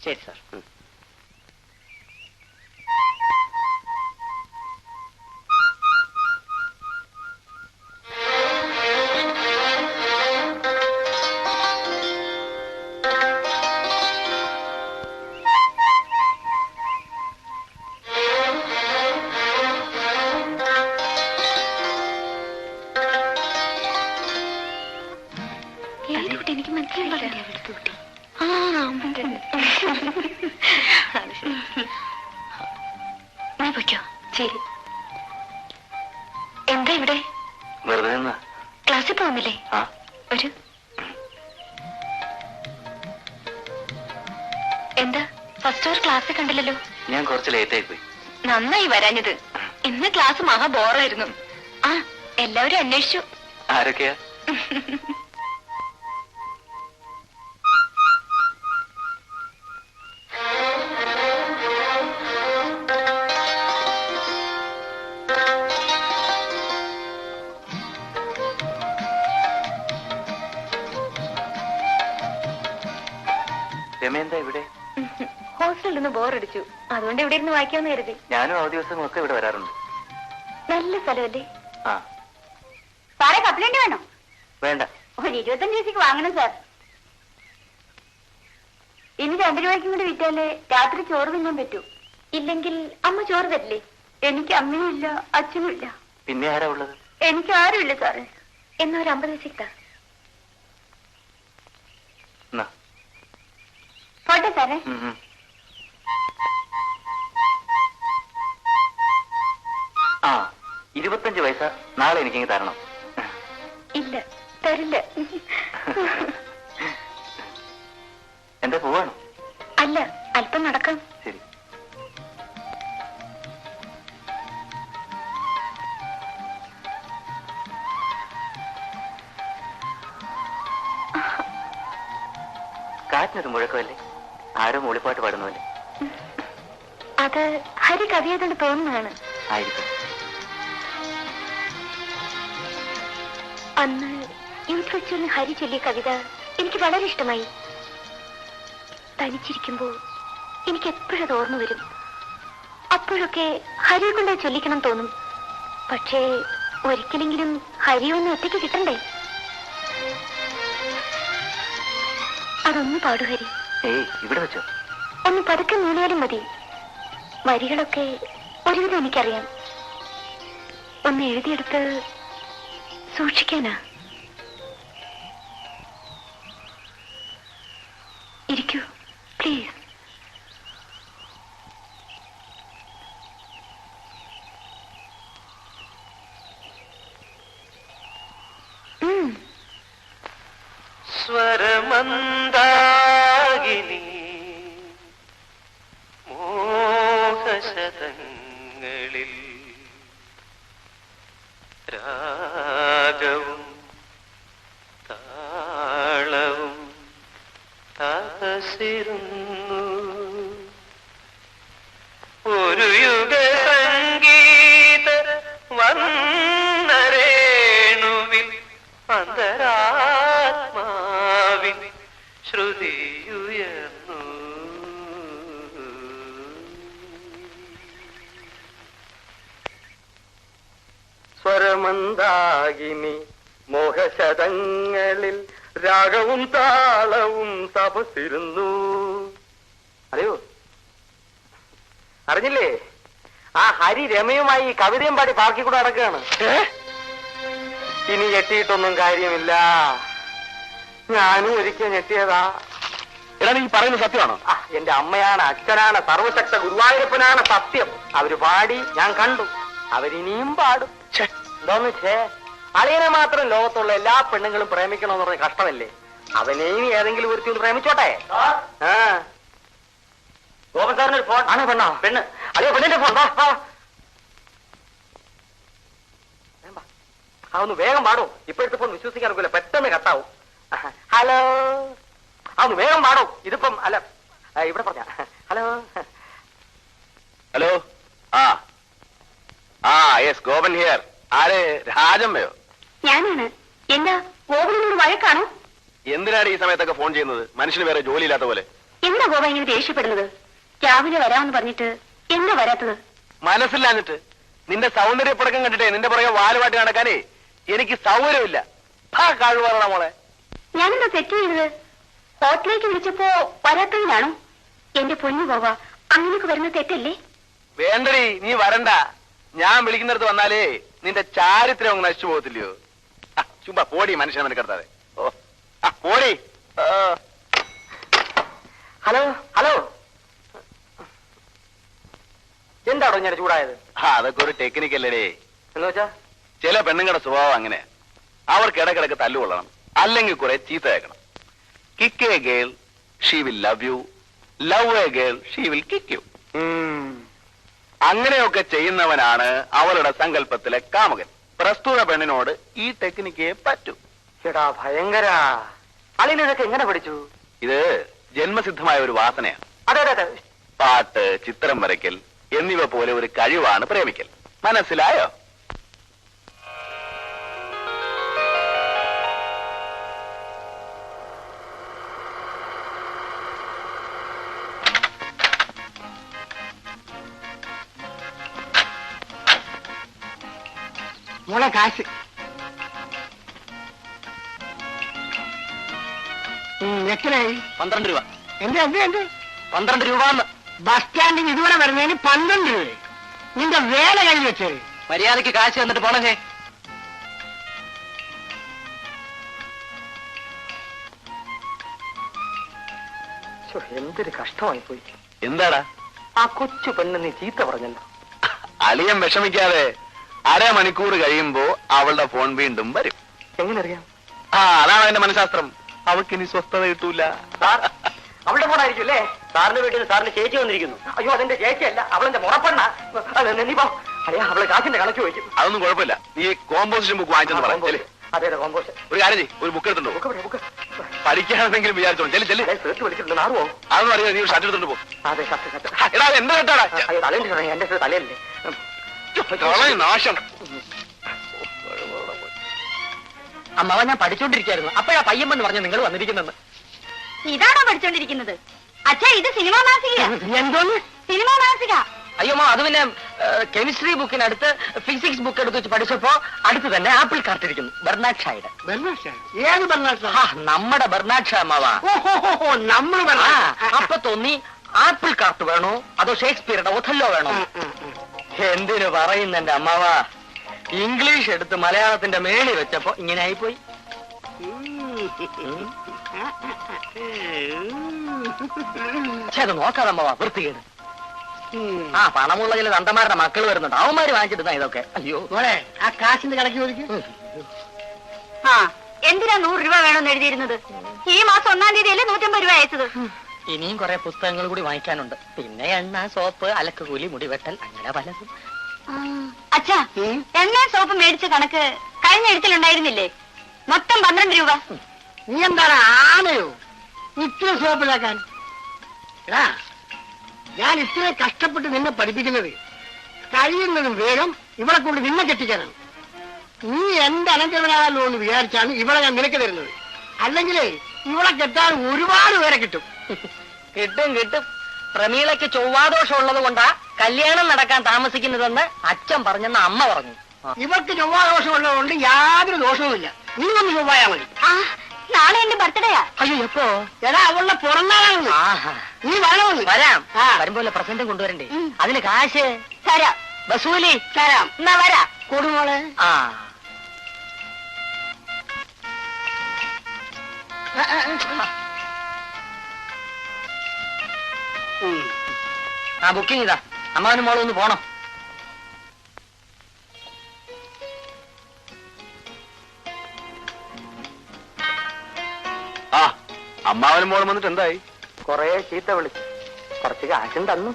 ശരി സാർ. എനിക്ക് മനസ്സിലായില്ല. നീ പൊയ്ക്കോ. ശരി. എന്താ ഇവിടെ? വെറുതെ ക്ലാസ്സിൽ പോകുന്നില്ലേ? ഒരു എന്താ ഫസ്റ്റ് അവർ ക്ലാസ് കണ്ടില്ലല്ലോ? ഞാൻ കുറച്ച് ലേറ്റ് ആയി പോയി. നന്നായി വരാഞ്ഞത്. ഇന്ന് ക്ലാസ് മഹാ ബോറായിരുന്നു. ആ, എല്ലാവരും അന്വേഷിച്ചു. ആരൊക്കെയാ? രമ എന്താ ഇവിടെ? ഹോസ്റ്റലിൽ നിന്ന് ബോറടിച്ചു, അതുകൊണ്ട് ഇവിടെ ഇരുന്ന് വായിക്കാമെന്ന് കരുതി. ഞാനും അവധി ദിവസങ്ങളൊക്കെ ഇവിടെ വരാറുണ്ട്. നല്ല സ്ഥലമല്ലേ? ആ. സാറേ, കപ്ലൈന്റ് വേണോ? വേണ്ട. ഒരു 25 രൂപയ്ക്ക് വാങ്ങണം സാർ. ഇനി 2 രൂപയ്ക്കും കൂടി വിറ്റാലേ രാത്രി ചോറ് തിന്നാൻ പറ്റൂ. ഇല്ലെങ്കിൽ അമ്മ ചോറ് തരില്ലേ? എനിക്ക് അമ്മയും ഇല്ല, അച്ഛനും ഇല്ല. പിന്നെ ആരാ ഉള്ളത്? എനിക്ക് ആരുമില്ല സാറേ. എന്നാ ഒരു 50 പൈസ താ. പോട്ടെ സാറേ. 25 പൈസ നാളെ എനിക്കെങ്കിൽ തരണം. ഇല്ല, തരില്ല. എന്താ പോവാണോ? അല്ല, അല്പം നടക്കാം. ശരി. കാറ്റിനൊരു മുഴക്കമല്ലേ? ആരോ മൂളിപ്പാട്ട് പാടുന്നല്ലേ? അത് ഹരി കവിയായതുകൊണ്ട് തോന്നുന്നതാണ്. ആയിരിക്കും. അന്ന് യൂത്ത് ഫെസ്റ്റിവലിന് ഹരി ചൊല്ലിയ കവിത എനിക്ക് വളരെ ഇഷ്ടമായി. തനിച്ചിരിക്കുമ്പോൾ എനിക്ക് എപ്പോഴത് ഓർമ്മ വരും. അപ്പോഴൊക്കെ ഹരിയെ കൊണ്ട് ചൊല്ലിക്കണം തോന്നും. പക്ഷേ ഒരിക്കലെങ്കിലും ഹരി ഒന്ന് ഒറ്റയ്ക്ക് കിട്ടണ്ടേ? അതൊന്ന് പാടു ഹരി. ഇവിടെ വെച്ചോ? ഒന്ന് പതുക്കെ മൂളിയാലും മതി. വരികളൊക്കെ ഒരുവിധം എനിക്കറിയാം. ഒന്ന് എഴുതിയെടുത്ത് സൂക്ഷിക്കാനാ. ഇരിക്കൂ പ്ലീസ്. സ്വരമന്ദാകിനി മോഹശതങ്ങളിൽ രാഗവും താളവും താപസിരുന്നു. ഒരു യുഗ സംഗീത വന്നരേണുവിൽ അന്തരാത്മാവിൻ ശ്രുതിയുയർന്നു. സ്വരമന്ദാകിനി മോഹശതങ്ങളിൽ രാഗവും താളവും തപസിരുന്നു. അറിയോ? അറിഞ്ഞില്ലേ? ആ ഹരി രമയുമായി കവിതയും പാടി പാർക്കി കൂടെ നടക്കുകയാണ്. ഇനി ഞെട്ടിയിട്ടൊന്നും കാര്യമില്ല. ഞാനും ഒരിക്കൽ ഞെട്ടിയതാ. എടാ, നീ പറയുന്നത് സത്യമാണോ? എന്റെ അമ്മയാണ്, അച്ഛനാണ്, സർവശക്ത ഗുരുവായൂരപ്പനാണ് സത്യം. അവര് പാടി, ഞാൻ കണ്ടു. അവരിനിയും പാടും. എന്തോന്ന് ഛേ, അളിയനെ മാത്രം ലോകത്തുള്ള എല്ലാ പെണ്ണുങ്ങളും പ്രേമിക്കണമെന്ന് പറഞ്ഞ കഷ്ടമല്ലേ? അവനെയും ഏതെങ്കിലും ഒരുത്തി ഒന്ന് പ്രേമിച്ചോട്ടെ. ഗോപൻ സാറിന് ഒരു ഫോൺ. ആണ് പെണ്ണോ? പെണ്ണ്. അളിയ പെണ്ണിന്റെ ഫോൺ. ഒന്ന് വേഗം പാടോ. ഇപ്പോഴത്തെ ഫോൺ വിശ്വസിക്കാൻ ഒക്കില്ല, പെട്ടെന്ന് കട്ടാവും. ഹലോ, അതൊന്ന് വേഗം പാടോ. ഇതിപ്പം അല്ല, ഇവിടെ പറഞ്ഞ hello. Hello. Yes, Gopan here. ആരെ? രാജമ്മയോ? ഞാനാണ്. എന്താ ഗോപനോട് വഴക്കാണോ? എന്തിനാണ് ഈ സമയത്തൊക്കെ ഫോൺ ചെയ്യുന്നത്? മനുഷ്യന് വേറെ ജോലി ഇല്ലാത്ത പോലെ. എന്താ ഗോപ ഇങ്ങനെ ദേഷ്യപ്പെടുന്നത്? രാവിലെ വരാമെന്ന് പറഞ്ഞിട്ട് എന്താ വരാത്തത്? മനസ്സിലാഞ്ഞിട്ട് നിന്റെ സൗന്ദര്യപ്പടക്കം കണ്ടിട്ടേ നിന്റെ പുറകെ വാലുമായിട്ട് നടക്കാനേ എനിക്ക് സൗകര്യമില്ല. കഴിവറണ മോളെ. ഞാനെന്താ തെറ്റ് ചെയ്തത്? ഹോട്ടലിലേക്ക് വിളിച്ചപ്പോ വരാത്തതിനാണോ? എന്റെ പൊന്നു ഗോപ, അങ്ങനെയൊക്കെ വരുന്ന തെറ്റല്ലേ? വേണ്ടടി, നീ വരണ്ട. ഞാൻ വിളിക്കുന്നിടത്ത് വന്നാലേ നിന്റെ ചാരിത്രം അങ്ങ് നശിച്ചു പോകത്തില്ലയോ? ചുമ്മാ പോടി, മനുഷ്യനെ മെനക്കെടുത്താതെ. ഓ പോടി. ഹലോ ഹലോ, എന്താണോ ഞാൻ ചൂടായത്? അതൊക്കെ ഒരു ടെക്നിക്കല്ലേ. എന്ന് വെച്ചാ ചില പെണ്ണുങ്ങളുടെ സ്വഭാവം അങ്ങനെ. അവർക്ക് ഇടക്കിടക്ക് തല്ലുകൊള്ളണം, അല്ലെങ്കിൽ കുറെ ചീത്ത കേൾക്കണം. Kick a girl, she will love you. Love a girl, she will kick you. അങ്ങനെയൊക്കെ ചെയ്യുന്നവനാണ് അവളുടെ സങ്കല്പത്തിലെ കാമുകൻ. പ്രസ്തുത പെണ്ണിനോട് ഈ ടെക്നിക്കേ പറ്റൂ. ചേട്ടാ ഭയങ്കര. അളിനതൊക്കെ എങ്ങനെ പഠിച്ചു? ഇത് ജന്മസിദ്ധമായ ഒരു വാസനയാണ്. അതെ അതെ അതെ. പാട്ട്, ചിത്രം വരയ്ക്കൽ എന്നിവ പോലെ ഒരു കഴിവാണ് പ്രേമിക്കൽ. മനസ്സിലായോ? മോളെ കാശ് എത്രയായി? 12 രൂപ. എന്ത് എന്ത് എന്ത് 12 രൂപ. ബസ് സ്റ്റാൻഡിൽ ഇതുവരെ വരുന്നതിന് 12 രൂപ. നിന്റെ വേല കഴിഞ്ഞ് വെച്ചത്. മര്യാദക്ക് കാശ് തന്നിട്ട് പോണേ. എന്തൊരു കഷ്ടമായി പോയി. എന്താടാ? ആ കൊച്ചു പെണ്ണ് നീ ചീത്ത പറഞ്ഞല്ലോ. അളിയൻ വിഷമിക്കാതെ. അരമണിക്കൂർ കഴിയുമ്പോ അവളുടെ ഫോൺ വീണ്ടും വരും. എങ്ങനെ അറിയാം? അതാണ് എന്റെ മനഃശാസ്ത്രം. അവൾക്ക് ഇനി സ്വസ്ഥത കിട്ടൂല. അവളുടെ ഫോണായിരിക്കും അല്ലേ? സാറിന്റെ വീട്ടിൽ സാറിന് ചേച്ചി വന്നിരിക്കുന്നു. അയ്യോ അതെന്റെ ചേച്ചിയല്ല, അവളെന്റെ മുറപ്പെണ്ണ. നീ പോ. അയ്യാ അവള് കാശിന്റെ കണക്ക് ചോദിക്കും. അതൊന്നും കുഴപ്പമില്ല. നീ കോമ്പോസിഷൻ ബുക്ക് വാങ്ങിച്ചെന്ന് പറയാം. അതെ അതെ കോമ്പോസ്റ്റ്. ഒരു കാര്യം ചെയ്യ്, ഒരു ബുക്ക് എടുത്തുണ്ടോ? ബുക്ക് പഠിക്കാനെന്തെങ്കിലും വിചാരിച്ചോളൂ. ചെല്ലു ചെല്ലു. തീർത്ത് വിളിച്ചിട്ടുണ്ട്. നാറുവോ? അതൊന്നും അറിയാം. നീ ഷർട്ട് എടുത്തോണ്ട് പോ. അതെ ഷർട്ട് ഷർട്ട്. എടാ എന്താ കേട്ടാടാ? അയ്യോ തലേന്റെ എന്റെ തലയല്ലേ. നാശം. അമ്മാവ ഞാൻ പഠിച്ചോണ്ടിരിക്കായിരുന്നു. അപ്പോഴാ പയ്യൻ എന്ന് പറഞ്ഞ നിങ്ങൾ വന്നിരിക്കുന്നെന്ന്. ഇതാണോ പഠിച്ചോണ്ടിരിക്കുന്നത്? അച്ഛാ ഇത് സിനിമാ മാസിക. എന്തോന്ന്? സിനിമാ മാസിക. അയ്യോ അത് പിന്നെ കെമിസ്ട്രി ബുക്കിനടുത്ത് ഫിസിക്സ് ബുക്ക് എടുത്ത് വെച്ച് പഠിച്ചപ്പോ അടുത്ത് തന്നെ ആപ്പിൾ കാർട്ട് ഇരിക്കുന്നു. ബെർണാഡ് ഷായുടെ. ഏത് ബെർണാഡ് ഷാ? നമ്മുടെ ബെർണാഡ് ഷാ അമ്മാവാ. നമ്മൾ അപ്പൊ തോന്നി ആപ്പിൾ കാർട്ട് വേണോ അതോ ഷേക്സ്പിയറുടെ ഒഥല്ലോ വേണോ? എന്തിനു പറയുന്ന എന്റെ അമ്മാവാ, ഇംഗ്ലീഷ് എടുത്ത് മലയാളത്തിന്റെ മേളി വെച്ചപ്പോ ഇങ്ങനെ ആയിപ്പോയി. അത് നോക്കാതെ അമ്മാവാ, വൃത്തികേട്. പണമുള്ള ചില തണ്ടന്മാരുടെ മക്കൾ വരുന്നുണ്ട്, അവന്മാര് വാങ്ങിച്ചിട്ടുണ്ടാ ഇതൊക്കെ. അയ്യോ മോളെ ആ കാശിന്റെ കണക്ക് ചോദിക്കും. എന്തിനാ 100 രൂപ വേണമെന്ന് എഴുതിയിരുന്നത്? ഈ മാസം 1-ാം തീയതിയല്ലേ 150 രൂപ അയച്ചത്. ഇനിയും കുറെ പുസ്തകങ്ങൾ കൂടി വാങ്ങിക്കാനുണ്ട്. പിന്നെ എണ്ണ, സോപ്പ്, അലക്കുകൂലി, മുടിവെട്ടൽ, അങ്ങനെ പലതും. അച്ഛാ എണ്ണയും സോപ്പ് മേടിച്ച കണക്ക് കഴിഞ്ഞ എഴുത്തിലുണ്ടായിരുന്നില്ലേ? മൊത്തം 12 രൂപ. നീ എന്താണ് ആനയോ ഇത്ര സോപ്പിലാക്കാൻ? ഞാൻ ഇത്രയും കഷ്ടപ്പെട്ട് നിന്നെ പഠിപ്പിക്കുന്നത് കഴിയുന്നതും വേഗം ഇവിടെ കൊണ്ട് നിന്നെ കെട്ടിക്കാനാണ്. നീ എന്റെ അനന്തരവനാണല്ലോ എന്ന് വിചാരിച്ചാണ് ഇവിടെ ഞാൻ നിനക്ക് തരുന്നത്. അല്ലെങ്കിലേ ഇവിടെ കെട്ടാൻ ഒരുപാട് പേരെ കിട്ടും. കിട്ടും കിട്ടും. പ്രമീളയ്ക്ക് ചൊവ്വാദോഷം ഉള്ളത് കൊണ്ടാ കല്യാണം നടക്കാൻ താമസിക്കുന്നതെന്ന് അച്ഛൻ പറഞ്ഞെന്ന് അമ്മ പറഞ്ഞു. ഇവർക്ക് ചൊവ്വാദോഷം ഉള്ളതുകൊണ്ട് യാതൊരു ദോഷവുമില്ല. നീ ഒന്ന് ചൊവ്വായാ മതി. നാളെ എന്റെ ബർത്ത്ഡേയാ. അയ്യോ എപ്പോ? എടാ അവളുടെ പുറന്നാളാണെന്ന്. നീ വരണമെന്ന്. വരാം. വരുമ്പോലെ പ്രസന്റും കൊണ്ടുവരണ്ടേ? അതിന് കാശ് തരാം. ബസൂലി തരാം. എന്നാ വരാ. കൊടുമോളെ. ബുക്കിംഗ് ഇതാ. അമ്മാവനും മോളും ഒന്ന് പോണം. അമ്മാവനും മോളും വന്നിട്ട് എന്തായി? കൊറേ ചീത്ത വിളിച്ചു, കുറച്ച് കാശും തന്നു.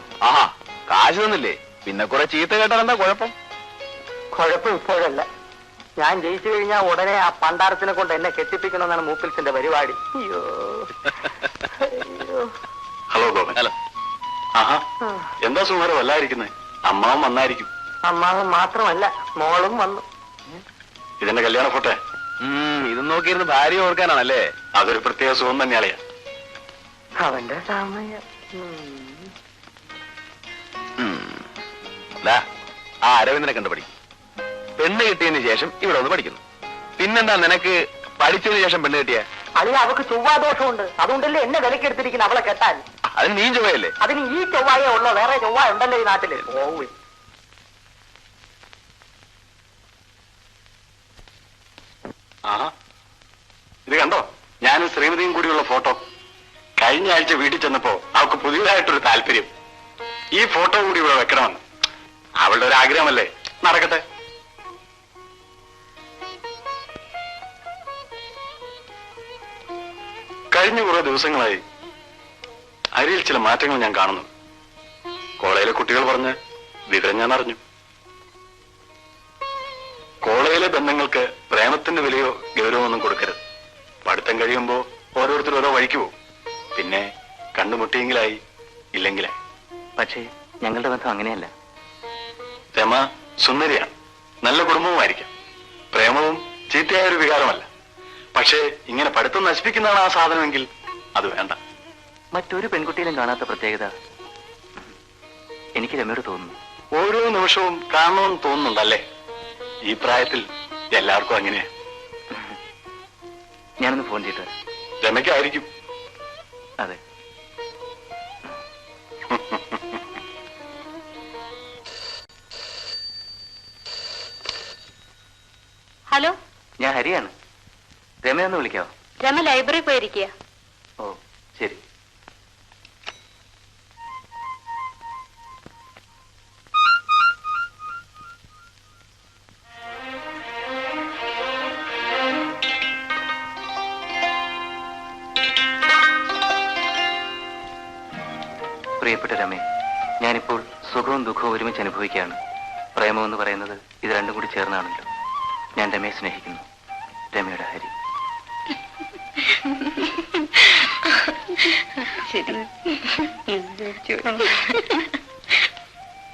കാശ് തന്നില്ലേ? പിന്നെ കുറെ ചീത്ത കേട്ടാൽ എന്താ കുഴപ്പം? കുഴപ്പം ഇപ്പോഴല്ല, ഞാൻ ജയിച്ചു കഴിഞ്ഞാൽ ഉടനെ ആ പണ്ടാരത്തിനെ കൊണ്ട് എന്നെ കെട്ടിപ്പിക്കണമെന്നാണ് മൂപ്പിൽസിന്റെ പരിപാടി. അയ്യോ ഹലോ ഗോപൻ. ഹലോ. എന്താ സുമാരം വല്ലായിരിക്കുന്നേ? അമ്മാവൻ വന്നായിരിക്കും. അമ്മാവൻ മാത്രമല്ല മോളും വന്നു. ഇതിന്റെ കല്യാണ ഫോട്ടോ ഇത് നോക്കിയിരുന്ന് ഭാര്യ ഓർക്കാനാണല്ലേ? അതൊരു പ്രത്യേക സുഖം തന്നെയാളെയാ. അവന്റെ സമയം. ആ അരവിന്ദനെ കണ്ടു പഠിക്കും. പെണ്ണ് കിട്ടിയതിന് ശേഷം ഇവിടെ ഒന്ന് പഠിക്കുന്നു. പിന്നെന്താ നിനക്ക് പഠിച്ചതിന് ശേഷം പെണ്ണ് കിട്ടിയ? അതിന് അവക്ക് ചൊവ്വാദോഷമുണ്ട്. അതുകൊണ്ടല്ലേ എന്നെ വിലക്കെടുത്തിരിക്കുന്ന അവളെ കെട്ടാൻ. അതിന് നീ ചൊവ്വയല്ലേ? അതിന് ഈ ചൊവ്വായേ ഉള്ളോ? വേറെ ചൊവ്വ ഉണ്ടല്ലോ ഈ നാട്ടില്. ഓ ആഹാ, ഇത് കണ്ടോ? ഞാനും ശ്രീമതിയും കൂടിയുള്ള ഫോട്ടോ. കഴിഞ്ഞ ആഴ്ച വീട്ടിൽ ചെന്നപ്പോ അവൾക്ക് പുതിയതായിട്ടൊരു താല്പര്യം. ഈ ഫോട്ടോ കൂടി ഇവിടെ വെക്കണമെന്ന്. അവളുടെ ഒരു ആഗ്രഹമല്ലേ, നടക്കട്ടെ. കഴിഞ്ഞ കുറെ ദിവസങ്ങളായി അരിയിൽ ചില മാറ്റങ്ങൾ ഞാൻ കാണുന്നു. കോളേജിലെ കുട്ടികൾ പറഞ്ഞ് വിവരം ഞാൻ അറിഞ്ഞു. കോളേജിലെ ബന്ധങ്ങൾക്ക് പ്രേമത്തിന്റെ വിലയോ ഗൗരവമൊന്നും കൊടുക്കരുത്. പഠിത്തം കഴിയുമ്പോ ഓരോരുത്തരും ഓരോ വഴിക്ക് പോകും. പിന്നെ കണ്ടുമുട്ടിയെങ്കിലായി, ഇല്ലെങ്കിലായി. പക്ഷേ ഞങ്ങളുടെ ബന്ധം അങ്ങനെയല്ല. രമ സുന്ദരിയാണ്, നല്ല കുടുംബവുമായിരിക്കാം. പ്രേമവും ചീത്തയായ ഒരു വികാരമല്ല. പക്ഷേ ഇങ്ങനെ പഠിത്തം നശിപ്പിക്കുന്നതാണ് ആ സാധനമെങ്കിൽ അത് വേണ്ട. മറ്റൊരു പെൺകുട്ടിയിലും കാണാത്ത പ്രത്യേകത എനിക്ക് രമയോട് തോന്നുന്നു. ഓരോ നിമിഷവും കാണണമെന്ന് തോന്നുന്നുണ്ടല്ലേ? ഈ പ്രായത്തിൽ എല്ലാവർക്കും അങ്ങനെയാ. ഞാനൊന്ന് ഫോൺ ചെയ്തത്. രമയ്ക്കായിരിക്കും. അതെ. ഹലോ, ഞാൻ ഹരിയാണ്. രമയൊന്ന് വിളിക്കാവോ? രമ ലൈബ്രറി പോയിരിക്കുക. ഓ ശരി. പ്രിയപ്പെട്ട രമേ, ഞാനിപ്പോൾ സുഖവും ദുഃഖവും ഒരുമിച്ച് അനുഭവിക്കുകയാണ്. പ്രേമം എന്ന് പറയുന്നത് ഇത് രണ്ടും കൂടി ചേർന്നാണല്ലോ. ഞാൻ രമയെ സ്നേഹിക്കുന്നു. രമയുടെ ഹരി.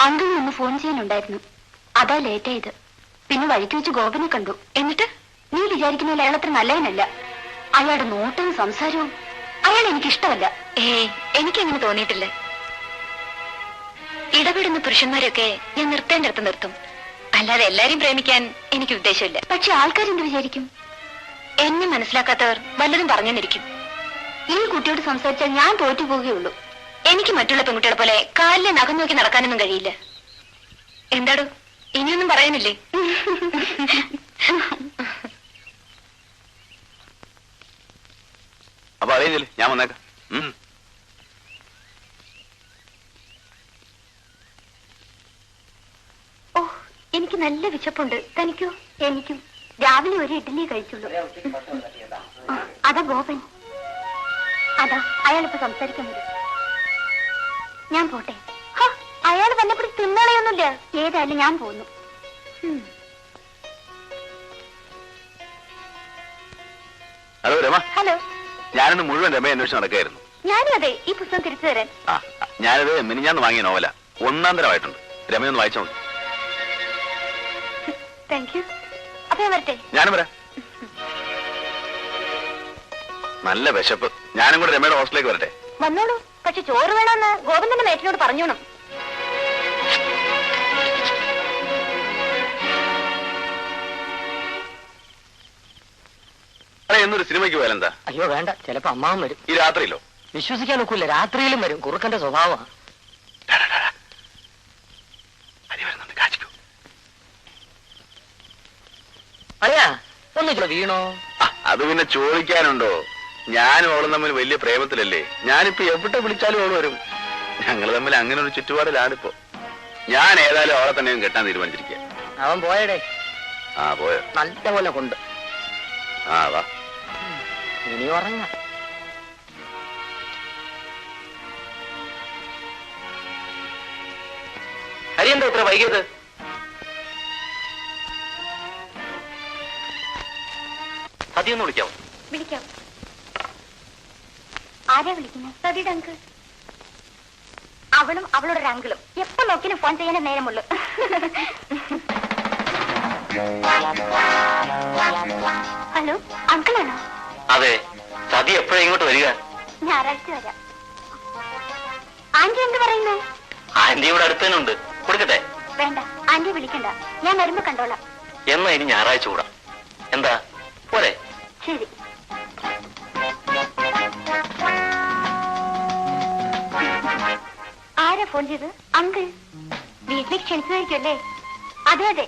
അങ്കിൾ ഒന്ന് ഫോൺ ചെയ്യാനുണ്ടായിരുന്നു, അതാ ലേറ്റ് ആയത്. പിന്നെ വഴിക്ക് വെച്ച് ഗോപനെ കണ്ടു. എന്നിട്ട് നീ വിചാരിക്കുന്ന അയാൾ അത്ര നല്ലവനല്ല. അയാളുടെ നോട്ടവും സംസാരവും അയാൾ എനിക്കിഷ്ടമല്ല. എനിക്കങ്ങനെ തോന്നിയിട്ടില്ല. ഇടപെടുന്ന പുരുഷന്മാരൊക്കെ ഞാൻ നിർത്തേണ്ടടുത്ത് നിർത്തും. അല്ലാതെ എല്ലാരെയും പ്രേമിക്കാൻ എനിക്ക് ഉദ്ദേശമില്ല. പക്ഷെ ആൾക്കാരെന്ത് വിചാരിക്കും? എന്നെ മനസ്സിലാക്കാത്തവർ വല്ലതും പറഞ്ഞെന്നിരിക്കും. ഈ കുട്ടിയോട് സംസാരിച്ചാൽ ഞാൻ തോറ്റു പോവുകയുള്ളൂ. എനിക്ക് മറ്റുള്ള പെൺകുട്ടികളെ പോലെ കാലിലെ നഖം നോക്കി നടക്കാനൊന്നും കഴിയില്ല. എന്താടോ, ഇനിയൊന്നും പറയാനില്ലേ? അപ്പൊ അറിയില്ലേ, ഞാൻ വന്നേക്കാം. ഓ, എനിക്ക് നല്ല വിശപ്പുണ്ട്. തനിക്കോ? എനിക്കും. രാവിലെ ഒരു ഇഡ്ഡലി കഴിച്ചുള്ളൂ. അതാ ഗോപൻ. അതാ അയാളിപ്പോ സംസാരിക്കാൻ വരും. ഞാൻ പോട്ടെ. അയാൾ വന്നപ്പോഴും തിന്നളയൊന്നുമില്ല. ഏതായാലും ഞാൻ പോന്നു. ഹലോ രമ. ഹലോ. ഞാനിന്ന് മുഴുവൻ രമയെ അന്വേഷിച്ച് നടക്കുകയായിരുന്നു. ഞാനും അതെ. ഈ പുസ്തകം തിരിച്ചു തരാൻ. ഞാനത് മിനിഞ്ഞാന്ന് വാങ്ങിയ നോവല. ഒന്നാം തരമായിട്ടുണ്ട്. രമയൊന്ന് വായിച്ചാൽ മതി. Thank you. അപ്പൊ ഞാൻ വരട്ടെ. ഞാനും വരാം. നല്ല വിശപ്പ്. ഞാനും കൂടെ രമയുടെ ഹോസ്റ്റലിലേക്ക് വരട്ടെ. വന്നോളൂ. പക്ഷെ ചോറ് വേണമെന്ന് ഗോവിന്ദന്റെ മേറ്റിനോട് പറഞ്ഞോണം. എന്നൊരു സിനിമയ്ക്ക് പോയാലെന്താ? അയ്യോ വേണ്ട, ചിലപ്പോ അമ്മാവും വരും. ഈ രാത്രിയിലോ? വിശ്വസിക്കാൻ ഒക്കില്ല. രാത്രിയിലും വരും. കുറുക്കന്റെ സ്വഭാവമാണ്. അയ്യാ ഒന്നിച്ചോ വീണോ? അത് പിന്നെ ചോദിക്കാനുണ്ടോ? ഞാനും അവളും തമ്മിൽ വലിയ പ്രേമത്തിലല്ലേ. ഞാനിപ്പോ എവിടെ വിളിച്ചാലും അവള് വരും. ഞങ്ങൾ തമ്മിൽ അങ്ങനെ ഒരു ചുറ്റുപാടിലാണിപ്പോ. ഞാൻ ഏതായാലും അവളെ തന്നെ കെട്ടാൻ തീരുമാനിച്ചിരിക്കുക. അവൻ പോയടേ. പോയോ? നല്ല പോലെ കൊണ്ട്. വാ. ഇനി ഉറങ്ങ. ഹരി എന്താ ഇത്ര വൈകിയത്? സതിയൊന്ന് വിളിക്കാവോ? വിളിക്കാം. ആരാ വിളിക്കുന്നത്? സതിയുടെ അങ്കിൾ. അവളും അവളുടെ ഒരു അങ്കിളും എപ്പോ നോക്കിനും ഫോൺ ചെയ്യാൻ നേരമുള്ളൂ. ഹലോ, അങ്കിളാണോ? അതെ. സതി എപ്പോഴാ ഇങ്ങോട്ട് വരിക? ഞായറാഴ്ച വരാം. ആന്റി എന്ത് പറയുന്നു? ആന്റി ഇവിടെ അടുത്ത് തന്നെ ഉണ്ട്. കൊടുക്കട്ടെ? വേണ്ട, ആന്റി വിളിക്കണ്ട, ഞാൻ വരുമ്പോ കണ്ടോളാം. എന്നാ ഇനി ഞായറാഴ്ച കൂടാം. എന്താ പോരെ? ശരി. ആരാ ഫോൺ ചെയ്ത്? അങ്കിൾ വീട്ടിലേക്ക് ക്ഷണിച്ചതായിരിക്കും അല്ലേ? അതെ അതെ,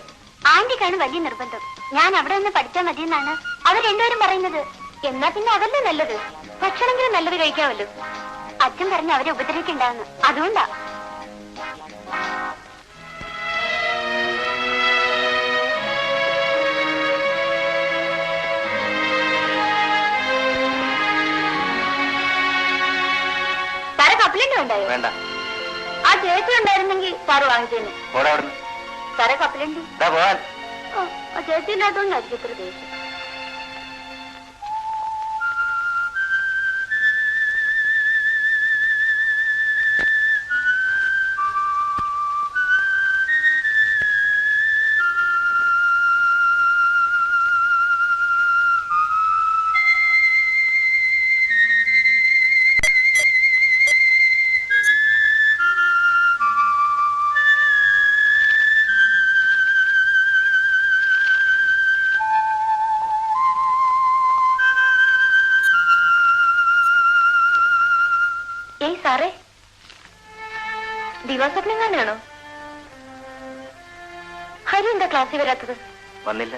ആന്റിക്കാണ് വലിയ നിർബന്ധം. ഞാൻ അവിടെ നിന്ന് പഠിച്ചാൽ മതിയെന്നാണ് അവർ രണ്ടുപേരും പറയുന്നത്. എന്നാ പിന്നെ അതല്ലേ നല്ലത്, ഭക്ഷണമെങ്കിലും നല്ലത് കഴിക്കാമല്ലോ. അച്ഛൻ പറഞ്ഞ് അവരെ ഉപദ്രവിക്കണ്ടാന്ന്, അതുകൊണ്ടാ. സാറ് കപ്പലണ്ടി ഉണ്ടായോ? വേണ്ട. ആ ചേച്ചി ഉണ്ടായിരുന്നെങ്കിൽ സാറ് വാങ്ങിച്ചേനെ. സാറേ കപ്പലണ്ടി. ആ ചേച്ചി ഇല്ലാത്തോണ്ടായിരിക്കും ഇത്ര ദേഷ്യം. സാറേ, ദിവസപ്നം കാണാണോ? ഹരി എന്താ ക്ലാസ്സിൽ വരാത്തത്? വന്നില്ല.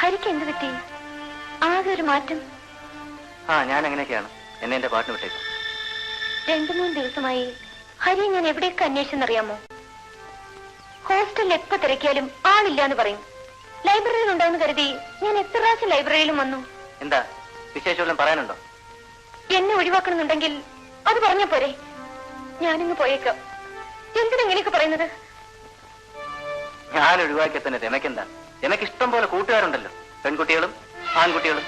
ഹരിക്ക് എന്ത് പറ്റി? ആകെ ഒരു മാറ്റം. ഞാൻ അങ്ങനെയൊക്കെയാണ്. എന്നെ എന്റെ പാട്ടിന് വിട്ടേക്കും. 2-3 ദിവസമായി ഹരി ഞാൻ എവിടെയൊക്കെ അന്വേഷിച്ചെന്നറിയാമോ? ഹോസ്റ്റലിൽ എപ്പോ തിരക്കിയാലും ആളില്ലാന്ന് പറയും. ലൈബ്രറിയിൽ ഉണ്ടാവുന്ന കരുതി ഞാൻ എത്ര പ്രാവശ്യം ലൈബ്രറിയിലും വന്നു. എന്താ വിശേഷം പറയാനുണ്ടോ? എന്നെ ഒഴിവാക്കണമെന്നുണ്ടെങ്കിൽ അത് പറഞ്ഞ പോരെ? ഞാനിന്ന് പോയേക്കാം. എന്തിനാ ഇങ്ങനെയൊക്കെ പറയുന്നത്? ഞാൻ ഒഴിവാക്കിയ തന്നെ രമയ്ക്കെന്താ? രമയ്ക്ക് ഇഷ്ടം പോലെ കൂട്ടുകാരുണ്ടല്ലോ, പെൺകുട്ടികളും ആൺകുട്ടികളും.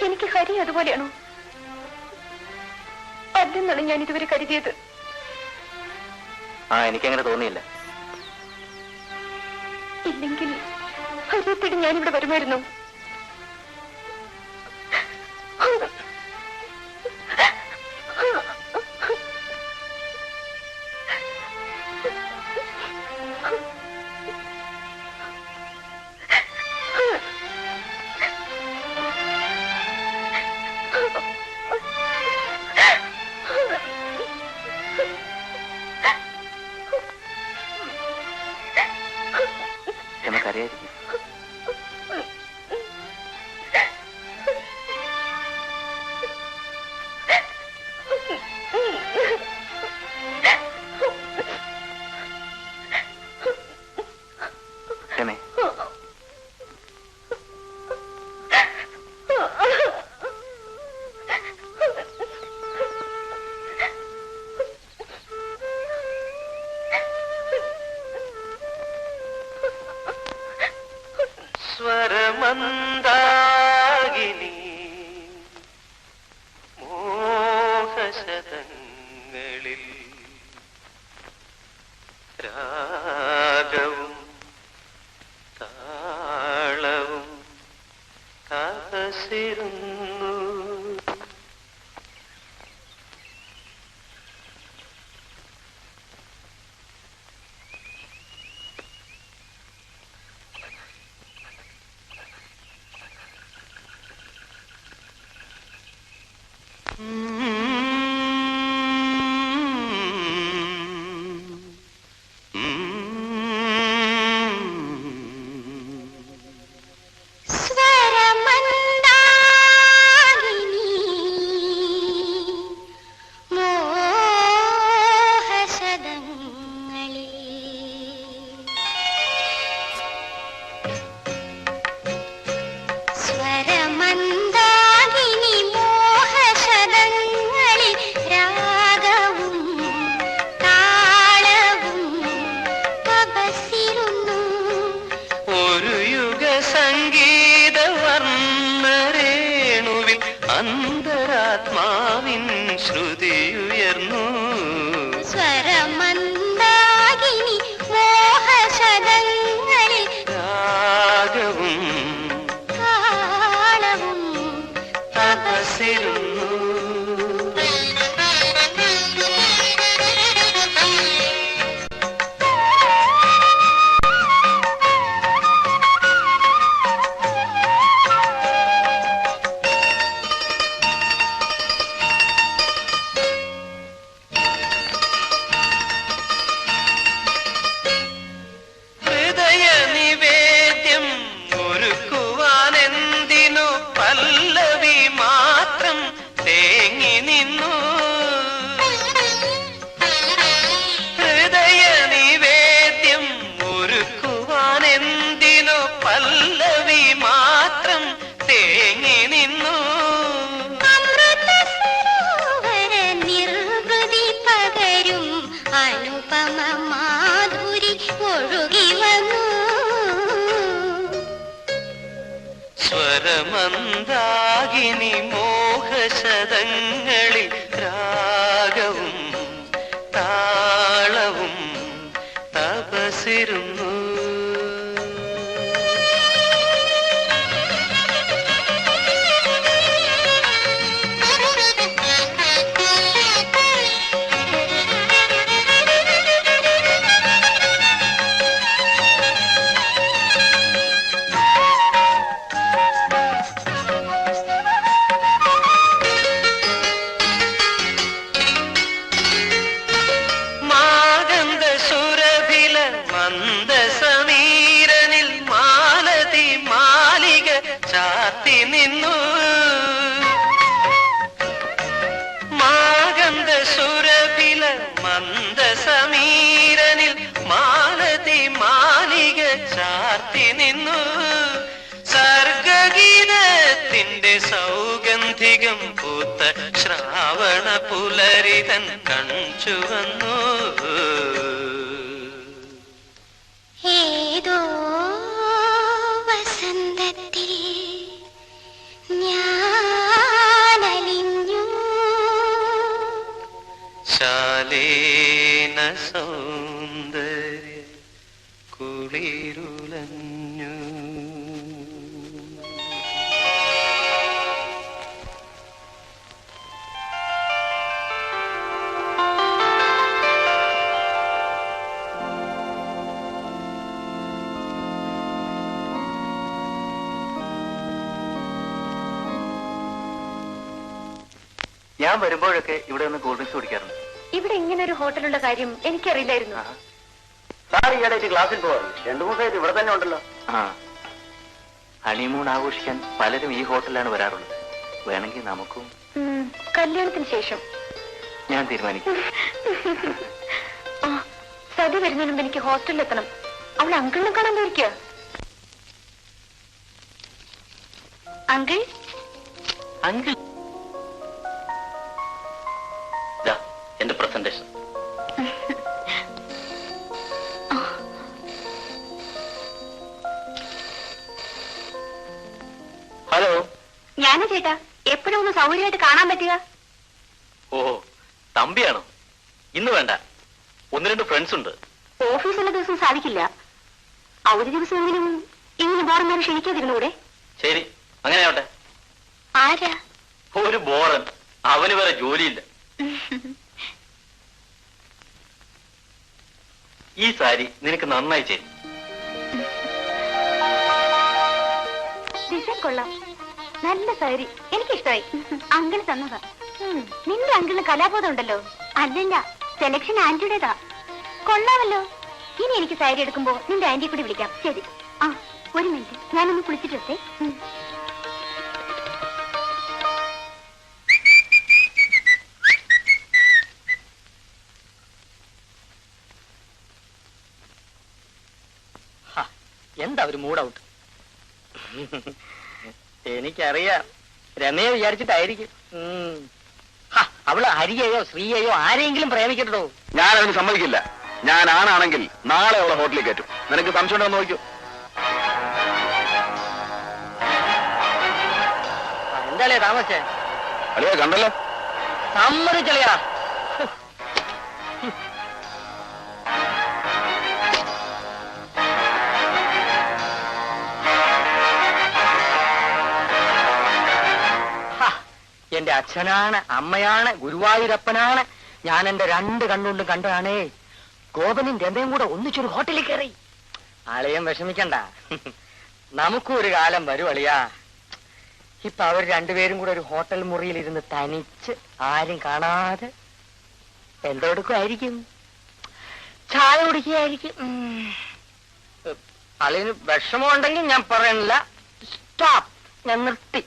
എനിക്ക് ഹരി അതുപോലെയാണോ? അല്ലെന്നാണ് ഞാൻ ഇതുവരെ കരുതിയത്. എനിക്കങ്ങനെ തോന്നിയില്ല. ഇല്ലെങ്കിൽ ഹരിയത്തോട് ഞാനിവിടെ വരുമായിരുന്നു. നമുക്കറിയായിരിക്കും. സ്വരമന്ദാകിനി മോഹശതങ്ങളിൽ രാഗവും താളവും താപസിരുന്നു. സംഗീതവർണ്ണരേണുവിൽ അന്തരാത്മാവിൻ ശ്രുതിയുയർന്നു. സ്വരമന്ദാകിനി മോഹശതങ്ങളിൽ രാഗവും താളവും തപസിരുന്നു. മന്ദാകിനി മോഹശതങ്ങളിൽ രാഗവും താളവും തപസിരുന്നു. സൗഗന്ധികം പൂത്ത ശ്രാവണ പുലരിതൻ കൺചുവന്നു. ഏതോ വസന്തത്തിൽ ഞാനലിഞ്ഞു ശാലേന സൗന്ദര്യ കുളിരുലഞ്ഞു. ഞാൻ വരുമ്പോഴൊക്കെ ഇവിടെ ഒന്ന് കൂൾ ഡ്രിങ്ക്സ് കുടിക്കാറുണ്ട്. ഇവിടെ ഇങ്ങനെ ഒരു ഹോട്ടലുള്ള കാര്യം എനിക്കറിയില്ലായിരുന്നു. സാർ ഈയിടെ ക്ലാസ്സിൽ പോവാറ് 2-3 ദിവസമായിട്ട് ഇവിടെ തന്നെ ഉണ്ടല്ലോ. ഹണിമൂൺ ആഘോഷിക്കാൻ പലരും ഈ ഹോട്ടലിലാണ് വരാറുള്ളത്. വേണമെങ്കിൽ നമുക്കും കല്യാണത്തിന് ശേഷം ഞാൻ തീരുമാനിക്കും. സദ്യ വരുന്നതിന് മുമ്പ് എനിക്ക് ഹോസ്റ്റലിൽ എത്തണം. അവൾ അങ്കിളിനെ കാണാൻ പോയിരിക്കുക. അങ്കിൾ അങ്കിൾ എന്റെ പ്രസന്റേഷൻ. ഹലോ. ഞാനാ ചേട്ടാ. എപ്പോഴും ഒന്ന് സൗകര്യമായിട്ട് കാണാൻ പറ്റുക. ഓഹോ, തമ്പിയാണോ? ഇന്ന് വേണ്ട, 1-2 ഫ്രണ്ട്സ് ഉണ്ട്. ഓഫീസുള്ള ദിവസം സാധിക്കില്ല. അവധി ദിവസമെങ്കിലും ഇങ്ങനെ ബോറന്മാരെ ക്ഷണിക്കാതിരുന്നൂടെ? ശരി, അങ്ങനെ ആവട്ടെ. ആരാ? ഒരു ബോറൻ, അവന് വേറെ ജോലിയില്ല. ഈ സാരി നിനക്ക് നന്നായി ചേരും. ഡിസൈൻ കൊള്ളാം, നല്ല സാരി, എനിക്കിഷ്ടമായി. അങ്കിൾ തന്നതാ. നിന്റെ അങ്കിളിന് കലാബോധം ഉണ്ടല്ലോ. അല്ലല്ല, സെലക്ഷൻ ആന്റിയുടേതാ. കൊള്ളാമല്ലോ. ഇനി എനിക്ക് സാരി എടുക്കുമ്പോ നിന്റെ ആന്റിയെ കൂടി വിളിക്കാം. ശരി. ആ, 1 മിനിറ്റ്, ഞാനൊന്ന് കുളിച്ചിട്ടേ. എന്താ ഒരു മൂഡ് ഔട്ട്? എനിക്കറിയാം, രമയെ വിചാരിച്ചിട്ടായിരിക്കും. അവള് ഹരിയെയോ ശ്രീയെയോ ആരെങ്കിലും പ്രേമിക്കട്ടോ? ഞാൻ അതിന് സമ്മതിക്കില്ല. ഞാൻ ആണാണെങ്കിൽ നാളെ അവളെ ഹോട്ടലിൽ കയറ്റും. നിനക്ക് സംശയം ഉണ്ടോ നോക്കൂ. എന്താളേ താമസേ? അളിയാ കണ്ടല്ലോ. സമ്മതിച്ചളിയാ. എന്റെ അച്ഛനാണ്, അമ്മയാണ്, ഗുരുവായൂരപ്പനാണ്. ഞാൻ എന്റെ 2 കണ്ണുകൊണ്ടും കണ്ടതാണേ. ഗോപനും രമയും കൂടെ ഒന്നിച്ചൊരു ഹോട്ടലിൽ കയറി. അളിയൻ വിഷമിക്കണ്ട, നമുക്കും ഒരു കാലം വരും അളിയാ. ഇപ്പൊ അവർ 2 പേരും കൂടെ ഒരു ഹോട്ടൽ മുറിയിൽ ഇരുന്ന് തനിച്ച്, ആരും കാണാതെ എന്തെടുക്കുമായിരിക്കും? ചായ കുടിക്കുകയായിരിക്കും. അളിയന് വിഷമമുണ്ടെങ്കിൽ ഞാൻ പറയണില്ല. സ്റ്റോപ്പ്, ഞാൻ നിർത്തി.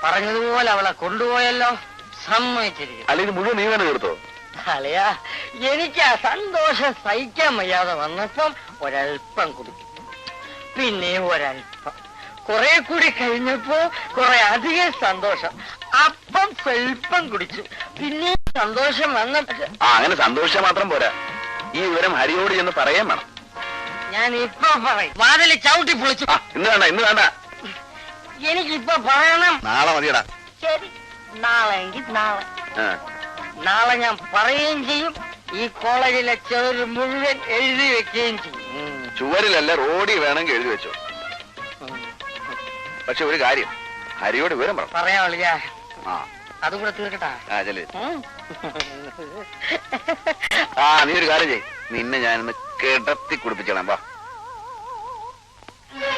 പറഞ്ഞതുപോലെ അവളെ കൊണ്ടുപോയല്ലോ. സമ്മതിച്ചിരിക്കുന്നു. അല്ല ഇത് മുഴുവൻ നീ തന്നെ തീർത്തോ? അളിയാ, എനിക്ക് ആ സന്തോഷം സഹിക്കാൻ വയ്യാതെ വന്നപ്പം ഒരൽപ്പം കുടിച്ചു, പിന്നെ ഒരൽപ്പം, കുറെ കൂടി കഴിഞ്ഞപ്പോ കുറെ അധികം സന്തോഷം, അപ്പം സ്വൽപ്പം കുടിച്ചു, പിന്നെ സന്തോഷം വന്നപ്പോ. അങ്ങനെ സന്തോഷം മാത്രം പോരാ, ഈ വിവരം ഹരിയോട് ചെന്ന് പറയാൻ വേണം. ഞാൻ ഇപ്പൊ പറയും. വാതില് ചവിട്ടി പൊളിച്ചു. ഇന്ന് വേണ്ട. എനിക്കിപ്പൊ പറയണം. നാളെ മതിയടാ. ശരി, നാളെ എങ്കിൽ നാളെ. ആ. നാളെ ഞാൻ പറയുകയും ചെയ്യും, ഈ കോളേജിലെ ചെറു മുഴുവൻ എഴുതി വെക്കുകയും ചെയ്യും. ചുവരിലല്ല, റോഡിൽ വേണമെങ്കിൽ എഴുതി വെച്ചോ. പക്ഷെ ഒരു കാര്യം, ഹരിയോട് വിവരം പറ. പറയാ വിളിയാ. ആ, അതും കൂടെ തീർക്കട്ടാ. നീ ഒരു കാര്യം ചെയ്, നിന്നെ ഞാനൊന്ന് കിടത്തി കുടിപ്പിച്ചോളാം. വാ.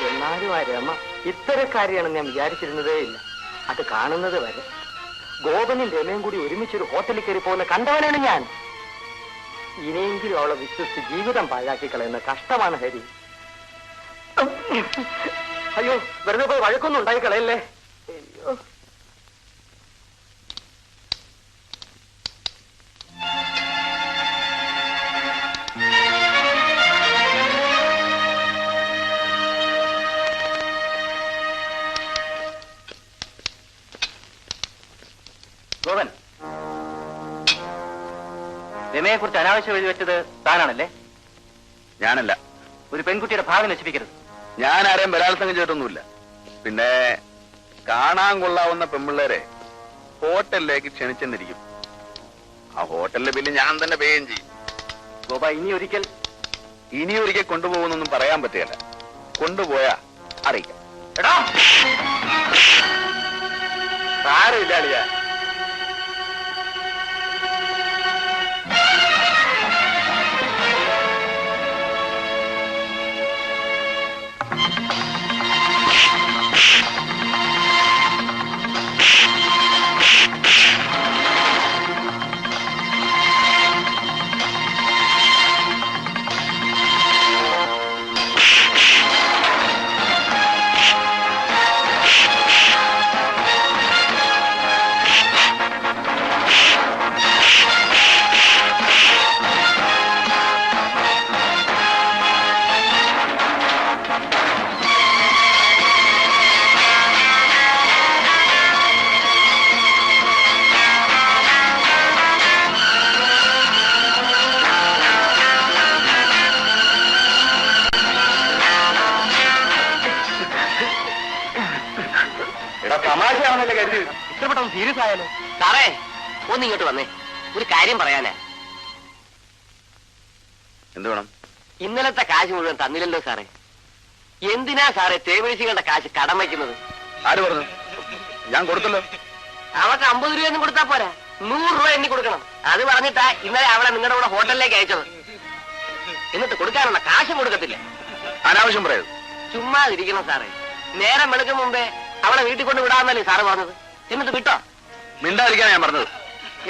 എന്നാലും ആ രമ ഇത്തരക്കാരിയാണെന്ന് ഞാൻ വിചാരിച്ചിരുന്നതേ ഇല്ല. അത് കാണുന്നത് വരെ ഗോപനും രമയും കൂടി ഒരുമിച്ചൊരു ഹോട്ടലിൽ കയറി പോകുന്ന കണ്ടവനാണ് ഞാൻ. ഇനിയെങ്കിലും അവളെ വിശ്വസിച്ച് ജീവിതം പാഴാക്കി കളയുന്ന കഷ്ടമാണ് ഹരി. അയ്യോ, വെറുതെ പോയി വഴക്കൊന്നും ഉണ്ടായി കളയല്ലേ. അയ്യോ. ഗോപൻ, രമയെ കുറിച്ച് അനാവശ്യം എഴുതി വെച്ചത് താനാണല്ലേ? ഞാനല്ല. ഒരു പെൺകുട്ടിയുടെ ഭാവി നശിപ്പിക്കരുത്. ഞാൻ ആരെയും ബലാത്സംഗം ചെയ്തിട്ടൊന്നുമില്ല. പിന്നെ കാണാൻ കൊള്ളാവുന്ന പെൺപിള്ളേരെ ഹോട്ടലിലേക്ക് ക്ഷണിച്ചെന്നിരിക്കും. ആ ഹോട്ടലിലെ ബില്ല് ഞാൻ തന്നെ പേയും ചെയ്യും. ഗോപ, ഇനി ഒരിക്കൽ കൊണ്ടുപോകുന്നൊന്നും പറയാൻ പറ്റുകയില്ല. കൊണ്ടുപോയാ അറിയിക്കാം. എടാ, സാരമില്ല അളിയാ. തമാശയാണെന്നല്ലേ കരുതി. ഇഷ്ടപ്പെട്ടൊന്ന് സീരിയസ് ആയാലോ? സാറേ, ഒന്നിങ്ങോട്ട് വന്നേ, ഒരു കാര്യം പറയാനാ. എന്ത് വേണം? ഇന്നലത്തെ കാശ് മുഴുവൻ തന്നില്ലല്ലോ സാറേ. എന്തിനാ സാറേ തേവഴിച്ചികളുടെ കാശ് കടം വയ്ക്കുന്നത്? ആര് പറഞ്ഞു? ഞാൻ കൊടുത്തല്ലോ. അവൾക്ക് 50 രൂപയൊന്നും കൊടുത്താ പോരാ, 100 രൂപ എണ്ണി കൊടുക്കണം. അത് പറഞ്ഞിട്ടാ ഇന്നലെ അവളെ നിങ്ങളുടെ കൂടെ ഹോട്ടലിലേക്ക് അയച്ചത്. എന്നിട്ട് കൊടുക്കാനുള്ള കാശും കൊടുക്കത്തില്ല. അനാവശ്യം പറയരുത്. ചുമ്മാതിരിക്കണം സാറേ. നേരം വെളുക്കും മുമ്പേ അവളെ വീട്ടിൽ കൊണ്ട് വിടാന്നല്ലേ സാറ് പറഞ്ഞത്. എന്നിട്ട് വിട്ടോ? മിണ്ടാതിരിക്കാൻ ഞാൻ പറഞ്ഞത്.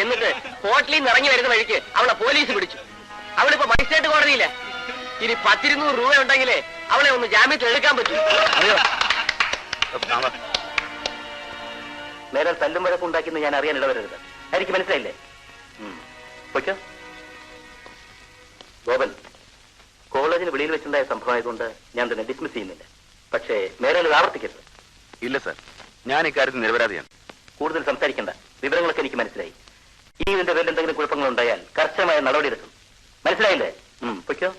എന്നിട്ട് ഹോട്ടലിൽ നിന്ന് ഇറങ്ങി വരുന്ന വഴിക്ക് അവളെ പോലീസ് പിടിച്ചു. അവളിപ്പോ മജിസ്ട്രേറ്റ് കോടതിയില്ല. ഇനി 10-200 രൂപ ഉണ്ടെങ്കിലേ അവളെ ഒന്ന് ജാമ്യത്തിൽ എടുക്കാൻ പറ്റൂ. നേരെ തല്ലും വഴക്കുണ്ടാക്കിയെന്ന് ഞാൻ അറിയാൻ ഇടവരരുത്. എനിക്ക് മനസ്സിലായില്ലേ? പൊയ്ക്കോ. ഗോപൻ, കോളേജിന് വെളിയിൽ വെച്ചുണ്ടായ സംഭവമായതുകൊണ്ട് ഞാൻ തന്നെ ഡിസ്മിസ് ചെയ്യുന്നില്ല. പക്ഷേ നേരെ ഇത് ആവർത്തിക്കരുത്. ഇല്ല സാർ, ഞാൻ ഇക്കാര്യത്തിൽ നിരപരാധിയാണ്. കൂടുതൽ സംസാരിക്കേണ്ട. വിവരങ്ങളൊക്കെ എനിക്ക് മനസ്സിലായി. ഈ ഇതിന്റെ പേരിൽ എന്തെങ്കിലും കുഴപ്പങ്ങൾ ഉണ്ടായാൽ കർശനമായ നടപടിയെടുക്കും. മനസ്സിലായില്ലേ? പൊയ്ക്കോ.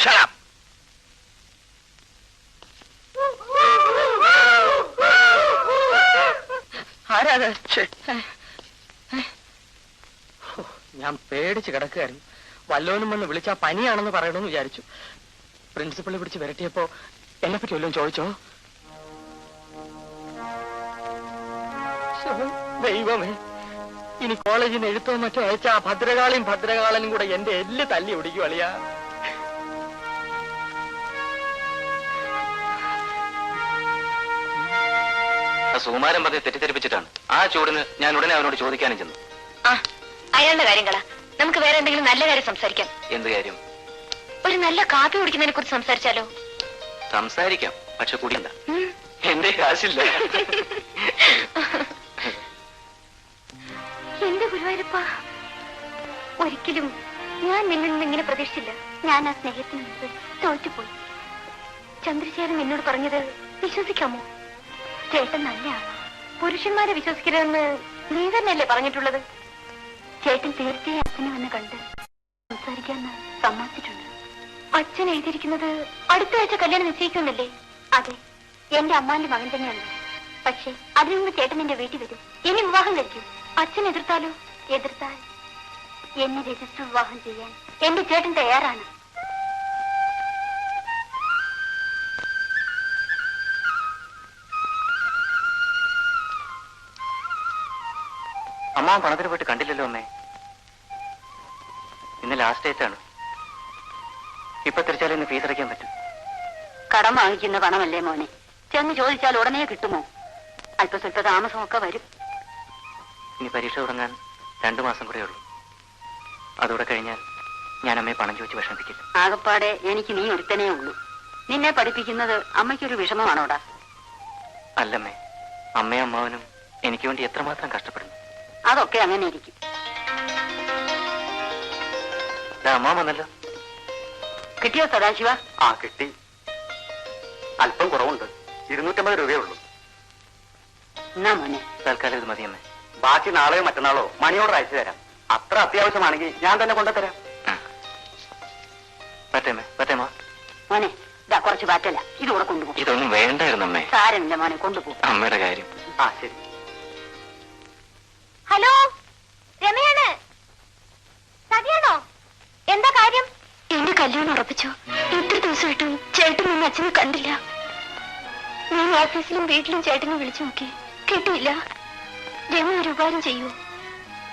Shut up. ആരാത്? ഞാൻ പേടിച്ച് കിടക്കുകയായിരുന്നു. വല്ലോനും വന്ന് വിളിച്ചാ പനിയാണെന്ന് പറയണമെന്ന് വിചാരിച്ചു. പ്രിൻസിപ്പളിനെ പിടിച്ച് വരട്ടിയപ്പോ എന്നെ പറ്റി വല്ലതും ചോദിച്ചോ? ദൈവമേ, ഇനി കോളേജിന് എഴുത്തോ മറ്റോ അയച്ച ആ ഭദ്രകാളനും കൂടെ എന്റെ എല്ല് തല്ലി ഒടിക്കും അളിയാ. സുകുമാരൻ പറഞ്ഞ് തെറ്റിദ്ധരിപ്പിച്ചിട്ടാണ്. ആ ചൂടിന് ഞാൻ ഉടനെ അവനോട് ചോദിക്കാനും ചെന്നു. ആ അയാളുടെ കാര്യങ്ങളാ. നമുക്ക് വേറെ എന്തെങ്കിലും നല്ല കാര്യം സംസാരിക്കാം. എന്ത് കാര്യം? ഒരു നല്ല കാപ്പി കുടിക്കുന്നതിനെ കുറിച്ച് സംസാരിച്ചാലോ? സംസാരിക്കാം, പക്ഷെ കുടിയണ്ട. ഉം. എന്റെ കാശില്ല. എന്റെ ഗുരുവായൂരപ്പ, ഒരിക്കലും ഞാൻ നിന്നിൽ നിന്ന് ഇങ്ങനെ പ്രതീക്ഷിച്ചില്ല. ഞാൻ ആ സ്നേഹത്തിന് മുമ്പ് തോറ്റുപോയി. ചന്ദ്രശേഖരൻ എന്നോട് പറഞ്ഞത് വിശ്വസിക്കാമോ? ചേട്ടൻ നല്ലയാണ്, പുരുഷന്മാരെ വിശ്വസിക്കരുതെന്ന് നീ തന്നെയല്ലേ പറഞ്ഞിട്ടുള്ളത്? ചേട്ടൻ തീർച്ചയായും അച്ഛനെ വന്ന് കണ്ട് സംസാരിക്കാന്ന് സമ്മതിച്ചിട്ടുണ്ട്. അച്ഛൻ എഴുതിയിരിക്കുന്നത് അടുത്ത ആഴ്ച കല്യാണം നിശ്ചയിക്കുന്നില്ലേ? അതെ, എന്റെ അമ്മാന്റെ മകൻ തന്നെയാണ്. പക്ഷെ അതിനു മുമ്പ് ചേട്ടൻ എന്റെ വീട്ടിൽ വരും, എന്നെ വിവാഹം കഴിക്കും. അച്ഛൻ എതിർത്താലോ? എതിർത്താൽ എന്നെ രജിസ്റ്റർ വിവാഹം ചെയ്യാൻ എന്റെ ചേട്ടൻ തയ്യാറാണ്. അമ്മ പണത്തിന് പോയിട്ട് കണ്ടില്ലല്ലോ അമ്മേ. ഇന്ന് ലാസ്റ്റ് ഡേറ്റ് ആണ്. ഇപ്പൊ തിരിച്ചാലും ഇന്ന് ഫീസ് അടയ്ക്കാൻ പറ്റും. കടം വാങ്ങിക്കുന്ന പണമല്ലേ മോനെ, ചെന്ന് ചോദിച്ചാൽ ഉടനെ കിട്ടുമോ? അല്പസ്വല്പ താമസമൊക്കെ വരും. ഇനി പരീക്ഷ തുടങ്ങാൻ 2 മാസം കൂടെ ഉള്ളൂ. അതോടെ കഴിഞ്ഞാൽ ഞാൻ അമ്മയെ പണം ചോദിച്ച് വിഷമിപ്പിക്കില്ല. ആകപ്പാടെ എനിക്ക് നീ ഒരുത്തനേ ഉള്ളൂ. നിന്നെ പഠിപ്പിക്കുന്നത് അമ്മയ്ക്കൊരു വിഷമമാണോടാ? അല്ലമ്മേ, അമ്മയും അമ്മാവനും എനിക്ക് വേണ്ടി എത്രമാത്രം കഷ്ടപ്പെടുന്നു. അതൊക്കെ അങ്ങനെ ഇരിക്കും. അമ്മ വന്നല്ലോ. കിട്ടിയോ സദാശിവ? ആ കിട്ടി. അല്പം കുറവുണ്ട്, 250 രൂപയേ ഉള്ളൂ. എന്നാ മോനെ, തൽക്കാലം ഇത് മതി അമ്മേ. ബാക്കി നാളെയോ മറ്റന്നാളോ മണിയോട് അയച്ചു തരാം. അത്ര അത്യാവശ്യമാണെങ്കിൽ ഞാൻ തന്നെ കൊണ്ടുതരാം. പറ്റേമ്മേ, പറ്റേമ്മ. മോനെ ഇതാ കുറച്ച് പാറ്റല, ഇതുകൂടെ കൊണ്ടുപോകും. ഇതൊന്നും വേണ്ടായിരുന്നു അമ്മേ. സാരമില്ല മോനെ, കൊണ്ടുപോകും. അമ്മയുടെ കാര്യം. ആ ശരി. ഹലോ, രമയാണ്. സതിയാണോ? എന്താ കാര്യം? എന്റെ കല്യാണം ഉറപ്പിച്ചോ? ഇത്ര ദിവസമായിട്ടും ചേട്ടനും അച്ഛനും കണ്ടില്ല. ഞാൻ ഓഫീസിലും വീട്ടിലും ചേട്ടനെ വിളിച്ചു നോക്കി, കേട്ടില്ല. രമ ഒരു ഉപകാരം ചെയ്യൂ,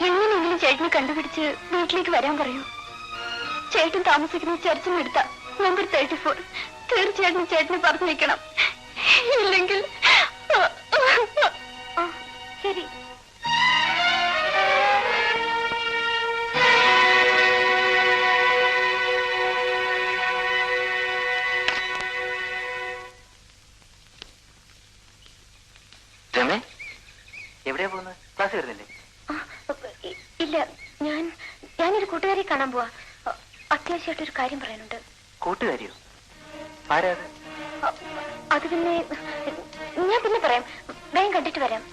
എങ്ങനെയെങ്കിലും ചേട്ടനെ കണ്ടുപിടിച്ച് വീട്ടിലേക്ക് വരാൻ പറയൂ. ചേട്ടൻ താമസിക്കുന്ന ചർച്ചിനെടുത്ത നമ്പർ 34. തീർച്ചയായിട്ടും ചേട്ടനെ പറഞ്ഞു വെക്കണം, ഇല്ലെങ്കിൽ ശരി. രമേ, എവിടെയാ പോകുന്നത്? ക്ലാസ് വരുന്നില്ലേ? ഇല്ല, ഞാനൊരു കൂട്ടുകാരെ കാണാൻ പോവാ. അത്യാവശ്യമായിട്ടൊരു കാര്യം പറയാനുണ്ട്. കൂട്ടുകാരിയോ? ആരാ അത്? അത് പിന്നെ ഞാൻ പിന്നെ പറയാം. വേഗം കണ്ടിട്ട് വരാം.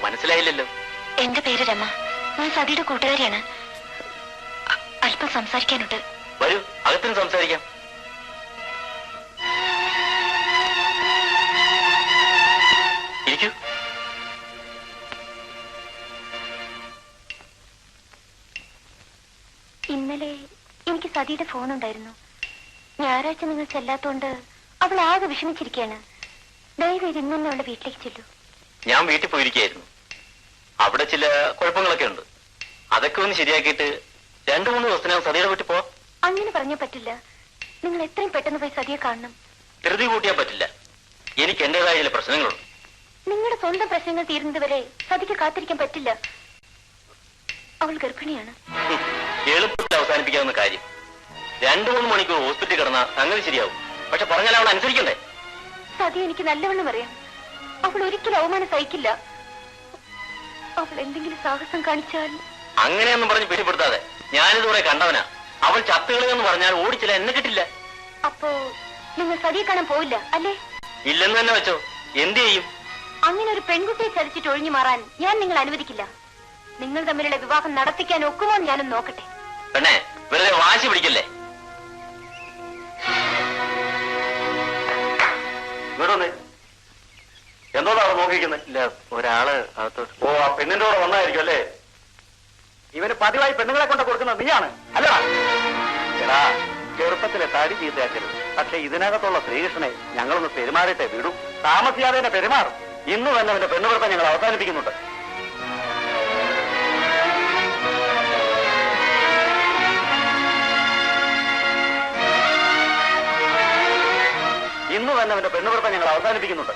മനസ്സിലായില്ലല്ലോ. എന്റെ പേര് രമ, ഞാൻ സതിയുടെ കൂട്ടുകാരിയാണ്. അല്പം സംസാരിക്കാനുണ്ട്. വരൂ, അകത്തിന് സംസാരിക്കാം. ഇരിക്കൂ. ഇന്നലെ എനിക്ക് സതിയുടെ ഫോൺ ഉണ്ടായിരുന്നു. ഞായറാഴ്ച നിങ്ങൾ ചെല്ലാത്തോണ്ട് അവൾ ആകെ വിഷമിച്ചിരിക്കുകയാണ്. ദയവേത് ഇന്ന് അവളുടെ വീട്ടിലേക്ക് ചെല്ലൂ. ഞാൻ വീട്ടിൽ പോയിരിക്കുകയായിരുന്നു. അവിടെ ചില കുഴപ്പങ്ങളൊക്കെ ഉണ്ട്. അതൊക്കെ ഒന്ന് ശരിയാക്കിയിട്ട് 2-3 ദിവസത്തിനകം സതിയുടെ വീട്ടിൽ പോവാം. അങ്ങനെ പറഞ്ഞാൽ പറ്റില്ല. നിങ്ങൾ എത്രയും പെട്ടെന്ന് പോയി സതിയെ കാണണം. ധൃതി കൂട്ടിയാൽ പറ്റില്ല. എനിക്ക് എന്റേതായ ചില പ്രശ്നങ്ങളുണ്ട്. നിങ്ങളുടെ സ്വന്തം പ്രശ്നങ്ങൾ തീരുന്നത് വരെ സതിക്ക് കാത്തിരിക്കാൻ പറ്റില്ല. അവൾ ഗർഭിണിയാണ്. എളുപ്പത്തിൽ അവസാനിപ്പിക്കാവുന്ന കാര്യം. 2-3 മണിക്കൂർ ഹോസ്പിറ്റലിൽ കിടന്നാൽ സംഗതി ശരിയാവും. പക്ഷെ പറഞ്ഞാൽ അവൾ അനുസരിക്കണ്ടേ? സതി എനിക്ക് നല്ലവണ്ണം അറിയാം. അവൾ ഒരിക്കലും അവമാനം സഹിക്കില്ല. അവൾ എന്തെങ്കിലും സാഹസം കാണിച്ചാൽ... അങ്ങനെയൊന്നും പറഞ്ഞ് പിടിപ്പെടുത്താതെ. ഞാനിതുവരെ കണ്ടവനാ. അവൾ ചത്തുകളെന്ന് പറഞ്ഞാൽ ഓടിച്ചില്ല, എന്നെ കിട്ടില്ല. അപ്പോ നിങ്ങൾ സതിയെ കാണാൻ പോവില്ല അല്ലേ? ഇല്ലെന്ന് തന്നെ വെച്ചോ. എന്ത് ചെയ്യും? അങ്ങനെ ഒരു പെൺകുട്ടിയെ ചതിച്ചിട്ട് ഒഴിഞ്ഞു മാറാൻ ഞാൻ നിങ്ങൾ അനുവദിക്കില്ല. നിങ്ങൾ തമ്മിലുള്ള വിവാഹം നടത്തിക്കാൻ ഒക്കുമോ ഞാനൊന്ന് നോക്കട്ടെ. പെണ്ണെ, വെറുതെ വാശി പിടിക്കല്ലേ. എന്തോന്നാ നോക്കിക്കുന്നത്? ഇല്ല, ഒരാള് അകത്തോട്ട്. ഓ, ആ പെണ്ണിന്റെ കൂടെ വന്നായിരിക്കും അല്ലേ? ഇവന് പതിവായി പെണ്ണുങ്ങളെ കൊണ്ട് കൊടുക്കുന്നത് നീയാണ് അല്ല? എടാ, ചെറുപ്പത്തിലെ തടി ചീത്തയാക്കരുത്. പക്ഷെ ഇതിനകത്തുള്ള ശ്രീകൃഷ്ണനെ ഞങ്ങളൊന്ന് പെരുമാറിയിട്ടേ വിടും. താമസിയാതെ തന്നെ പെരുമാറും. ഇന്ന് തന്നെ അവന്റെ പെണ്ണുപിടുത്തം ഞങ്ങൾ അവസാനിപ്പിക്കുന്നുണ്ട്. ഇന്ന് തന്നെ അവന്റെ പെണ്ണുപിടുത്തം ഞങ്ങൾ അവസാനിപ്പിക്കുന്നുണ്ട്.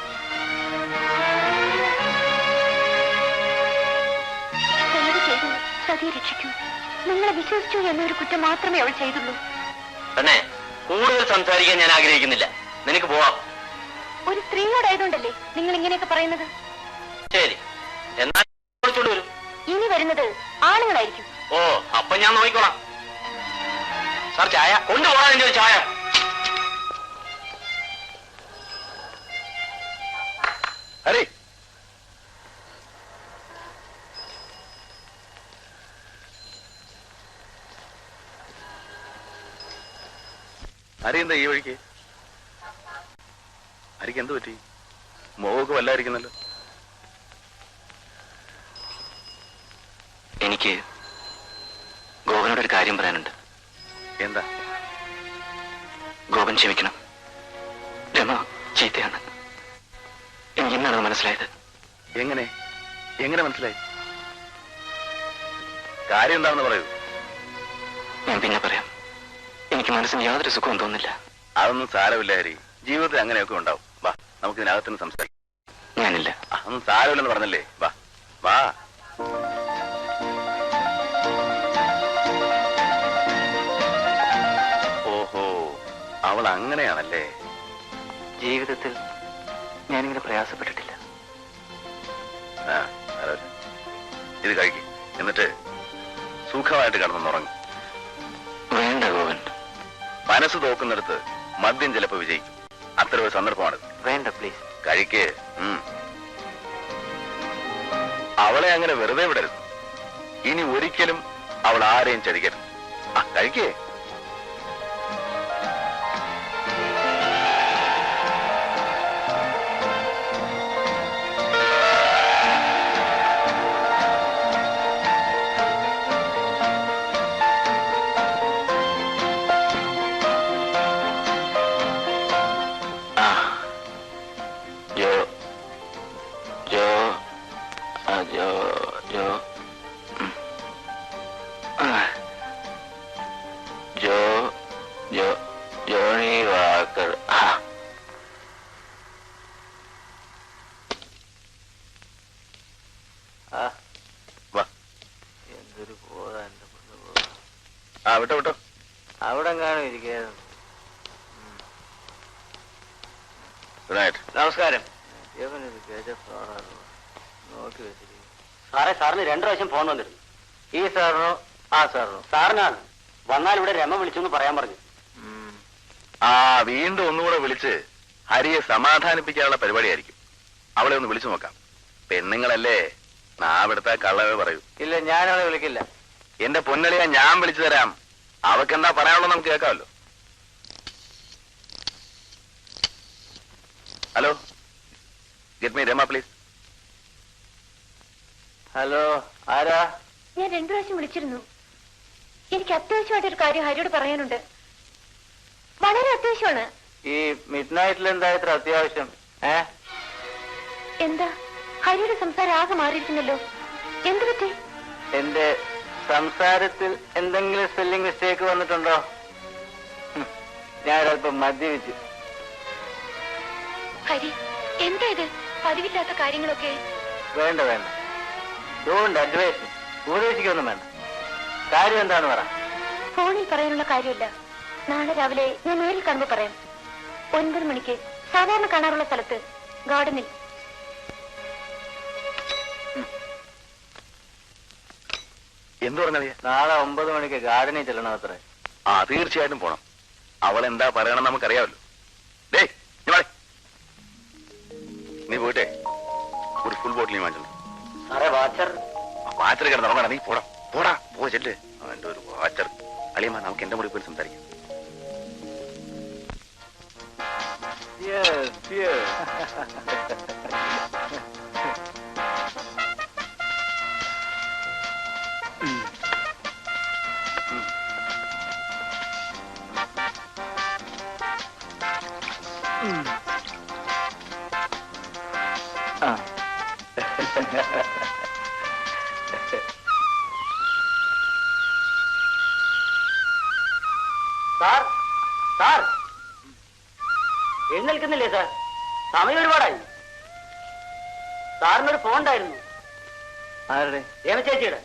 സതിയെ രക്ഷിക്കൂ. നിങ്ങളെ വിശ്വസിച്ചു എന്നൊരു കുറ്റം മാത്രമേ അവൾ ചെയ്തുള്ളൂ. തന്നെ കൂടുതൽ സംസാരിക്കാൻ ഞാൻ ആഗ്രഹിക്കുന്നില്ല. നിനക്ക് പോവാം. ഒരു സ്ത്രീയോടായതുകൊണ്ടല്ലേ നിങ്ങൾ ഇങ്ങനെയൊക്കെ പറയുന്നത്? ശരി, എന്നാൽ വിളിച്ചോണ്ട് വരും. ഇനി വരുന്നത് ആണുങ്ങളായിരിക്കും. ഓ, അപ്പൊ ഞാൻ നോക്കിക്കോളാം. സാർ, ചായ കൊണ്ടുപോകാൻ എന്റെ ഒരു ചായ. ഹരി, ഹരി എന്താ ഈ വഴിക്ക്? ഹരിക്ക് എന്ത് പറ്റി? മോഹമൊക്കെ വല്ലായിരിക്കുന്നല്ലോ. എനിക്ക് ഗോപനോടൊരു കാര്യം പറയാനുണ്ട്. എന്താ? ഗോപൻ ക്ഷമിക്കണം. രമ ചീത്തയാണ്. എനിക്ക് ഇന്നാണ് മനസ്സിലായത്. എങ്ങനെ എങ്ങനെ മനസ്സിലായി? കാര്യം എന്താണെന്ന് പറയൂ. ഞാൻ പിന്നെ പറയാം. എനിക്ക് മനസ്സിന് യാതൊരു സുഖവും തോന്നില്ല. അതൊന്നും സാരമില്ല ഹരി, ജീവിതത്തിൽ അങ്ങനെയൊക്കെ ഉണ്ടാവും. വാ, നമുക്ക് ഇതിനകത്തുനിന്ന് സംസാരിക്കാം. ഞാനില്ല. അതൊന്നും സാരമില്ലെന്ന് പറഞ്ഞല്ലേ. വാ വാ. ഓഹോ, അവൾ അങ്ങനെയാണല്ലേ. ജീവിതത്തിൽ ഞാനിങ്ങനെ പ്രയാസപ്പെട്ടിട്ടില്ല. ആ, സാരമില്ല. ഇത് കഴിക്കും, എന്നിട്ട് സുഖമായിട്ട് കിടന്നുറങ്ങും. വേണ്ട ഗോവൻ. മനസ്സ് തോക്കുന്നിടത്ത് മദ്യം ചിലപ്പോൾ വിജയിക്കും. അത്ര ഒരു സന്ദർഭമാണിത്. വേണ്ട, പ്ലീസ്. കഴിക്ക്. അവളെ അങ്ങനെ വെറുതെ വിടരുത്. ഇനി ഒരിക്കലും അവൾ ആരെയും ചതിക്കരുത്. ആ, കഴിക്കേ. Johnnie Walker. എന്തൊരു പോതാ എന്റെ പെണ്ണ് പോതാ. ആ, വിട്ടോ വിട്ടോ. അവിടെ കാണും ഇരിക്കായിരുന്നു. Good night. നമസ്കാരം. ഇവനൊരു ഗജപ്പാടാണ് നോക്കി വെച്ചിരിക്കും. സാറേ, സാറിന് 2 പ്രാവശ്യം ഫോൺ വന്നിരുന്നു. ഈ സാറിനോ ആ സാറിനോ? സാറിനാണ്. വന്നാൽ ഇവിടെ രമ വിളിച്ചു പറയാൻ പറഞ്ഞു. ആ, വീണ്ടും ഒന്നുകൂടെ വിളിച്ച് ഹരിയെ സമാധാനിപ്പിക്കാനുള്ള പരിപാടിയായിരിക്കും. അവളെ ഒന്ന് വിളിച്ചു നോക്കാം. പെണ്ണുങ്ങളല്ലേ, നാവിടുത്ത കള്ളവേ പറയൂ. ഇല്ല, ഞാനവളെ വിളിക്കില്ല. എന്റെ പൊന്നളിയാ, ഞാൻ വിളിച്ചു തരാം. അവക്കെന്താ പറയാനുള്ളത് നമുക്ക് കേൾക്കാമല്ലോ. Hello, get me Rama please. Hello, ആരാ? ഞാൻ 2 പ്രാവശ്യം വിളിച്ചിരുന്നു. എനിക്ക് അത്യാവശ്യമായിട്ടൊരു കാര്യം ഹരിയോട് പറയാനുണ്ട്. വളരെ അത്യാവശ്യമാണ്. ഈ മിഡ് നൈറ്റിൽ എന്താ ഇത്ര അത്യാവശ്യം? എന്താ ഹരിയുടെ സംസാരം ആകെ മാറിയിരിക്കുന്നല്ലോ. എന്ത് പറ്റി? എന്റെ സംസാരത്തിൽ എന്തെങ്കിലും സ്പെല്ലിംഗ് മിസ്റ്റേക്ക് വന്നിട്ടുണ്ടോ? ഞാനല്പം മദ്യപിച്ചു. ഹരി, എന്താ ഇത്? പതിവില്ലാത്ത കാര്യങ്ങളൊക്കെ. വേണ്ട വേണ്ട, ഡോണ്ട് അഡ്വൈസ്. ഉപദേശിക്കൊന്നും വേണ്ട. കാര്യം എന്താന്ന് പറ. ഫോണിൽ പറയാനുള്ള കാര്യമില്ല. നാളെ രാവിലെ ഞാൻ നേരിൽ കാണുമ്പോൾ പറയാം. 9 മണിക്ക് സാധാരണ കാണാറുള്ള സ്ഥലത്ത്, ഗാർഡനിൽ. എന്തു പറഞ്ഞറിയാ? നാളെ 9 മണിക്ക് ഗാർഡനിൽ ചെല്ലണം അത്രേ. ആ, തീർച്ചയായിട്ടും പോണം. അവൾ എന്താ പറയണം നമുക്കറിയാമല്ലോ. നീ പോയിട്ടെ ഒരു ഫുൾ ബോട്ടിൽ വാങ്ങിച്ചു. സാറേ, വാച്ചർ. വാച്ചർ കിടന്നുറങ്ങണം. നീ പോടാ പോടാ, പോ ചെല്ല്. അവന്റെ ഒരു വാച്ചർ. അളിയമ്മ, നമുക്ക് എന്റെ മുറി പോയി സംസാരിക്കാം. സാർ സാർ എഴുന്നേൽക്കുന്നില്ലേ സാർ? സമയം ഒരുപാടായി. സാറിനൊരു ഫോൺ ഉണ്ടായിരുന്നു. ആരുടെ? രമചേച്ചിയുടെ.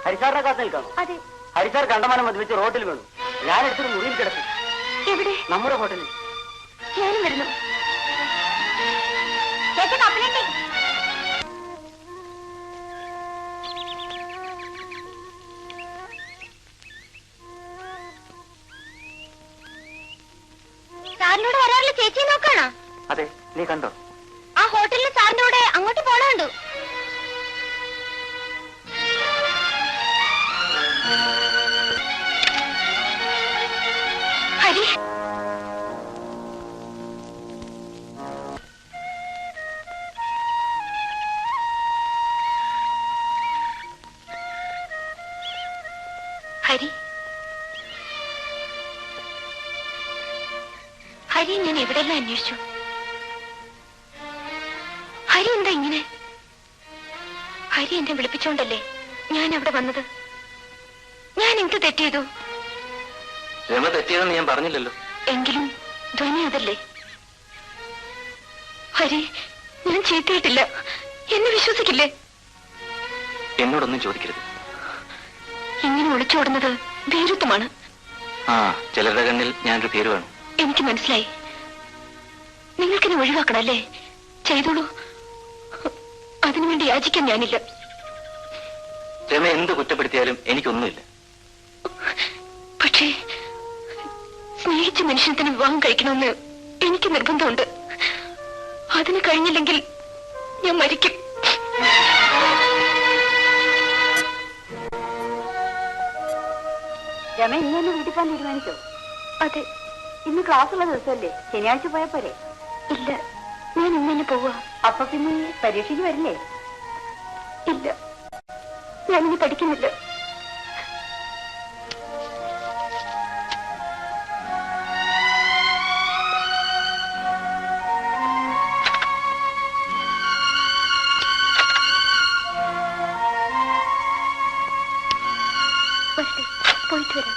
ഹരിസാറിനെ കാത്ത് നിൽക്കണം. അതെ. ഹരിസാർ കണ്ടമാനം മദ്യപിച്ച് റോഡിൽ വീണു. ഞാനെടുത്തൊരു മുറിയിൽ കിടത്തി. എവിടെ? നമ്മുടെ ഹോട്ടലിൽ. ഞാനും വരുന്നു. സാറിനോട് വരാറുള്ള ചേച്ചിയെ നോക്കാണോ? അതെ, നീ കണ്ടോ? ആ ഹോട്ടലിൽ സാറിന്റെ കൂടെ അങ്ങോട്ട് പോണുണ്ടോ? ഹരി, ഹരി, ഹരി, ഞാൻ എവിടെയെല്ലാം അന്വേഷിച്ചു. ഹരി എന്താ ഇങ്ങനെ? ഹരി എന്നെ വിളിപ്പിച്ചോണ്ടല്ലേ ഞാൻ അവിടെ വന്നത്. ഞാൻ എന്ത് തെറ്റ് ചെയ്തു? രമ തെറ്റിയതെന്ന് ഞാൻ പറഞ്ഞില്ലല്ലോ. എങ്കിലും ധ്വനി അതല്ലേ? ഹരി, ഞാൻ ചീത്തയിട്ടില്ല. എന്നെ വിശ്വസിക്കില്ലേ? എന്നോടൊന്നും ചോദിക്കരുത്. ഇങ്ങനെ ഒളിച്ചോടുന്നത് ഭീരുത്വമാണ്. ആ, ചിലരുടെ കണ്ണിൽ ഞാനൊരു പേര് വേണം. എനിക്ക് മനസ്സിലായി. നിങ്ങൾക്കിനെ ഒഴിവാക്കണല്ലേ? ചെയ്തോളൂ. അതിനുവേണ്ടി യാചിക്കാൻ ഞാനില്ല. രമ എന്ത് കുറ്റപ്പെടുത്തിയാലും എനിക്കൊന്നുമില്ല. പക്ഷേ സ്നേഹിച്ച മനുഷ്യൻ തന്നെ വിവാഹം കഴിക്കണമെന്ന് എനിക്ക് നിർബന്ധമുണ്ട്. അതിന് കഴിഞ്ഞില്ലെങ്കിൽ ഞാൻ മരിക്കും. രമ ഇന്ന് വീട്ടിൽ പോകാൻ തീരുമാനിച്ചോ? അതെ. ഇന്ന് ക്ലാസ്സുള്ള ദിവസമല്ലേ? ശനിയാഴ്ച പോയാ പോരെ? ഇല്ല, ഞാൻ ഇന്നെ പോവാ. അപ്പൊ പിന്നെ പരീക്ഷയ്ക്ക് വരില്ലേ? ഇല്ല, ഞാനിനി പഠിക്കുന്നില്ല. പോയിട്ട് വരാം.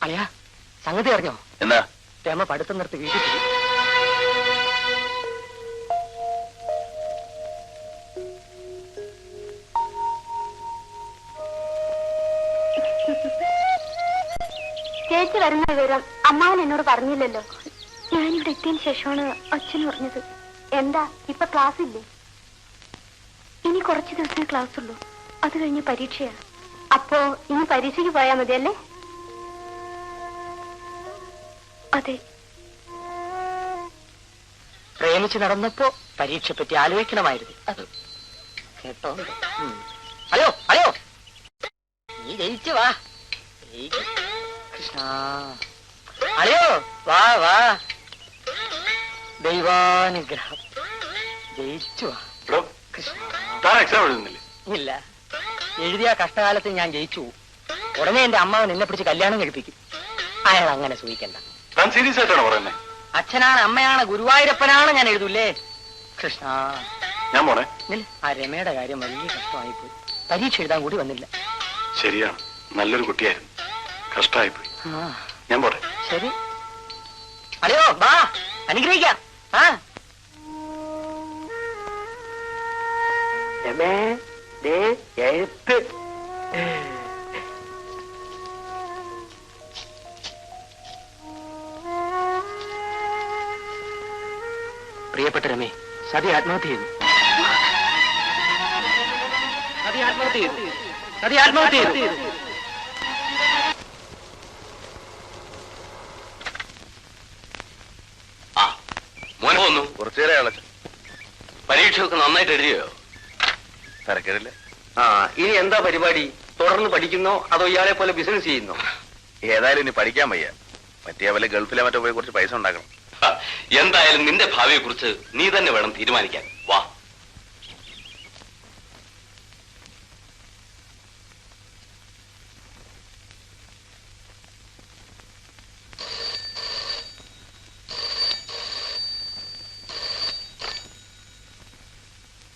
അളിയാ, സംഗതി അറിഞ്ഞോ? എന്താ? രമ പഠിത്തം നിർത്തി വീട്ടിൽ പോയി. ചേച്ചി വരുന്ന വിവരം അമ്മാവൻ എന്നോട് പറഞ്ഞില്ലല്ലോ. ഞാനിവിടെ എത്തിയതിന് ശേഷമാണ് അച്ഛൻ പറഞ്ഞത്. എന്താ ഇപ്പൊ ക്ലാസ് ഇല്ലേ? ഇനി കുറച്ച് ദിവസമേ ക്ലാസ് ഉള്ളൂ. അത് കഴിഞ്ഞ് പരീക്ഷയാ. അപ്പോ ഇനി പരീക്ഷയ്ക്ക് പോയാ മതിയല്ലേ? അതെ. പ്രേമിച്ച് നടന്നപ്പോ പരീക്ഷ പറ്റി ആലോചിക്കണമായിരുന്നു. അത് കേട്ടോ? ഹലോ ഹലോ, നീ ജയിച്ചു വാ. കൃഷ്ണ, ഹലോ, വാ വാ. ദൈവാനുഗ്രഹം, ജയിച്ചു വാ. എക്സാം എഴുതുന്നില്ലേ? ഇല്ല, എഴുതിയ കഷ്ടകാലത്ത് ഞാൻ ജയിച്ചു. ഉടനെ എന്റെ അമ്മാവൻ എന്നെ പിടിച്ച് കല്യാണം കഴിപ്പിക്കും. അയാൾ അങ്ങനെ സൂഹിക്കണ്ട. താൻ സീരിയസ് ആയിട്ടാണോ പറയുന്നത്? അച്ഛനാണ്, അമ്മയാണ്, ഗുരുവായൂരപ്പനാണ് ഞാൻ എഴുതൂല്ലേ? കൃഷ്ണ, ഞാൻ പോണേ. ആ രമയുടെ കാര്യം വലിയ കഷ്ടമായിപ്പോയി. പരീക്ഷ എഴുതാൻ കൂടി വന്നില്ല. ശരിയാണ്, നല്ലൊരു കുട്ടിയായിരുന്നു. കഷ്ടമായിപ്പോയി. ഞാൻ പോട്ടെ. ശരി. അയ്യോ, വാ, അനുഗ്രഹിക്കാം. ആ രമേ, എഴുത്ത്. പ്രിയപ്പെട്ട രമേ, സതി ആത്മഹത്യ ചെയ്തു. സതി ആത്മഹത്യ ചെയ്തു. സതി ആത്മഹത്യ ചെയ്തു. മോനെ വന്നു. കുറച്ചുനേരം അളച്ചു. പരീക്ഷയൊക്കെ നന്നായിട്ട് എഴുതിയോ? തിരക്കിടില്ല. ആ, ഇനി എന്താ പരിപാടി? തുടർന്ന് പഠിക്കുന്നോ അതോ ഇയാളെ പോലെ ബിസിനസ് ചെയ്യുന്നോ? ഏതായാലും ഇനി പഠിക്കാൻ വയ്യ. പറ്റിയ വല്ല ഗൾഫിലെ മറ്റോ പോയി കുറച്ച് പൈസ ഉണ്ടാക്കണം. എന്തായാലും നിന്റെ ഭാവിയെ കുറിച്ച് നീ തന്നെ വേണം തീരുമാനിക്കാൻ. വാ.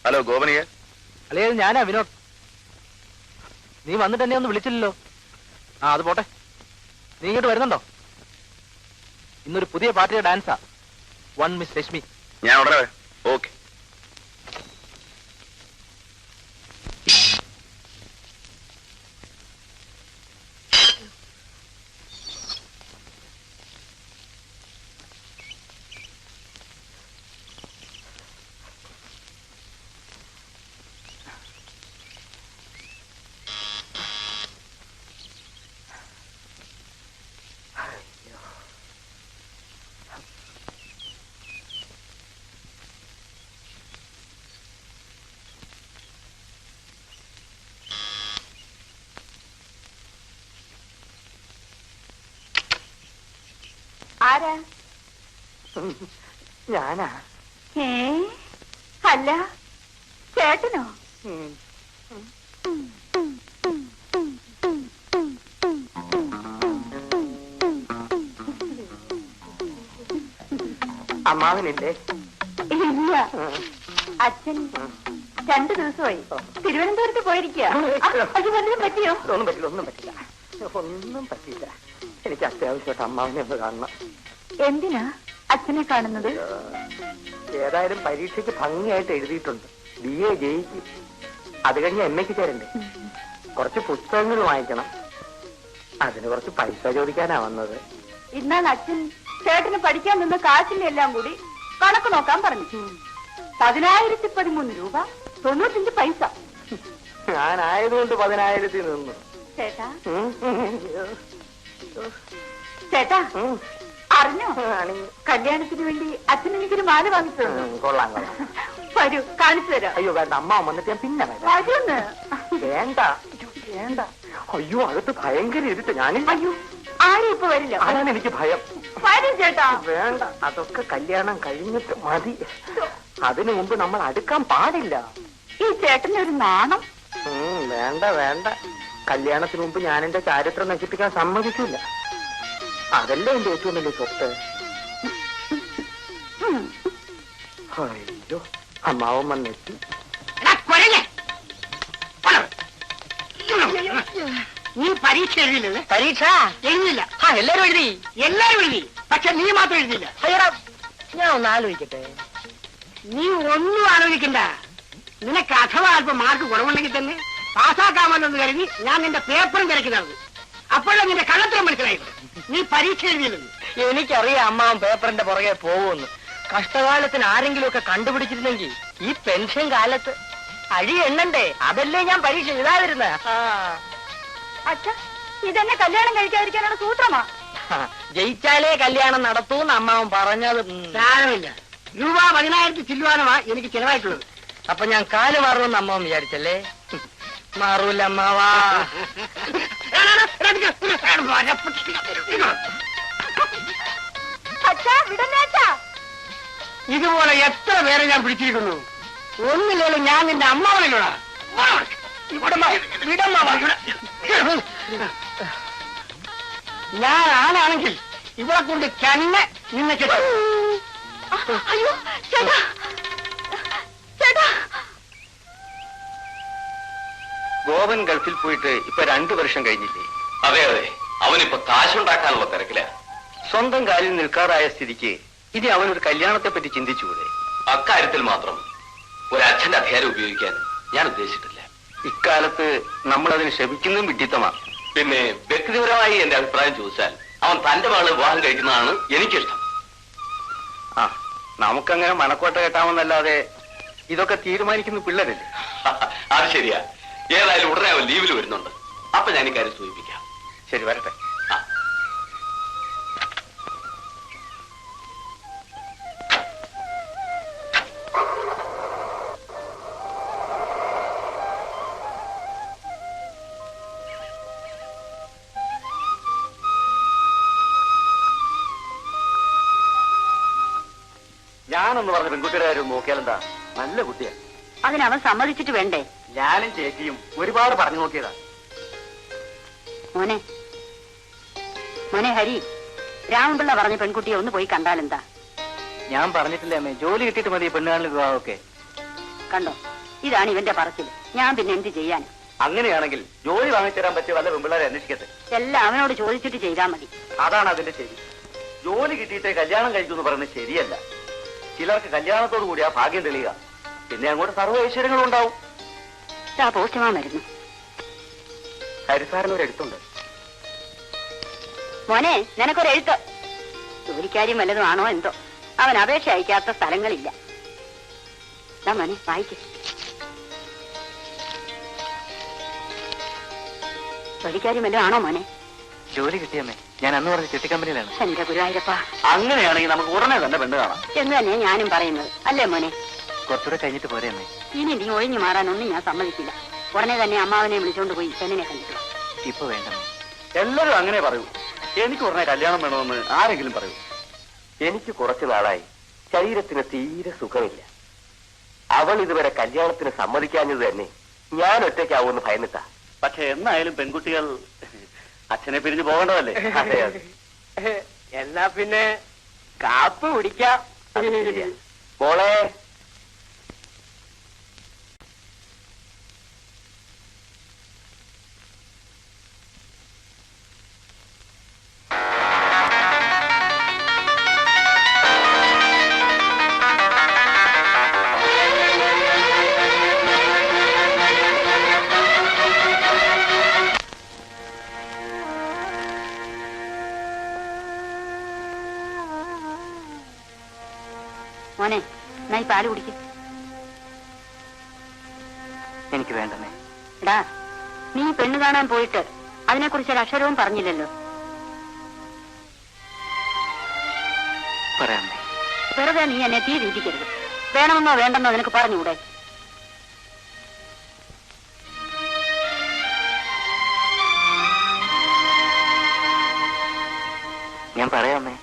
ഹലോ ഗോപനിയ. അല്ലേ ഞാനാ വിനോദ്. നീ വന്നിട്ട് എന്നെ ഒന്ന് വിളിച്ചില്ലല്ലോ. ആ അത് പോട്ടെ. നീ ഇങ്ങോട്ട് വരുന്നുണ്ടോ? ഇന്നൊരു പുതിയ പാർട്ടിയുടെ ഡാൻസാ. One miss Lakshmi. ഞാൻ ഉടനെ. ഓക്കെ. ആരാ? ഞാനാ. ഏ അല്ല, ചേട്ടനോ? അമ്മാവനില്ലേ? ഇല്ല, അച്ഛൻ 2 ദിവസമായി തിരുവനന്തപുരത്ത് പോയിരിക്കുക. അത് വല്ലതും പറ്റിയോ? ഒന്നും പറ്റില്ല, ഒന്നും പറ്റില്ല, ഒന്നും പറ്റില്ല. എനിക്ക് അത്യാവശ്യമായിട്ട് അമ്മാവനെ ഒന്ന് കാണണം. എന്തിനാ അച്ഛനെ കാണുന്നത്? ഏതായാലും പരീക്ഷയ്ക്ക് ഭംഗിയായിട്ട് എഴുതിയിട്ടുണ്ട്. BA ജയിക്കും. അത് കഴിഞ്ഞ് MA ചേരണ്ടേ? കുറച്ച് പുസ്തകങ്ങൾ വാങ്ങിക്കണം. അതിന് കുറച്ച് പൈസ ചോദിക്കാനാ വന്നത്. ഇന്നാൾ അച്ഛൻ ചേട്ടന് പഠിക്കാൻ നിന്ന് കാശിന്റെ എല്ലാം കൂടി കണക്ക് നോക്കാൻ പറഞ്ഞു. 10,013 രൂപ 95 പൈസ. ഞാനായതുകൊണ്ട് 10,000 നിന്നു. ചേട്ടാ, ചേട്ടാ അറിഞ്ഞോ? കല്യാണത്തിന് വേണ്ടി അച്ഛൻ എനിക്കൊരു മാല വാങ്ങിച്ചിട്ടുണ്ട്. കൊള്ളാം കൊള്ളാം. വരൂ, കാണിച്ചു തരാം. അയ്യോ വേണ്ട, അമ്മ വന്നിട്ട് ഞാൻ പിന്നെ വരാം. വരൂന്ന്. വേണ്ട വേണ്ട. അയ്യോ അകത്ത് ഭയങ്കര ഇരുട്ട്. ഞാനും അയ്യോ, ആരും ഇപ്പൊ വരില്ല. അതാണ് എനിക്ക് ഭയം. വരും ചേട്ടാ. വേണ്ട, അതൊക്കെ കല്യാണം കഴിഞ്ഞിട്ട് മതി. അതിനു മുമ്പ് നമ്മൾ അടുക്കാൻ പാടില്ല. ഈ ചേട്ടനൊരു നാണം. വേണ്ട വേണ്ട. കല്യാണത്തിന് മുമ്പ് ഞാൻ എന്റെ ചാരിത്രം നശിപ്പിക്കാൻ സമ്മതിക്കില്ല. അതല്ലേ എന്റെ ഏറ്റവും വലിയ സ്വത്ത്. അയ്യോ, അമ്മാവൻ വന്നെത്തി. നീ പരീക്ഷ എഴുതിയില്ലേ? പരീക്ഷ എഴുതില്ല. എല്ലാരും എഴുതി. എല്ലാരും എഴുതി, പക്ഷെ നീ മാത്രം എഴുതില്ല. ഞാൻ ഒന്ന് ആലോചിക്കട്ടെ. നീ ഒന്നും ആലോചിക്കണ്ട. നിനക്ക് അഥവാ അല്പം മാർക്ക് കുറവുണ്ടെങ്കിൽ തന്നെ പാസ്സാക്കാമല്ലെന്ന് കരുതി ഞാൻ നിന്റെ പേപ്പറും തിരക്കി നടന്നു. അപ്പോഴേ നിന്റെ കള്ളത്തരം മനസ്സിലായിരുന്നു. നീ പരീക്ഷ എഴുതിയില്ലെന്ന്. എനിക്കറിയാം അമ്മാവൻ പേപ്പറിന്റെ പുറകെ പോകുമെന്ന്. കഷ്ടകാലത്തിന് ആരെങ്കിലും ഒക്കെ കണ്ടുപിടിച്ചിരുന്നെങ്കിൽ ഈ പെൻഷൻ കാലത്ത് അഴി എണ്ണണ്ടേ? അതല്ലേ ഞാൻ പരീക്ഷ എഴുതാതിരുന്ന. അച്ഛാ, ഇതെന്നെ കല്യാണം കഴിക്കാതിരിക്കാനുള്ള സൂത്രമാ. ജയിച്ചാലേ കല്യാണം നടത്തൂന്ന് അമ്മാവൻ പറഞ്ഞത്. സാരമില്ല, രൂപ 10,000 ചില്ലുവാനമാ എനിക്ക് ചെലവായിട്ടുള്ളത്. അപ്പൊ ഞാൻ കാല് മാറുമെന്ന് അമ്മാവൻ വിചാരിച്ചല്ലേ? മാറൂല അമ്മാവാ. അച്ഛാ, വിടല്ലേ അച്ഛാ. ഇതുപോലെ എത്ര പേരെ ഞാൻ പിടിച്ചിരിക്കുന്നു. ഒന്നില്ലേലും ഞാൻ നിന്റെ അമ്മാവനല്ലോടാ. ഞാൻ ആണാണെങ്കിൽ ഇവിടെ കൊണ്ട് തന്നെ നിന്നെ കിട്ടും. അയ്യോ ചേട്ടാ, ചേട്ടാ. ഗോവൻ ഗൾഫിൽ പോയിട്ട് ഇപ്പൊ 2 വർഷം കഴിഞ്ഞില്ലേ? അതെ അതെ, അവനിപ്പോ കാശുണ്ടാക്കാനുള്ള തിരക്കില. സ്വന്തം കാലിൽ നിൽക്കാറായ സ്ഥിതിക്ക് ഇനി അവനൊരു കല്യാണത്തെ പറ്റി ചിന്തിച്ചുകൂടെ? അക്കാര്യത്തിൽ മാത്രം ഒരു അച്ഛന്റെ അധികാരം ഉപയോഗിക്കാൻ ഞാൻ ഉദ്ദേശിച്ചിട്ടില്ല. ഇക്കാലത്ത് നമ്മൾ അതിന് ശ്രമിക്കുന്നതും വിഡ്ഢിത്തമാണ്. പിന്നെ വ്യക്തിപരമായി എന്റെ അഭിപ്രായം ചോദിച്ചാൽ അവൻ തന്റെ മകളെ വിവാഹം കഴിക്കുന്നതാണ് എനിക്കിഷ്ടം. ആ, നമുക്കങ്ങനെ മണക്കോട്ട കെട്ടാമെന്നല്ലാതെ ഇതൊക്കെ തീരുമാനിക്കുന്ന പിള്ളേരല്ലേ? അത് ശരിയാ. ഏതായാലും ഉടനെ അവൻ ലീവിൽ വരുന്നുണ്ട്. അപ്പൊ ഞാൻ ഇക്കാര്യം സൂചിപ്പിക്കാം. ശരി, വരട്ടെ. ഞാനൊന്ന് പറഞ്ഞ പെൺകുട്ടിയുടെ കാര്യം നോക്കിയാലെന്താ? നല്ല കുട്ടിയാ. അതിനവൻ സമ്മതിച്ചിട്ട് വേണ്ടേ? ഞാനും ചേച്ചിയും ഒരുപാട് പറഞ്ഞു നോക്കിയതാ. മോനെ മോനെ ഹരി, രാമപിള്ള പറഞ്ഞ പെൺകുട്ടിയെ ഒന്ന് പോയി കണ്ടാലെന്താ? ഞാൻ പറഞ്ഞിട്ടില്ലേ അമ്മേ, ജോലി കിട്ടിയിട്ട് മതി പെണ്ണുകാണൽ വിവാഹമൊക്കെ. കണ്ടോ, ഇതാണ് ഇവന്റെ പറച്ചിൽ. ഞാൻ പിന്നെ എന്ത് ചെയ്യാൻ? അങ്ങനെയാണെങ്കിൽ ജോലി വാങ്ങിത്തരാൻ പറ്റിയ വല്ല പെൺപിള്ളേരെ അന്വേഷിക്കട്ടെ. എല്ലാം അവനോട് ചോദിച്ചിട്ട് ചെയ്താൽ മതി. അതാണ് അതിന്റെ ശരി. ജോലി കിട്ടിയിട്ട് കല്യാണം കഴിച്ചു എന്ന് പറയുന്നത് ശരിയല്ല. ചിലർക്ക് കല്യാണത്തോടു കൂടി ആ ഭാഗ്യം തെളിയുക, പിന്നെ അങ്ങോട്ട് സർവ്വ ഐശ്വര്യങ്ങളും ഉണ്ടാവും. പോസ്റ്റ്മാൻ വരുന്നു. ഹരിസാറിനൊരു എഴുത്തുണ്ട്. മോനെ, നിനക്കൊരു എഴുത്ത്. ജോലിക്കാര്യം വല്ലതും ആണോ എന്തോ. അവൻ അപേക്ഷ അയക്കാത്ത സ്ഥലങ്ങളില്ല. മോനെ വായിക്ക്. ജോലിക്കാര്യം വല്ലതും ആണോ മോനെ? ജോലി കിട്ടിയമ്മേ, ഞാൻ അന്ന് പറഞ്ഞ ചെട്ടിക്കമ്പനിയിലാണ്. എന്റെ ഗുരുവായൂരപ്പാ, അങ്ങനെയാണെങ്കിൽ നമുക്ക് ഉടനെ തന്നെ പെണ്ണ് കാണാം എന്ന് തന്നെ ഞാനും പറയുന്നത്. അല്ലേ മോനെ? കുറച്ചുകൂടെ കഴിഞ്ഞിട്ട് പോരെ അമ്മേ? ഇനി നീ ഒഴിഞ്ഞു മാറാനൊന്നും ഞാൻ സമ്മതിക്കില്ല. ഉടനെ തന്നെ അമ്മാവനെ വിളിച്ചോണ്ട് പോയി പെണ്ണിനെ കണ്ടിട്ട്. ഇപ്പൊ വേണ്ടമ്മേ. എല്ലാവരും അങ്ങനെ പറയൂ. എനിക്ക് ഉടനെ കല്യാണം വേണമെന്ന് ആരെങ്കിലും പറയൂ. എനിക്ക് കുറച്ചു നാളായി ശരീരത്തിന് തീരെ സുഖമില്ല. അവൾ ഇതുവരെ കല്യാണത്തിന് സമ്മതിക്കാഞ്ഞത് തന്നെ ഞാൻ ഒറ്റയ്ക്കാവൂന്ന് ഭയന്നിട്ടാ. പക്ഷെ എന്നായാലും പെൺകുട്ടികൾ അച്ഛനെ പിരിഞ്ഞു പോകേണ്ടതല്ലേ? അതെ അതെ. എന്നാ പിന്നെ കാപ്പ് കുടിക്കാം. മോളെ, മോനെ, എന്നാ ഈ പാല് കുടിക്കും. എനിക്ക് വേണ്ടമ്മേ. എടാ, നീ പെണ്ണ് കാണാൻ പോയിട്ട് അതിനെക്കുറിച്ച് ഒരു അക്ഷരവും പറഞ്ഞില്ലല്ലോ. പറയാമേ. വെറുതെ നീ എന്നെ തീ തീറ്റിക്കരുത്. വേണമെന്നോ വേണ്ടെന്നോ നിനക്ക് പറഞ്ഞുകൂടെ? ഞാൻ പറയാമേ.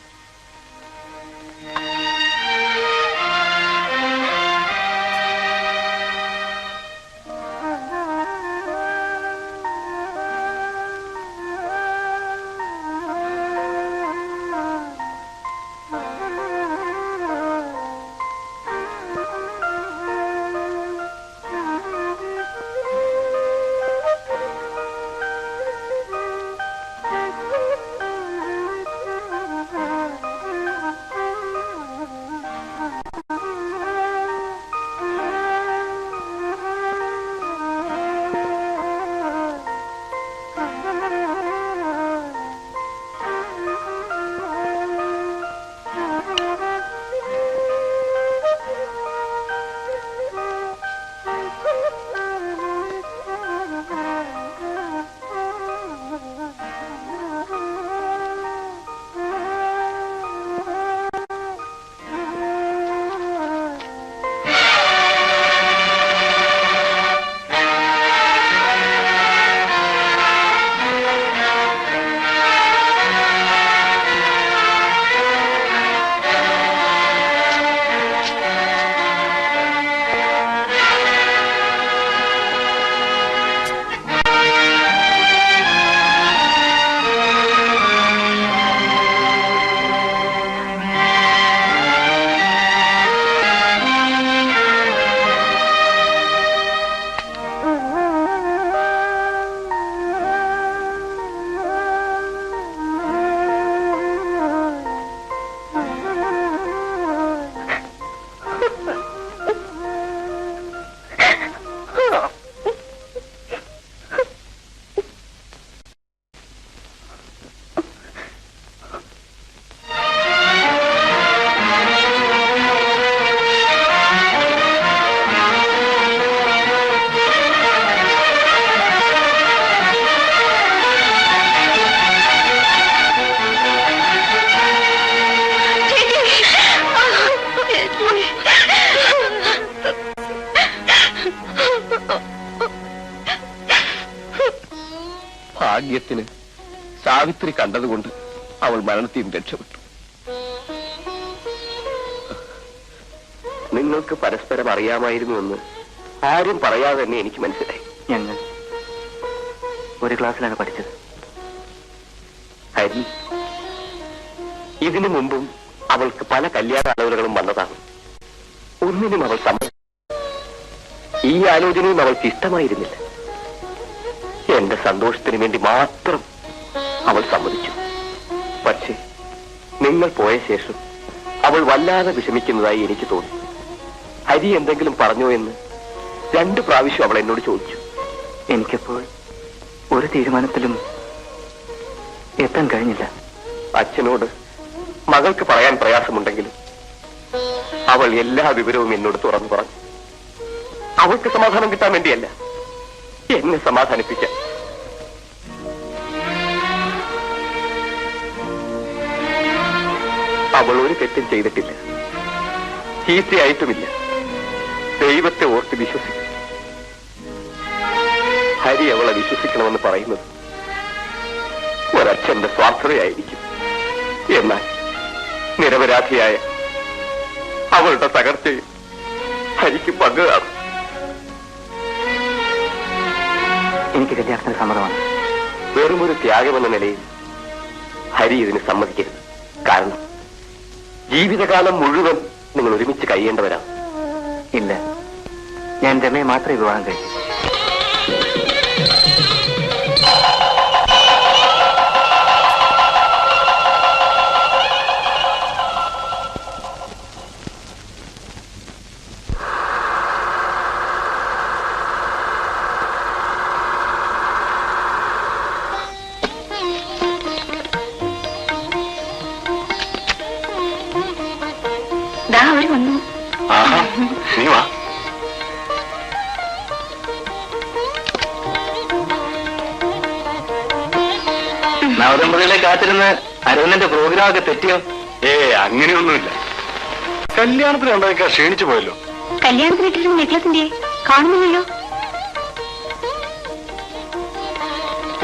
ഭാഗ്യത്തിന് സാവിത്രി കണ്ടതുകൊണ്ട് അവൾ മരണത്തിൽ രക്ഷപ്പെട്ടു. ഞങ്ങൾക്ക് പരസ്പരം അറിയാമായിരുന്നുവെന്ന് ആരും പറയാതെ തന്നെ എനിക്ക് മനസ്സിലായി. ഞങ്ങൾ ഒരു ക്ലാസ്സിലാണ് പഠിച്ചത്. ഹരി, ഇതിനു മുമ്പും അവൾക്ക് പല കല്യാണ ആലോചനകളും വന്നതാണ്. ഒന്നിനും അവൾ സമ്മതിച്ചു. ഈ ആലോചനയും അവൾക്ക് ഇഷ്ടമായിരുന്നില്ല. എന്റെ സന്തോഷത്തിന് വേണ്ടി മാത്രം അവൾ സമ്മതിച്ചു. പക്ഷേ നിങ്ങൾ പോയ ശേഷം അവൾ വല്ലാതെ വിഷമിക്കുന്നതായി എനിക്ക് തോന്നി. ഹരി എന്തെങ്കിലും പറഞ്ഞോ എന്ന് 2 പ്രാവശ്യം അവൾ എന്നോട് ചോദിച്ചു. എനിക്കപ്പോൾ ഒരു തീരുമാനത്തിലും എത്താൻ കഴിഞ്ഞില്ല. അച്ഛനോട് മകൾക്ക് പറയാൻ പ്രയാസമുണ്ടെങ്കിലും അവൾ എല്ലാ വിവരവും എന്നോട് തുറന്നു പറഞ്ഞു. അവൾക്ക് സമാധാനം കിട്ടാൻ വേണ്ടിയല്ല, എന്നെ സമാധാനിപ്പിക്കാൻ. അവൾ ഒരു തെറ്റും ചെയ്തിട്ടില്ല, ചീത്തയായിട്ടുമില്ല. ദൈവത്തെ ഓർത്ത് വിശ്വസിക്കും. ഹരി അവളെ വിശ്വസിക്കണമെന്ന് പറയുന്നത് ഒരച്ഛന്റെ സ്വാർത്ഥതയായിരിക്കും. എന്നാൽ നിരപരാധിയായ അവളുടെ തകർച്ചയിൽ ഹരിക്ക് പങ്ക് കാണും. എനിക്ക് കല്യാണത്തിന് സമ്മതമാണ്. വെറുമൊരു ത്യാഗമെന്ന നിലയിൽ ഹരി ഇതിന് സമ്മതിക്കരുത്. കാരണം ജീവിതകാലം മുഴുവൻ നിങ്ങൾ ഒരുമിച്ച് കഴിയേണ്ടവരാണ്. ഇല്ല, ഞാൻ രമയെ മാത്രമേ വിവാഹം കഴിക്കൂ. അവര് വന്നു. നീ വാ. നവദമ്പതികളെ കാത്തിരുന്ന് അരവിന്ദന്റെ പ്രോഗ്രാമൊക്കെ തെറ്റിയോ? അങ്ങനെയൊന്നുമില്ല. കല്യാണത്തിന് കണ്ടതൊക്കെ ക്ഷീണിച്ചു പോയല്ലോ. കല്യാണത്തിന് ഇട്ടിരുന്ന നെക്ലസിന്റെ കാണുന്നില്ലല്ലോ.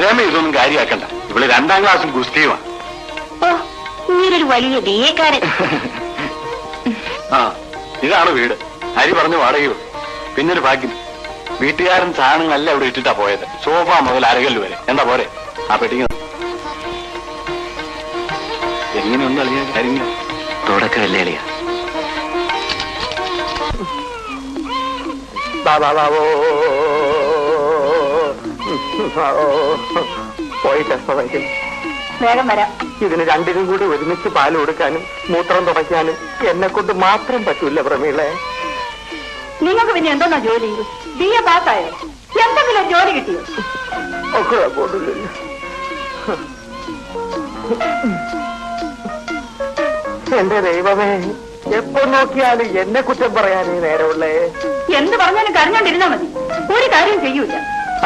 രമ ഇതൊന്നും കാര്യമാക്കണ്ട. ഇവിടെ 2ാം ക്ലാസ്സും ഗുസ്തിയുമാണ്. ഓ, നീരൊരു വലിയ ബിഎക്കാരൻ. ഇതാണ് വീട്. ഹരി പറഞ്ഞു വാടകയോ. പിന്നൊരു ഭാഗ്യം, വീട്ടുകാരൻ സാധനങ്ങളല്ല ഇവിടെ ഇട്ടിട്ടാ പോയത്. സോഫ മുതൽ അരകല്ല് വരെ. എന്താ പോരെ? ആ പെട്ടിങ്ങ എങ്ങനെയൊന്നും അറിയാൻ കാര്യങ്ങൾ തുടക്കമല്ലേ അളിയ. പോയിട്ട് വേഗം വരാം. ഇതിന് 2നും കൂടി ഒരുമിച്ച് പാൽ കൊടുക്കാനും മൂത്രം തുടയ്ക്കാനും എന്നെ കൊണ്ട് മാത്രം പറ്റൂല പ്രമീളെ. നിങ്ങൾക്ക് പിന്നെ എന്തോന്നാ ജോലി? BA പാസ്സായോ? എന്തെങ്കിലും ജോലി കിട്ടിയോ? ഒക്കെ പോട്ടില്ലല്ലോ. എന്റെ ദൈവമേ, എപ്പോ നോക്കിയാലും എന്നെ കുറ്റം പറയാനേ നേരമുള്ളേ. എന്ത് പറഞ്ഞാലും കരഞ്ഞോണ്ടിരുന്നാ മതി. ഒരു കാര്യം ചെയ്യൂല.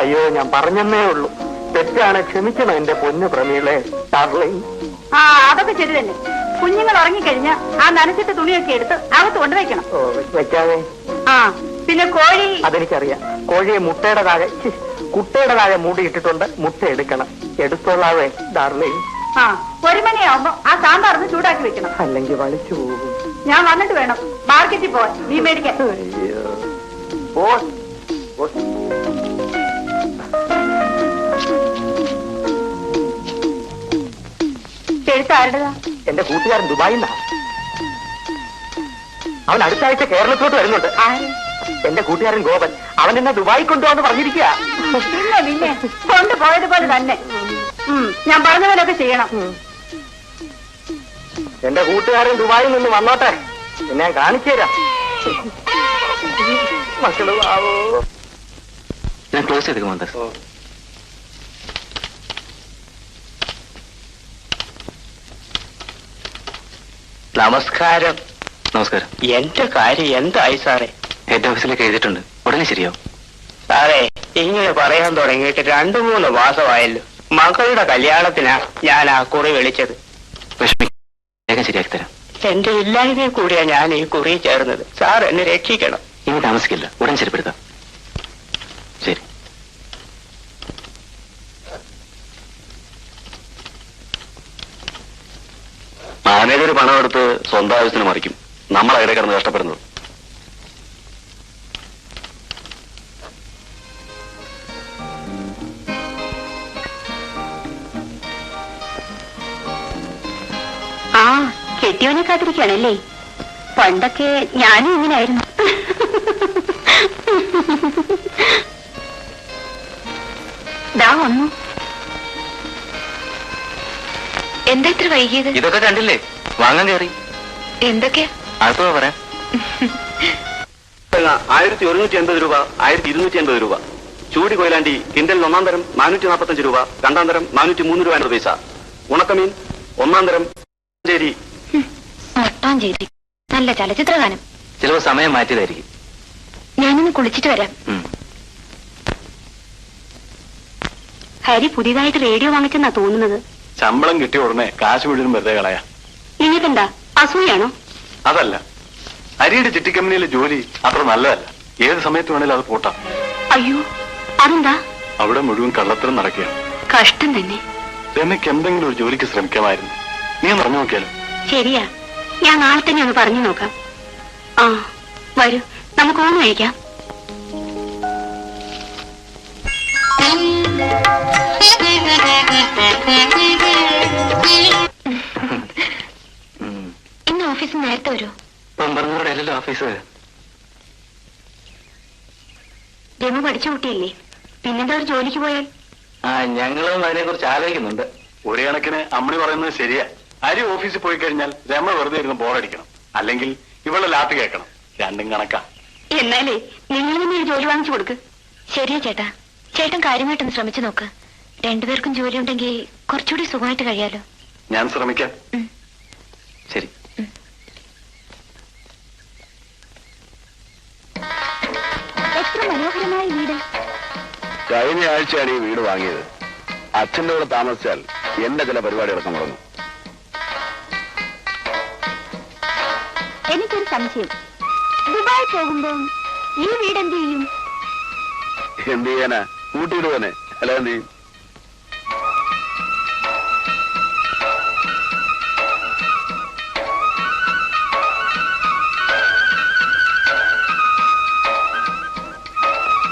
അയ്യോ, ഞാൻ പറഞ്ഞെന്നേ ഉള്ളൂ. തെറ്റാണ്, ക്ഷമിക്കണം എന്റെ പൊന്നു പ്രമീളെ. ഡാർലിംഗ്. അതൊക്കെ ശരി തന്നെ. കുഞ്ഞുങ്ങൾ ഉറങ്ങിക്കഴിഞ്ഞാൽ ആ നനച്ചിട്ട് തുണിയൊക്കെ എടുത്ത് അകത്ത് കൊണ്ടുവയ്ക്കണം. വെക്കാതെ. പിന്നെ കോഴി. അതെനിക്കറിയാം. കോഴിയെ കുട്ടയുടെ താഴെ മൂടിയിട്ടിട്ടുണ്ട്. മുട്ട എടുക്കണം. എടുത്തോളാവേ ഡാർലിംഗ്. 1 മണിയാവുമ്പോ ആ സാമ്പാറിന് ചൂടാക്കി വെക്കണം. അല്ലെങ്കിൽ വലിച്ചു പോകും. ഞാൻ വന്നിട്ട് വേണം മാർക്കറ്റിൽ പോവാൻ നീ മേടിക്കാൻ. എഴുത്താരുടേതാ? എന്റെ കൂട്ടുകാരൻ ദുബായിൽ നിന്നാ. അവൻ അടുത്ത ആഴ്ച കേരളത്തിലോട്ട് വരുന്നുണ്ട്. എന്റെ കൂട്ടുകാരൻ ഗോപൻ. അവൻ എന്നെ ദുബായി കൊണ്ടുപോകാന്ന് പറഞ്ഞിരിക്കുക. പിന്നെ കൊണ്ടുപോയതുപോലെ തന്നെ. ഞാൻ പറഞ്ഞ പോലെയൊക്കെ ചെയ്യണം. എന്റെ കൂട്ടുകാരൻ ദുബായിൽ നിന്ന് വന്നോട്ടെ, പിന്നെ ഞാൻ കാണിച്ചു തരാം. മക്കള് ആവോ. ഞാൻ ക്ലോസ് ചെയ്തേക്കുമോ? നമസ്കാരം. നമസ്കാരം. എന്റെ കാര്യം എന്തായി സാറേ? ഹെഡ് ഓഫീസിലേക്ക് എഴുതിയിട്ടുണ്ട്. ഉടനെ ശരിയാവും. സാറേ, ഇങ്ങനെ പറയാൻ തുടങ്ങിയിട്ട് 2-3 മാസമായല്ലോ. മകളുടെ കല്യാണത്തിനാ ഞാൻ ആ കുറി വിളിച്ചത്. വേഗം ശരിയാക്കി തരാം. എന്റെ ഇല്ലായ്മയിൽ കൂടിയാ ഞാൻ ഈ കുറി ചേർന്നത്. സാർ എന്നെ രക്ഷിക്കണം. ഇനി താമസിക്കില്ല, ഉടൻ ശരിപ്പെടുത്താം. ശരി. മാനേജർ പണം എടുത്ത് സ്വന്തം ആവശ്യത്തിന് മറിക്കും. നമ്മളവിടെ കിടന്ന് കഷ്ടപ്പെടുന്നത്. കെട്ടിയോനെ കാത്തിരിക്കുകയാണല്ലേ? പണ്ടൊക്കെ ഞാനും ഇങ്ങനെയായിരുന്നു. ദാ വന്നു. എന്താ ഇത്ര വൈകിയത്? ഇതൊക്കെ കണ്ടില്ലേ, വാങ്ങാൻ കയറി. എന്തൊക്കെയാ? അടുത്തത് പറയാം. 1180 രൂപ, 1280 രൂപ. ചൂടി കൊയിലാണ്ടി കിൻഡലിന് 1-ാം തരം 445 രൂപ, 2-ാം തരം 403 രൂപ പൈസ. ഉണക്കമീൻ 1-ാം തരം ചേരി. മട്ടാഞ്ചേരി നല്ല ചലച്ചിത്രഗാനം. ചിലപ്പോൾ സമയം മാറ്റിയതായിരിക്കും. ഞാനൊന്ന് കുളിച്ചിട്ട് വരാം. ഹരി പുതിയതായിട്ട് റേഡിയോ വാങ്ങിച്ചെന്നാ തോന്നുന്നത്. ശമ്പളം കിട്ടിയ ഉടനെ കാശ് മുഴുവൻ വെറുതെ കളയാ. നിങ്ങൾക്കെന്താ അസൂയാണോ? അതല്ല, ഹരിയുടെ ചിട്ടിക്കമ്പനിയിലെ ജോലി അത്ര നല്ലതല്ല. ഏത് സമയത്ത് വേണേലും അത് പോട്ടാം. അയ്യോ, അതെന്താ? അവിടെ മുഴുവൻ കള്ളത്തരം നടക്കുകയാണ്. കഷ്ടം തന്നെ. രമയ്ക്ക് എന്തെങ്കിലും ഒരു ജോലിക്ക് ശ്രമിക്കാമായിരുന്നു. നീ ഒന്ന് പറഞ്ഞു നോക്കിയാലോ? ശരിയാ, ഞാൻ നാളെ തന്നെ ഒന്ന് പറഞ്ഞു നോക്കാം. ആ വരൂ, നമുക്ക് ഊണ് കഴിക്കാം. ഇന്ന് ഓഫീസിൽ നേരത്തെ വരുമോ? പമ്പറന്നൂരല്ലോ ഓഫീസ്. രമ പഠിച്ച കുട്ടിയല്ലേ, പിന്നെന്താ ഒരു ജോലിക്ക് പോയാൽ? ഞങ്ങളും അതിനെ കുറിച്ച് ആലോചിക്കുന്നുണ്ട്. ഒരു കണക്കിന് അമ്മണി പറയുന്നത് ശരിയാ. ഹരി ഓഫീസിൽ പോയി കഴിഞ്ഞാൽ രമ വെറുതെ ഇരുന്ന് ബോറടിക്കണം, അല്ലെങ്കിൽ ഇവളുടെ ലാത്ത് കേൾക്കണം. രണ്ടും കണക്കാ. എന്നാലേ നിങ്ങൾ തന്നെ ഒരു ജോലി വാങ്ങിച്ചു കൊടുക്ക്. ശരിയാ ചേട്ടാ, ചേട്ടൻ കാര്യമായിട്ടൊന്ന് ശ്രമിച്ചു നോക്ക്. രണ്ടുപേർക്കും ജോലി ഉണ്ടെങ്കിൽ കുറച്ചുകൂടി സുഖമായിട്ട് കഴിയാലോ. ഞാൻ ശ്രമിക്കാം. ശരി. എത്ര മനോഹരമായ വീട്. കഴിഞ്ഞ ആഴ്ചയാണ് ഈ വീട് വാങ്ങിയത്. അച്ഛൻ്റെ കൂടെ താമസിച്ചാൽ എന്റെ ചില പരിപാടികളൊക്കെ മുടങ്ങും. എനിക്കൊരു സംശയം, ദുബായ് പോകുമ്പോ ഈ വീട് എന്ത് ചെയ്യും? എന്ത് ചെയ്യാനാ, കൂട്ടിയിടുവനെ. അല്ല എന്ത് ചെയ്യും?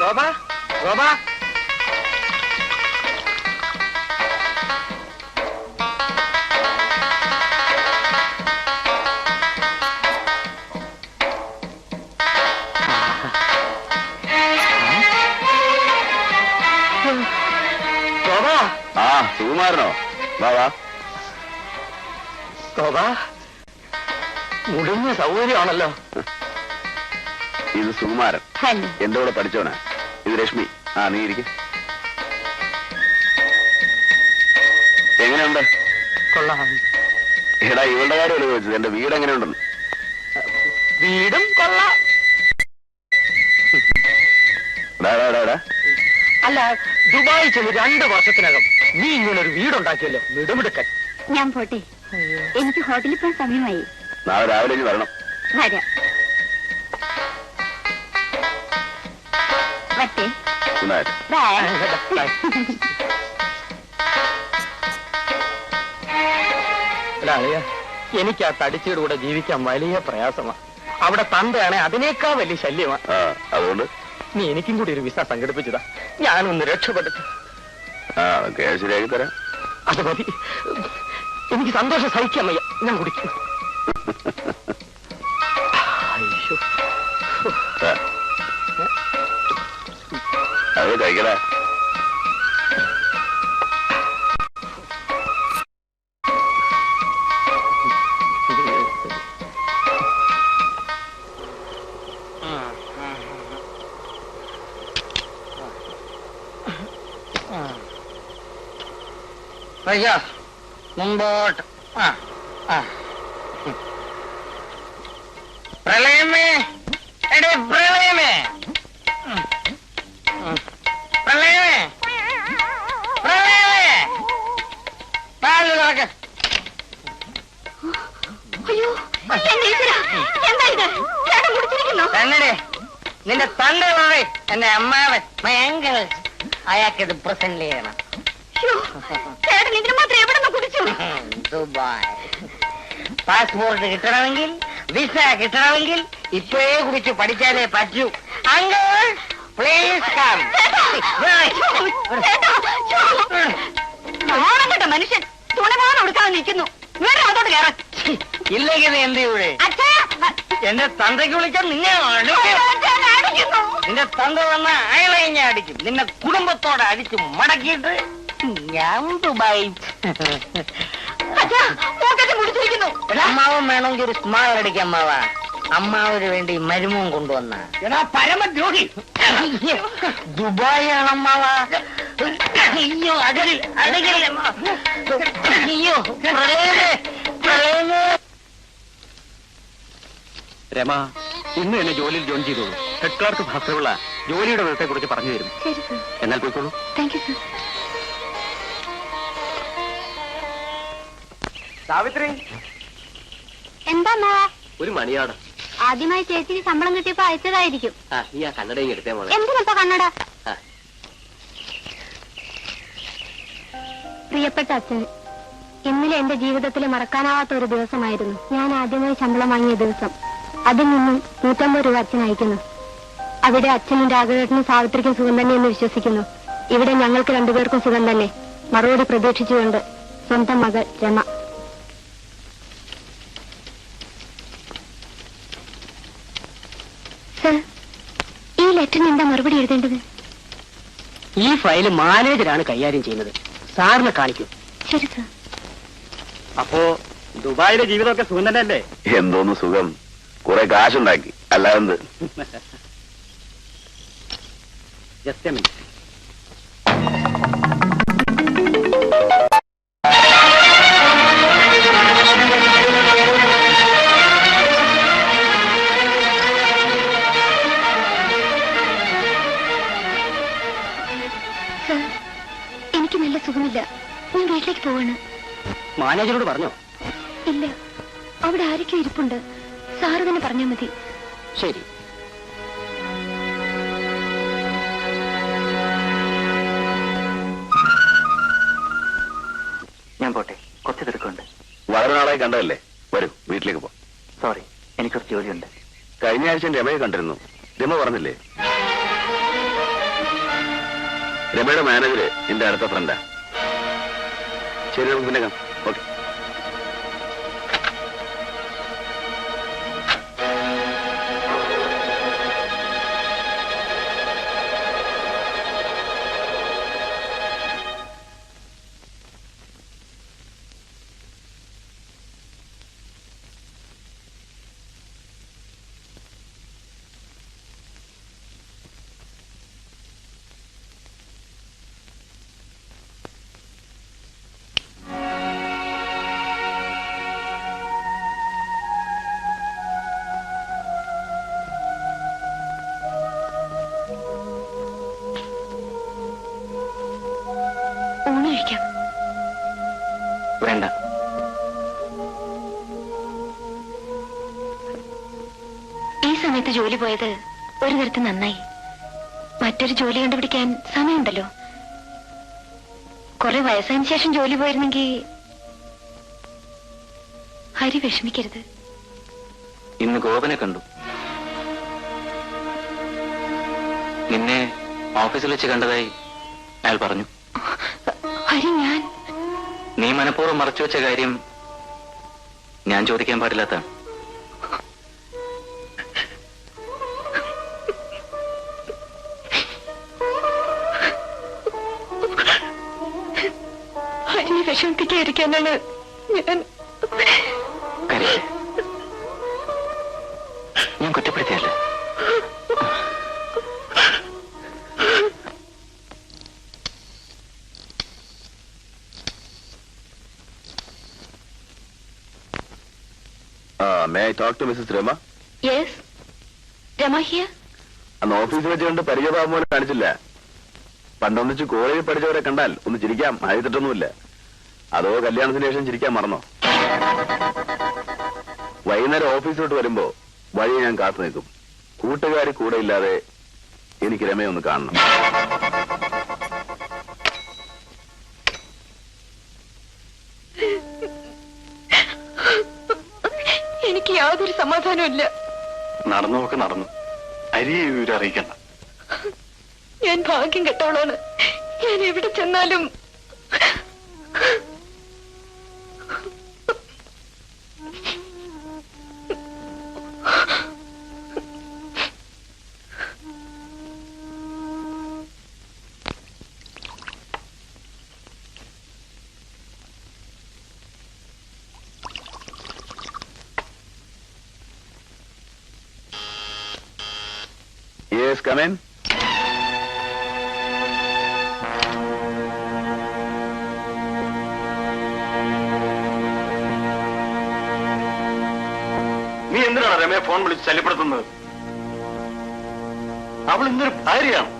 ഗോപാ, ഗോപാ, ഗോപാ. ആ സുകുമാരനോ? വാ വാ. ഗോപാ, മുടിഞ്ഞ സൗകര്യമാണല്ലോ. ഇത് സുകുമാരൻ, എന്റെ കൂടെ പഠിച്ചവനാ. ഇത് രശ്മി. ആ നീ ഇരിക്കും. എങ്ങനെയുണ്ട്? കൊള്ളാം. എടാ ഇവളുടെ കാര്യമല്ല ചോദിച്ചത്, എന്റെ വീട് എങ്ങനെയുണ്ടെന്ന്. വീടും കൊള്ളാം. അല്ല, ദുബായി ചെന്ന് 2 വർഷത്തിനകം നീ ഇങ്ങനെ ഒരു വീടുണ്ടാക്കിയല്ലോ, മിടുമിടുക്കൻ. ഞാൻ പോട്ടെ, എനിക്ക് ഹോട്ടലിൽ പോകാൻ സമയമായി. നാളെ രാവിലെ ഇനി വരണം. വരാം. വരട്ടെ. സുനാര്. ബൈ. അല്ല അളിയ, എനിക്ക് ആ തടിച്ചയുടെ കൂടെ ജീവിക്കാൻ വലിയ പ്രയാസമാണ്. അവിടെ തന്തയാണെ അതിനേക്കാൾ വലിയ ശല്യമാണ്. അതുകൊണ്ട് നീ എനിക്കും കൂടി ഒരു വിസ സംഘടിപ്പിച്ചതാ, ഞാനൊന്ന് രക്ഷപ്പെട്ടു. ശരിയാക്കി തരാം. അത് മതി, എനിക്ക് സന്തോഷം സഹിക്കാൻ വയ്യ. ഞാൻ കുടിക്കും. അത് കഴിക്കടാ. മുമ്പോട്ട്. പ്രളയമേ, എടേ പ്രളയമേ, പ്രളയമേ, പ്രളയമേ, പാല് തുറക്ക്. അയ്യോ, എന്താ ഇത്? ചേട്ടൻ കുടിച്ചിരിക്കുന്നു. തന്നടേ, നിന്റെ തണ്ട പറയും. എന്റെ അമ്മാവൻ ഭയങ്കര, അയാൾക്കിത് പ്രസന്റ് ചെയ്യണം. ചേട്ടൻ ഇതിന് മാത്രം എവിടെ നിന്ന് കുടിച്ചു? ദുബായ് പാസ്പോർട്ട് കിട്ടണമെങ്കിൽ, വിസ കിട്ടണമെങ്കിൽ ഇപ്പോഴേ കുറിച്ച് പഠിച്ചാലേ പറ്റൂ. Uncle please come. കേട്ട മനുഷ്യൻ തുണമാനം കൊടുക്കാതെ നിൽക്കുന്നു. വേറെ അതോട്ട് കയറാൻ. ഇല്ലെങ്കിൽ നീ എന്ത് ചെയ്യൂടെ? എന്റെ തന്തയ്ക്ക് വിളിച്ചാൽ നിന്നെ നിന്റെ തന്ത വന്ന അയാളെ ഞാൻ അടിക്കും. നിന്നെ കുടുംബത്തോടെ അടിച്ച് മടക്കിയിട്ട് ഞാൻ ദുബായി. അമ്മാവൻ വേണമെങ്കിൽ ഒരു സ്മാൾ അടിക്കാം അമ്മാവ. അമ്മാവിന് വേണ്ടി മരുമവും കൊണ്ടുവന്ന പരമദ്രോഹി ദുബായാണ് അമ്മാവ. അയ്യോ അടകിൽ അയ്യോ രമ, ഇന്ന് എന്നെ ജോലിയിൽ ജോയിൻ ചെയ്തോളൂ. ഹെഡ് ക്ലാർക്ക് ഭാസ്കറുള്ള ജോലിയുടെ വിധത്തെ കുറിച്ച് പറഞ്ഞു തരും. എന്നാൽ പോയിക്കോളൂ. Thank you sir. സാവിത്രി, എന്താ ഒരു മണിയാണ്. ആദ്യമായി ചേച്ചിക്ക് ശമ്പളം കിട്ടിയപ്പോ അയച്ചതായിരിക്കും. നീ ആ കണ്ണടയും എടുത്തേ മോളെ. എന്തിനപ്പോ കണ്ണട? പ്രിയപ്പെട്ട അച്ഛൻ, ഇന്നലെ എന്റെ ജീവിതത്തിൽ മറക്കാനാവാത്ത ഒരു ദിവസമായിരുന്നു. ഞാൻ ആദ്യമായി ശമ്പളം വാങ്ങിയ ദിവസം. അതിൽ നിന്നും 150 രൂപ അച്ഛൻ അയക്കുന്നു. അവിടെ അച്ഛനും രാഘവേട്ടനും സാവിത്രിക്കും സുഖം തന്നെ എന്ന് വിശ്വസിക്കുന്നു. ഇവിടെ ഞങ്ങൾക്ക് രണ്ടുപേർക്കും സുഖം തന്നെ. മറുപടി പ്രതീക്ഷിച്ചുകൊണ്ട് സ്വന്തം മകൾ രമ. സർ, ഈ ലെറ്ററിന് എന്താ മറുപടി എഴുതേണ്ടത്? ഈ ഫയല് മാനേജരാണ് കൈകാര്യം ചെയ്യുന്നത്. സാറിനെ കാണിക്കൂ. ശരി സർ. അപ്പോ ദുബായിലെ ജീവിതമൊക്കെ സുഖം തന്നെയല്ലേ? എന്തോന്ന് സുഖം, കുറെ കാശുണ്ടാക്കി, അല്ലാതെ. Just A minute. സർ, എനിക്ക് നല്ല സുഖമില്ല. ഞാൻ വീട്ടിലേക്ക് പോവാണ്. മാനേജരോട് പറഞ്ഞോ? ഇല്ല, അവിടെ ആരൊക്കെ ഇരിപ്പുണ്ട്. സാറ് തന്നെ പറഞ്ഞാൽ മതി. ശരി. ഞാൻ പോട്ടെ, കുറച്ച് തിരക്കുണ്ട്. വളരെ നാളായി കണ്ടതല്ലേ, വരൂ വീട്ടിലേക്ക് പോ. സോറി, എനിക്കൊരു ജോലിയുണ്ട്. കഴിഞ്ഞ ആഴ്ച രമയെ കണ്ടിരുന്നു. രമ പറഞ്ഞില്ലേ? രമയുടെ മാനേജര് എന്റെ അടുത്ത ഫ്രണ്ടാ. ശരി, നമുക്ക് പിന്നെ കാണാം. ഓക്കെ. വേണ്ട. ഈ സമയത്ത് ജോലി പോയത് ഒരു തരത്തിൽ നന്നായി. മറ്റൊരു ജോലി കണ്ടുപിടിക്കാൻ സമയമുണ്ടല്ലോ. കുറെ വയസ്സായതിനു ശേഷം ജോലി പോയിരുന്നെങ്കിൽ ഹരി വിഷമിക്കരുത്. ഇന്ന് ഗോപനെ കണ്ടു. നിന്നെ ഓഫീസിൽ വെച്ച് കണ്ടതായി അയാൾ പറഞ്ഞു. ഹരി, ഞാൻ നീ മനഃപൂർവ്വം മറച്ചുവെച്ച കാര്യം ഞാൻ ചോദിക്കാൻ പാടില്ലാത്ത. ഹരിനെ വിഷമിപ്പിക്കാതിരിക്കാനാണ് ഞാൻ. ഞാൻ കുറ്റപ്പെടുത്തിയല്ല. May I talk to Mrs. Rama? Yes. Rama here. അന്ന് ഓഫീസിൽ വെച്ച് കണ്ട് പരിചയഭാവം കാണിച്ചില്ല. പണ്ടൊന്നിച്ച് കോളേജിൽ പഠിച്ചവരെ കണ്ടാൽ ഒന്ന് ചിരിക്കാം, ആയിത്തൊന്നുമില്ല. അതോ കല്യാണത്തിന് ശേഷം ചിരിക്കാൻ മറന്നോ? വൈകുന്നേരം ഓഫീസിലോട്ട് വരുമ്പോ വഴി ഞാൻ കാത്തു നിൽക്കും. കൂട്ടുകാരി കൂടെ ഇല്ലാതെ എനിക്ക് രമയെ ഒന്ന് കാണണം. എനിക്ക് യാതൊരു സമാധാനവും ഇല്ല. നടന്നൊക്കെ നടന്നു. അരിയെ ഇവരെ അറിയിക്കണ്ട. ഞാൻ ഭാഗ്യം കെട്ടവളാണ്. ഞാൻ എവിടെ ചെന്നാലും യെസ് കമേൻ. നീ എന്തിനാണ് രമയെ ഫോൺ വിളിച്ച് ശല്യപ്പെടുത്തുന്നത്? അവൾ ഇന്നൊരു ഭാര്യയാണ്.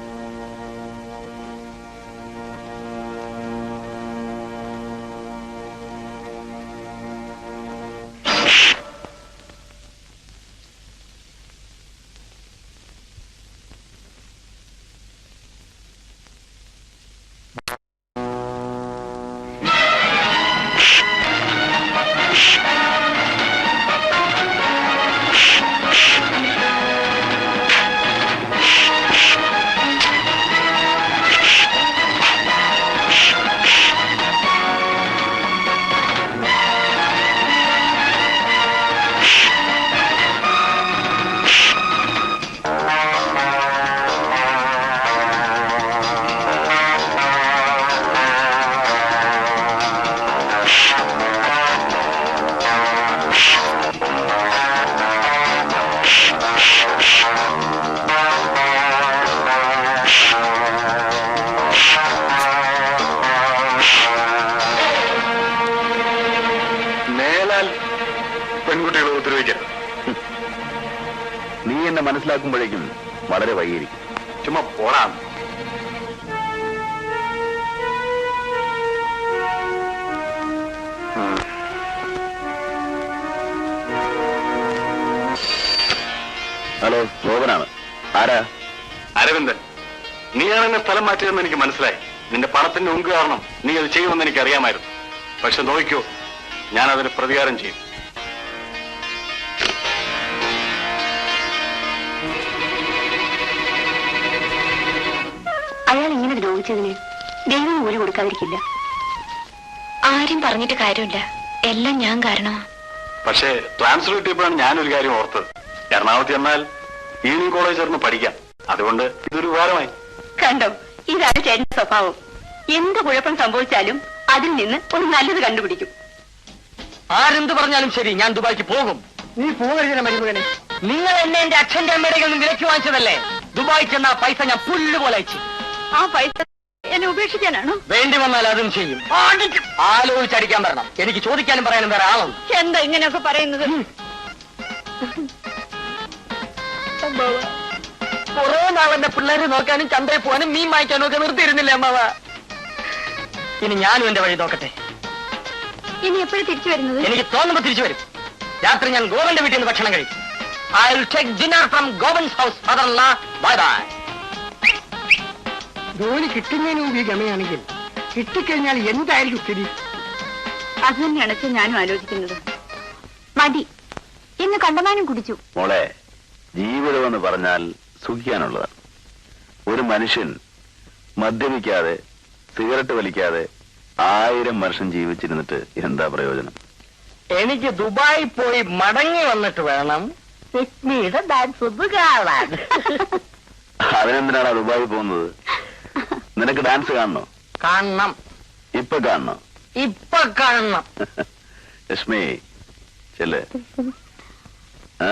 പെൺകുട്ടികളെ ഉപദ്രവിക്കരുത്. നീ എന്നെ മനസ്സിലാക്കുമ്പോഴേക്കും വളരെ വൈകിയിരിക്കും. ചുമ്മാ പോടാം. ഹലോ, ഗോപനാണ്. ആരാ? അരവിന്ദൻ. നീയാണ് എന്നെ സ്ഥലം മാറ്റിയതെന്ന് എനിക്ക് മനസ്സിലായി. നിന്റെ പണത്തിന്റെ ഉങ്ക് കാരണം നീ അത് ചെയ്യുമെന്ന് എനിക്ക് അറിയാമായിരുന്നു. പക്ഷെ നോക്കിക്കോ, ഞാൻ അതിന് പ്രതികാരം ചെയ്യും. അയാൾ ഇങ്ങനെ ദ്രോഹിച്ചതിന് ദൈവം കൂലി കൊടുക്കാതിരിക്കില്ല. ആരും പറഞ്ഞിട്ട് കാര്യമില്ല, എല്ലാം ഞാൻ കാരണമാ. പക്ഷേ ട്രാൻസ്ഫർ കിട്ടിയപ്പോഴാണ് ഞാനൊരു കാര്യം ഓർത്തത്. എറണാകുളത്ത് എന്നാൽ ഈവനിങ് കോളേജ് ചേർന്ന് പഠിക്കാം. അതുകൊണ്ട് ഇതൊരു ഉപകാരമായി. കണ്ടോ, ഇതാണ് ചേട്ടന്റെ സ്വഭാവം. എന്ത് കുഴപ്പം സംഭവിച്ചാലും അതിൽ നിന്ന് ഒരു നല്ലത് കണ്ടുപിടിക്കും. ആരെന്ത് പറഞ്ഞാലും ശരി, ഞാൻ ദുബായിക്ക് പോകും. നീ പോകരുത് മരുമകനെ. നിങ്ങൾ എന്നെ എന്റെ അച്ഛന്റെ അമ്മയുടെ ഒന്നും വിലക്ക് വാങ്ങിച്ചതല്ലേ? ദുബായി ചെന്ന പൈസ ഞാൻ പുല്ലുപോലെ അയച്ചു. ആ പൈസ എന്നെ ഉപേക്ഷിക്കാനാണോ? വേണ്ടി വന്നാൽ അതും ചെയ്യും. ആലോചിച്ചടിക്കാൻ വരണം. എനിക്ക് ചോദിക്കാനും പറയാനും വേറെ ആളും. എന്താ ഇങ്ങനെയൊക്കെ പറയുന്നത്? കുറെ നാളെന്റെ പിള്ളേരെ നോക്കാനും ചന്തയിൽ പോകാനും മീൻ വാങ്ങിക്കാനും ഒക്കെ നിർത്തിയിരുന്നില്ലേ അമ്മാവ? ഇനി ഞാനും എന്റെ വഴി നോക്കട്ടെ. ഇനി എപ്പോഴും തിരിച്ചു വരുന്നത്? എനിക്ക് തോന്നുമ്പോ തിരിച്ചു വരും. രാത്രി ഞാൻ ഗോവന്റെ വീട്ടിൽ നിന്ന് ഭക്ഷണം കഴിക്കും. I will take dinner from Govan's house. Father-in-law, bye bye. ജോലി കിട്ടുന്നതിന് മുമ്പ് ഈ ഗമയാണെങ്കിൽ കിട്ടിക്കഴിഞ്ഞാൽ എന്തായിരിക്കും സ്ഥിതി? അത് തന്നെയാണ് അച്ഛൻ ഞാനും ആലോചിക്കുന്നത്. മതി, ഇന്ന് കണ്ടമാനം കുടിച്ചു. മോളെ, ജീവിതമെന്ന് പറഞ്ഞാൽ സുഖിക്കാനുള്ളതാണ്. ഒരു മനുഷ്യൻ മദ്യപിക്കാതെ സിഗരറ്റ് വലിക്കാതെ 1000 വർഷം ജീവിച്ചിരുന്നിട്ട് എന്താ പ്രയോജനം? എനിക്ക് ദുബായി പോയി മടങ്ങി വന്നിട്ട് വേണം രശ്മിയുടെ ഡാൻസ് ഒന്ന് കാണാൻ. അതിനെന്തിനാണ് ദുബായി പോകുന്നത്? നിനക്ക് ഡാൻസ് കാണണോ? കാണണം. ഇപ്പൊ കാണണോ? ഇപ്പൊ കാണണം. ലക്ഷ്മി ചെല്ലേ. ആ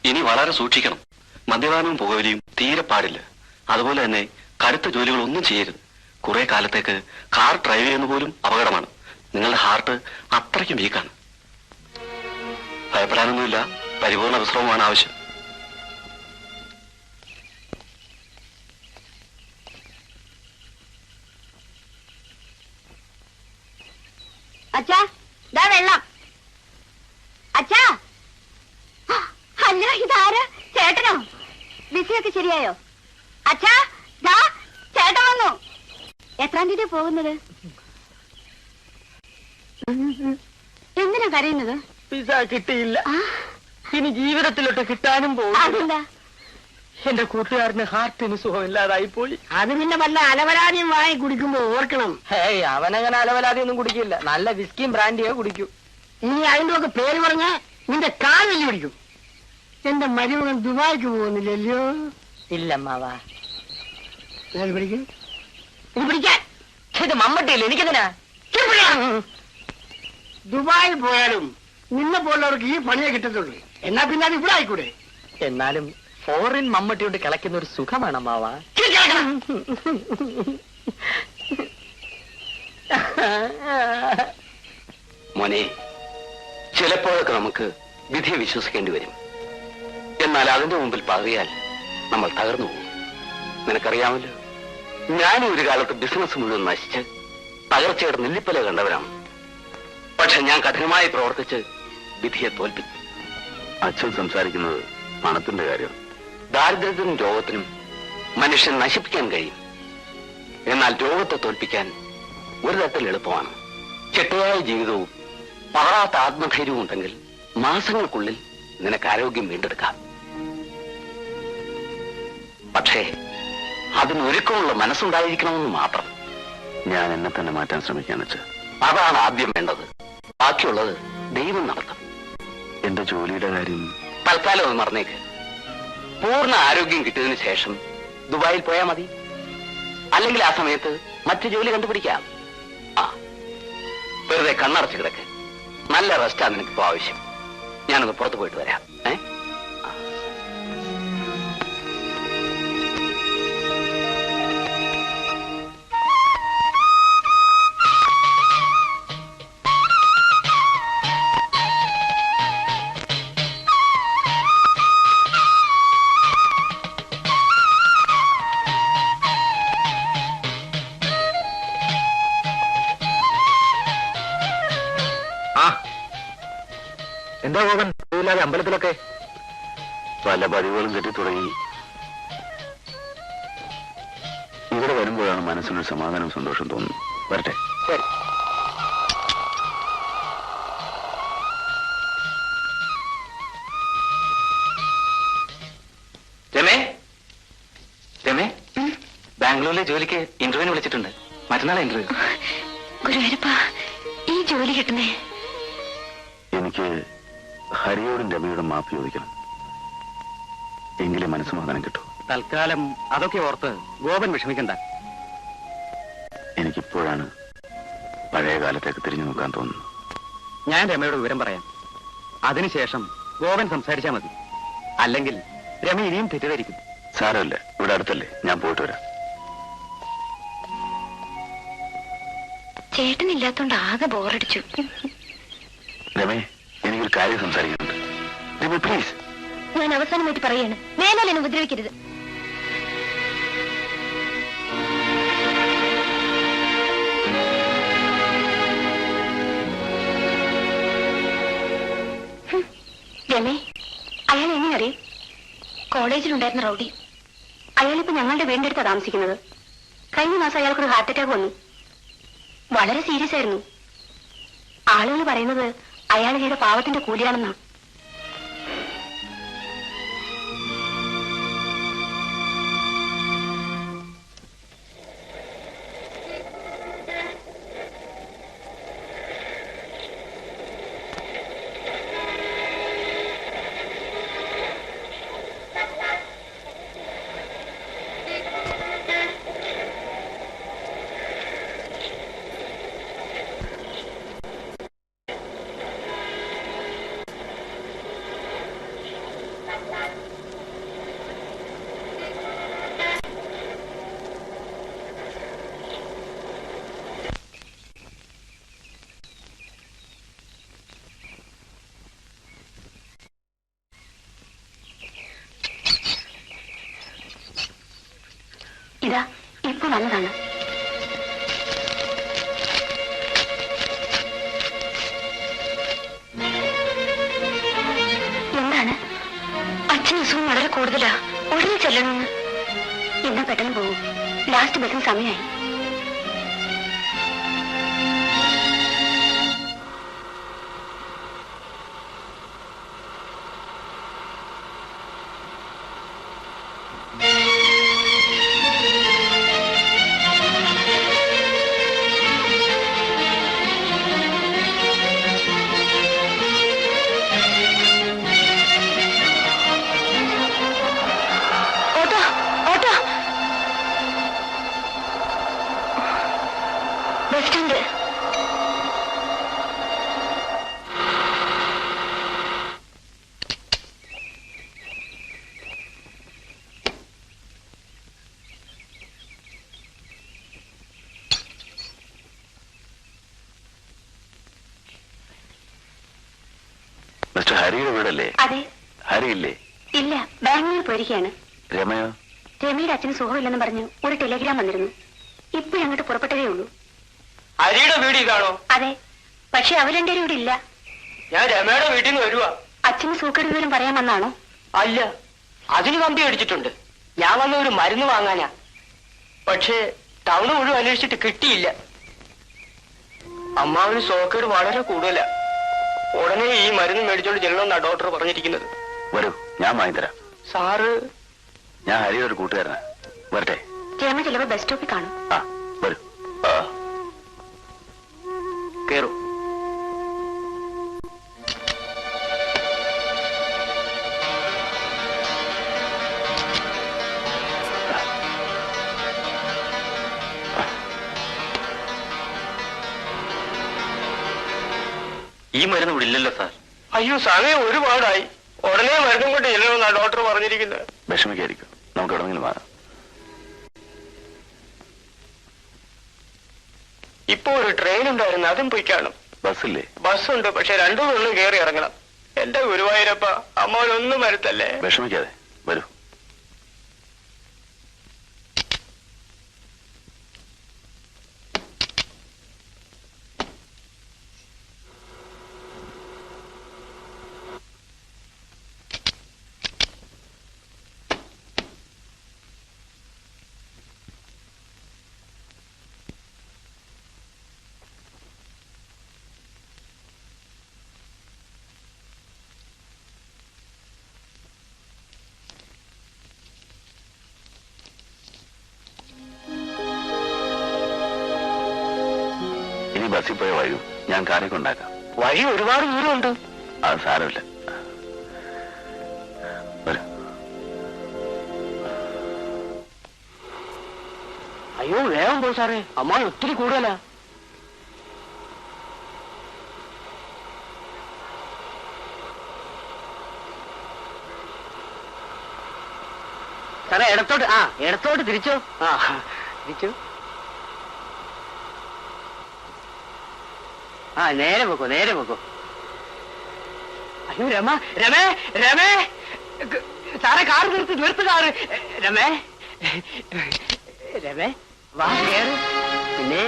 ഇനി വളരെ സൂക്ഷിക്കണം. മദ്യപാനവും പുകവലിയും തീരെ പാടില്ല. അതുപോലെ തന്നെ കടുത്ത ജോലികളൊന്നും ചെയ്യരുത്. കുറെ കാലത്തേക്ക് കാർ ഡ്രൈവ് ചെയ്യുന്ന പോലും അപകടമാണ്. നിങ്ങളുടെ ഹാർട്ട് അത്രയ്ക്കും വീക്കാണ്. ഭയപ്പെടാനൊന്നുമില്ല. പരിപൂർണ വിശ്രമമാണ് ആവശ്യം. അച്ഛാ ദാ വെള്ളം. അച്ഛാ, അല്ല ഇതാരാ? ചേട്ടനോ? ബിസിയൊക്കെ ശരിയായോ? അച്ഛാ ദാ ചേട്ടൻ വന്നു. എത്രാം തീയതി പോകുന്നത്? എന്തിനാ കരയുന്നത്? വിസ കിട്ടിയില്ല, ഇനി ജീവിതത്തിലോട്ട് കിട്ടാനും പോകും. അതെന്താ? എന്റെ കൂട്ടുകാരന് ഹാർട്ടിന് സുഖമില്ലാതായി പോയി. അത് പിന്നെ വല്ല അലവരാതിയും വാങ്ങി കുടിക്കുമ്പോ ഓർക്കണം. ഹേയ്, അവനങ്ങനെ അലവലാതി ഒന്നും കുടിക്കില്ല, നല്ല വിസ്കിയും ബ്രാൻഡിയോ കുടിക്കൂ. ഇനി അതിന്റെ ഒക്കെ പേര് പറഞ്ഞ നിന്റെ കാൽ വെല്ലു പിടിക്കും. എന്റെ മരുമകൻ ദുബായിക്ക് പോകുന്നില്ലല്ലോ. ഇല്ലമ്മാവാ, ഇത് പിടിക്കും, ഇത് പിടിക്കാൻ. ഇത് മമ്മട്ടിയില്ല, എനിക്കെന്തിനാ? ദുബായിൽ പോയാലും നിന്നെ പോലുള്ളവർക്ക് ഈ പണിയെ കിട്ടത്തുള്ളൂ. എന്നാ പിന്നെ അത് ഇവിടെ ആയിക്കൂടെ? എന്നാലും ഫോറിൻ മമ്മട്ടിയോട് കിളയ്ക്കുന്ന ഒരു സുഖമാണ് അമ്മാവാ. മോനെ, ചിലപ്പോഴൊക്കെ നമുക്ക് വിധിയെ വിശ്വസിക്കേണ്ടി വരും. എന്നാൽ അതിന്റെ മുമ്പിൽ പതറിയാൽ നമ്മൾ തകർന്നു പോകും. നിനക്കറിയാമല്ലോ, ഞാനും ഒരു കാലത്ത് ബിസിനസ് മുഴുവൻ നശിച്ച് തകർച്ചയുടെ നെല്ലിപ്പല കണ്ടവരാണ്. പക്ഷെ ഞാൻ കഠിനമായി പ്രവർത്തിച്ച് വിധിയെ തോൽപ്പിച്ചു. അച്ഛൻ സംസാരിക്കുന്നത് പണത്തിന്റെ കാര്യം. ദാരിദ്ര്യത്തിനും രോഗത്തിനും മനുഷ്യൻ നശിപ്പിക്കാൻ കഴിയും. എന്നാൽ രോഗത്തെ തോൽപ്പിക്കാൻ ഒരു തരത്തിൽ എളുപ്പമാണ്. ചിട്ടയായ ജീവിതവും പകരാത്ത ആത്മധൈര്യവും ഉണ്ടെങ്കിൽ മാസങ്ങൾക്കുള്ളിൽ നിനക്ക് ആരോഗ്യം വീണ്ടെടുക്കാം. പക്ഷേ അതിനൊരുക്കമുള്ള മനസ്സുണ്ടായിരിക്കണമെന്ന് മാത്രം. ഞാൻ എന്നെ തന്നെ മാറ്റാൻ ശ്രമിക്കാന്ന് വെച്ചാൽ അതാണ് ആദ്യം വേണ്ടത്. ബാക്കിയുള്ളത് ദൈവം നടത്തും. എന്റെ ജോലിയുടെ കാര്യം തൽക്കാലം ഒന്ന് മറന്നേക്ക്. പൂർണ്ണ ആരോഗ്യം കിട്ടിയതിനു ശേഷം ദുബായിൽ പോയാൽ മതി. അല്ലെങ്കിൽ ആ സമയത്ത് മറ്റു ജോലി കണ്ടുപിടിക്കാം. വെറുതെ കണ്ണടച്ച് കിടക്ക്. നല്ല റെസ്റ്റാണ് നിനക്കിപ്പോ ആവശ്യം. ഞാനൊന്ന് പുറത്തു പോയിട്ട് വരാം. എന്താ ഗോപൻ ഇല്ലാതെ അമ്പലത്തിലൊക്കെ? പല പതിവുകളും കെട്ടി തുടങ്ങി. ഇവിടെ വരുമ്പോഴാണ് മനസ്സിനൊരു സമാധാനവും സന്തോഷം തോന്നുന്നു. വരട്ടെ. ശരി. രമേ, രമേ, ബാംഗ്ലൂരിലെ ജോലിക്ക് ഇന്റർവ്യൂവിന് വിളിച്ചിട്ടുണ്ട്. മറ്റന്നാളെ ഇന്റർവ്യൂ. ഗുരുവായൂരപ്പ, ഈ ജോലി കിട്ടുന്നേ? എനിക്ക് ഹരിയോടും രമയോടും മാപ്പ് ചോദിക്കണം. എങ്കിലേ മനസ്സമാധാനം കിട്ടൂ. തൽക്കാലം അതൊക്കെ ഓർത്ത് ഗോപൻ വിഷമിക്കണ്ട. എനിക്കിപ്പോഴാണ് പഴയ കാലത്തേക്ക് തിരിഞ്ഞു നോക്കാൻ തോന്നുന്നു. ഞാൻ രമയോട് വിവരം പറയാം. അതിനുശേഷം ഗോപൻ സംസാരിച്ചാൽ മതി. അല്ലെങ്കിൽ രമ ഇനിയും തെറ്റിദ്ധരിക്കും. സാരമില്ല, ഇവിടെ അടുത്തല്ലേ, ഞാൻ പോയിട്ട് വരാം. ചേട്ടനില്ലാത്തോണ്ട് ആകെ ബോറടിച്ചു. രമേ, എനിക്കൊരു കാര്യം സംസാരിക്കുന്നുണ്ട്. രമേ പ്ലീസ്. ഞാൻ അവസാനമായിട്ട് പറയാണ്, മേലാൽ എന്നെ ഉപദ്രവിക്കരുത്. രമേ, അയാൾ എങ്ങനെ അറിയും? കോളേജിലുണ്ടായിരുന്ന റൗഡി. അയാളിപ്പോ ഞങ്ങളുടെ വീടിന്റെ അടുത്താണ് താമസിക്കുന്നത്. കഴിഞ്ഞ മാസം അയാൾക്കൊരു ഹാർട്ട് അറ്റാക്ക് വന്നു. വളരെ സീരിയസ് ആയിരുന്നു. ആളുകൾ പറയുന്നത് അയാൾ ചെയ്ത പാവത്തിന്റെ കൂലിയാണെന്നാണ്. ഇതാ ഇപ്പൊ നല്ലതാണ്. അസുഖം വളരെ കൂടുതലാ, ഉടനെ ചെല്ലണമെന്ന്. ഇന്ന് പെട്ടെന്ന് പോകും, ലാസ്റ്റ് ബസ്സിന് സമയമായി. മിസ്റ്റർ ഹരിയുടെ വീടല്ലേ? അതെ. ഹരി ഇല്ലേ? ഇല്ല, ബാംഗ്ലൂർ പോയിരിക്കുകയാണ്. രമയോ? രമയുടെ അച്ഛന് സുഖമില്ലെന്ന് പറഞ്ഞു ഒരു ടെലിഗ്രാം വന്നിരുന്നു. ഇപ്പൊ അങ്ങോട്ട് പുറപ്പെട്ടതേ ഉള്ളൂ. ഹരിയുടെ വീട് ഇതാണോ? അതെ, പക്ഷെ അവരെന്റെ ഇവിടെ ഇല്ല. ഞാൻ രമയുടെ വീട്ടിൽ നിന്ന് വരുവാ. അച്ഛന് സൂക്കേട് വിവരം പറയാൻ വന്നാണോ? അല്ല, അതിന് കമ്പി അടിച്ചിട്ടുണ്ട്. ഞാൻ വന്ന ഒരു മരുന്ന് വാങ്ങാനാ. പക്ഷേ ടൗണ് മുഴുവൻ അന്വേഷിച്ചിട്ട് കിട്ടിയില്ല. അമ്മാവിന് സോക്കേട് വളരെ കൂടുതലാ. ഉടനെ ഈ മരുന്ന് മേടിച്ചോണ്ട് ചെല്ലണമെന്നാ ഡോക്ടർ പറഞ്ഞിരിക്കുന്നത്. വരൂ, ഞാൻ വാങ്ങിത്തരാം. സാറ്? ഞാൻ ഹരിയുടെ ഒരു കൂട്ടുകാരനാ. വരട്ടെ? രമ ചിലപ്പോ ബസ് സ്റ്റോപ്പിൽ കാണും. ആ, വരൂ. കേറൂ. ഈ മരുന്ന് ഇവിടെ ഇല്ലല്ലോ സാർ. അയ്യോ, സമയം ഒരുപാടായി. ഉടനെ മരുന്നും കൊണ്ട് ചെല്ലണമെന്നാ ഡോക്ടർ പറഞ്ഞിരിക്കുന്നത്. വിഷമിക്കായിരിക്കും, നമുക്ക് എവിടെങ്കിലും വാങ്ങാം. ഇപ്പൊ ഒരു ട്രെയിൻ ഉണ്ടായിരുന്നു, അതും പോയി കാണും. ബസ്സില്ലേ? ബസ്സുണ്ട്, പക്ഷെ രണ്ടു പേരിലും കയറി ഇറങ്ങണം. എന്റെ ഗുരുവായൂരപ്പ, അമ്മോനൊന്നും വരുത്തല്ലേ. വിഷമിക്കാതെ വരൂ. ബസ്സിൽ പോയ വഴി ഞാൻ കാറിൽ കൊണ്ടാക്കാം. വഴി ഒരുപാട് ദൂരമുണ്ട്. അത് സാരമില്ല, വരൂ. അയ്യോ, വേഗം പോ സാറേ, അമ്മ ഒത്തിരി കൂടുതലാ. സാറേ ഇടത്തോട്ട്, ഇടത്തോട്ട് തിരിച്ചോ. തിരിച്ചു. നേരെ പോക്കോ, നേരെ പോക്കോ. അയ്യോ രമ, രമേ, രമേ, സാറേ കാറ് നിർത്ത് കാറ്. രമേ, രമേ വാ കേറ്. പിന്നെ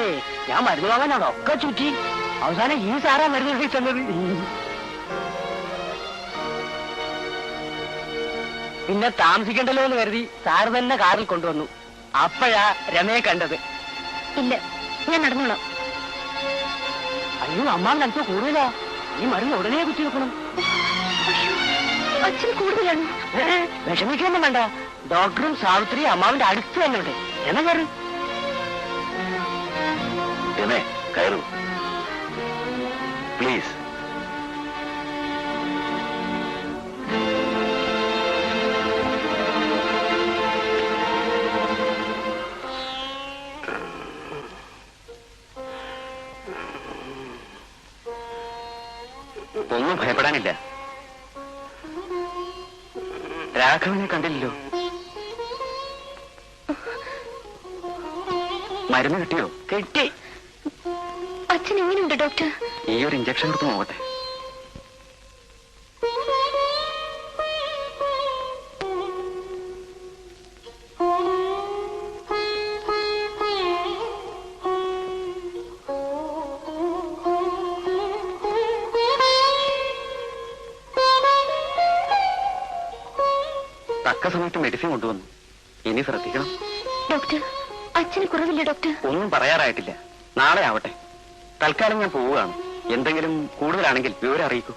ഞാൻ മരുന്ന് വാങ്ങാനാണ് ഒക്കെ ചുറ്റി. അവസാനം ഈ സാറാ മരുന്ന് തന്നത്. പിന്നെ താമസിക്കണ്ടല്ലോ എന്ന് കരുതി സാറ് തന്നെ കാറിൽ കൊണ്ടുവന്നു. അപ്പോഴാ രമയെ കണ്ടത്. ഇല്ല, ഞാൻ നടന്നോളാം. അയ്യോ, അമ്മാവിന് അല്പം കൂടുതലാ. ഈ മരുന്ന് ഉടനെ കുത്തി വെക്കണം. അച്ഛൻ കൂടുതലാണ്. വിഷമിക്കൊന്നും വേണ്ട. ഡോക്ടറും സാവിത്രി അമ്മാവിന്റെ അടുത്ത് തന്നെ ഉണ്ട്. എന്നാ കയറി. രമേ, കയറൂ പ്ലീസ്. ഒന്നും ഭയപ്പെടാനില്ല. രാഘവനെ കണ്ടില്ലല്ലോ. മരുന്ന് കിട്ടിയോ? കിട്ടി. അച്ഛൻ എങ്ങനെയുണ്ട് ഡോക്ടർ? ഈ ഒരു ഇഞ്ചക്ഷൻ കൊടുത്ത് നോക്കട്ടെ. തക്ക സമയത്ത് മെഡിസിൻ കൊണ്ടുവന്നു. ഇനി ശ്രദ്ധിക്കണം. ഡോക്ടർ, അച്ഛന് കുറവില്ല ഡോക്ടർ? ഒന്നും പറയാറായിട്ടില്ല, നാളെ ആവട്ടെ. തൽക്കാലം ഞാൻ പോവുകയാണ്. എന്തെങ്കിലും കൂടുതലാണെങ്കിൽ വിവരം അറിയിക്കൂ.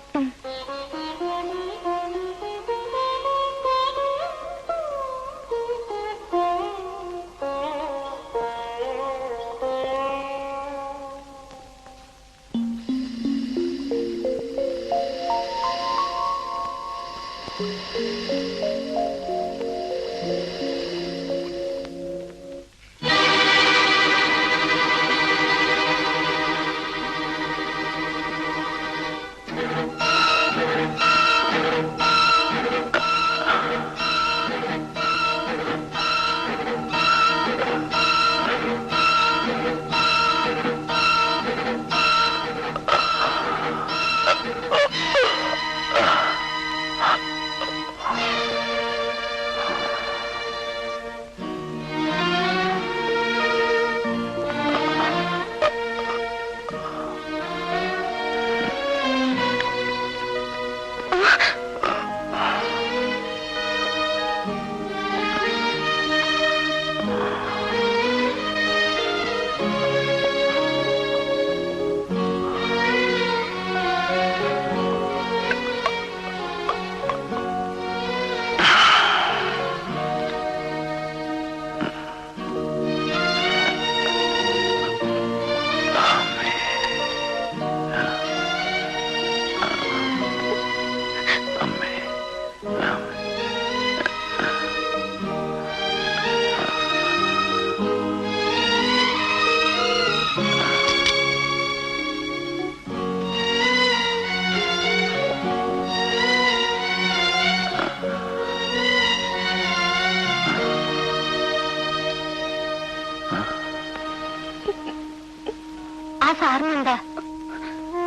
സാറിനെന്താ?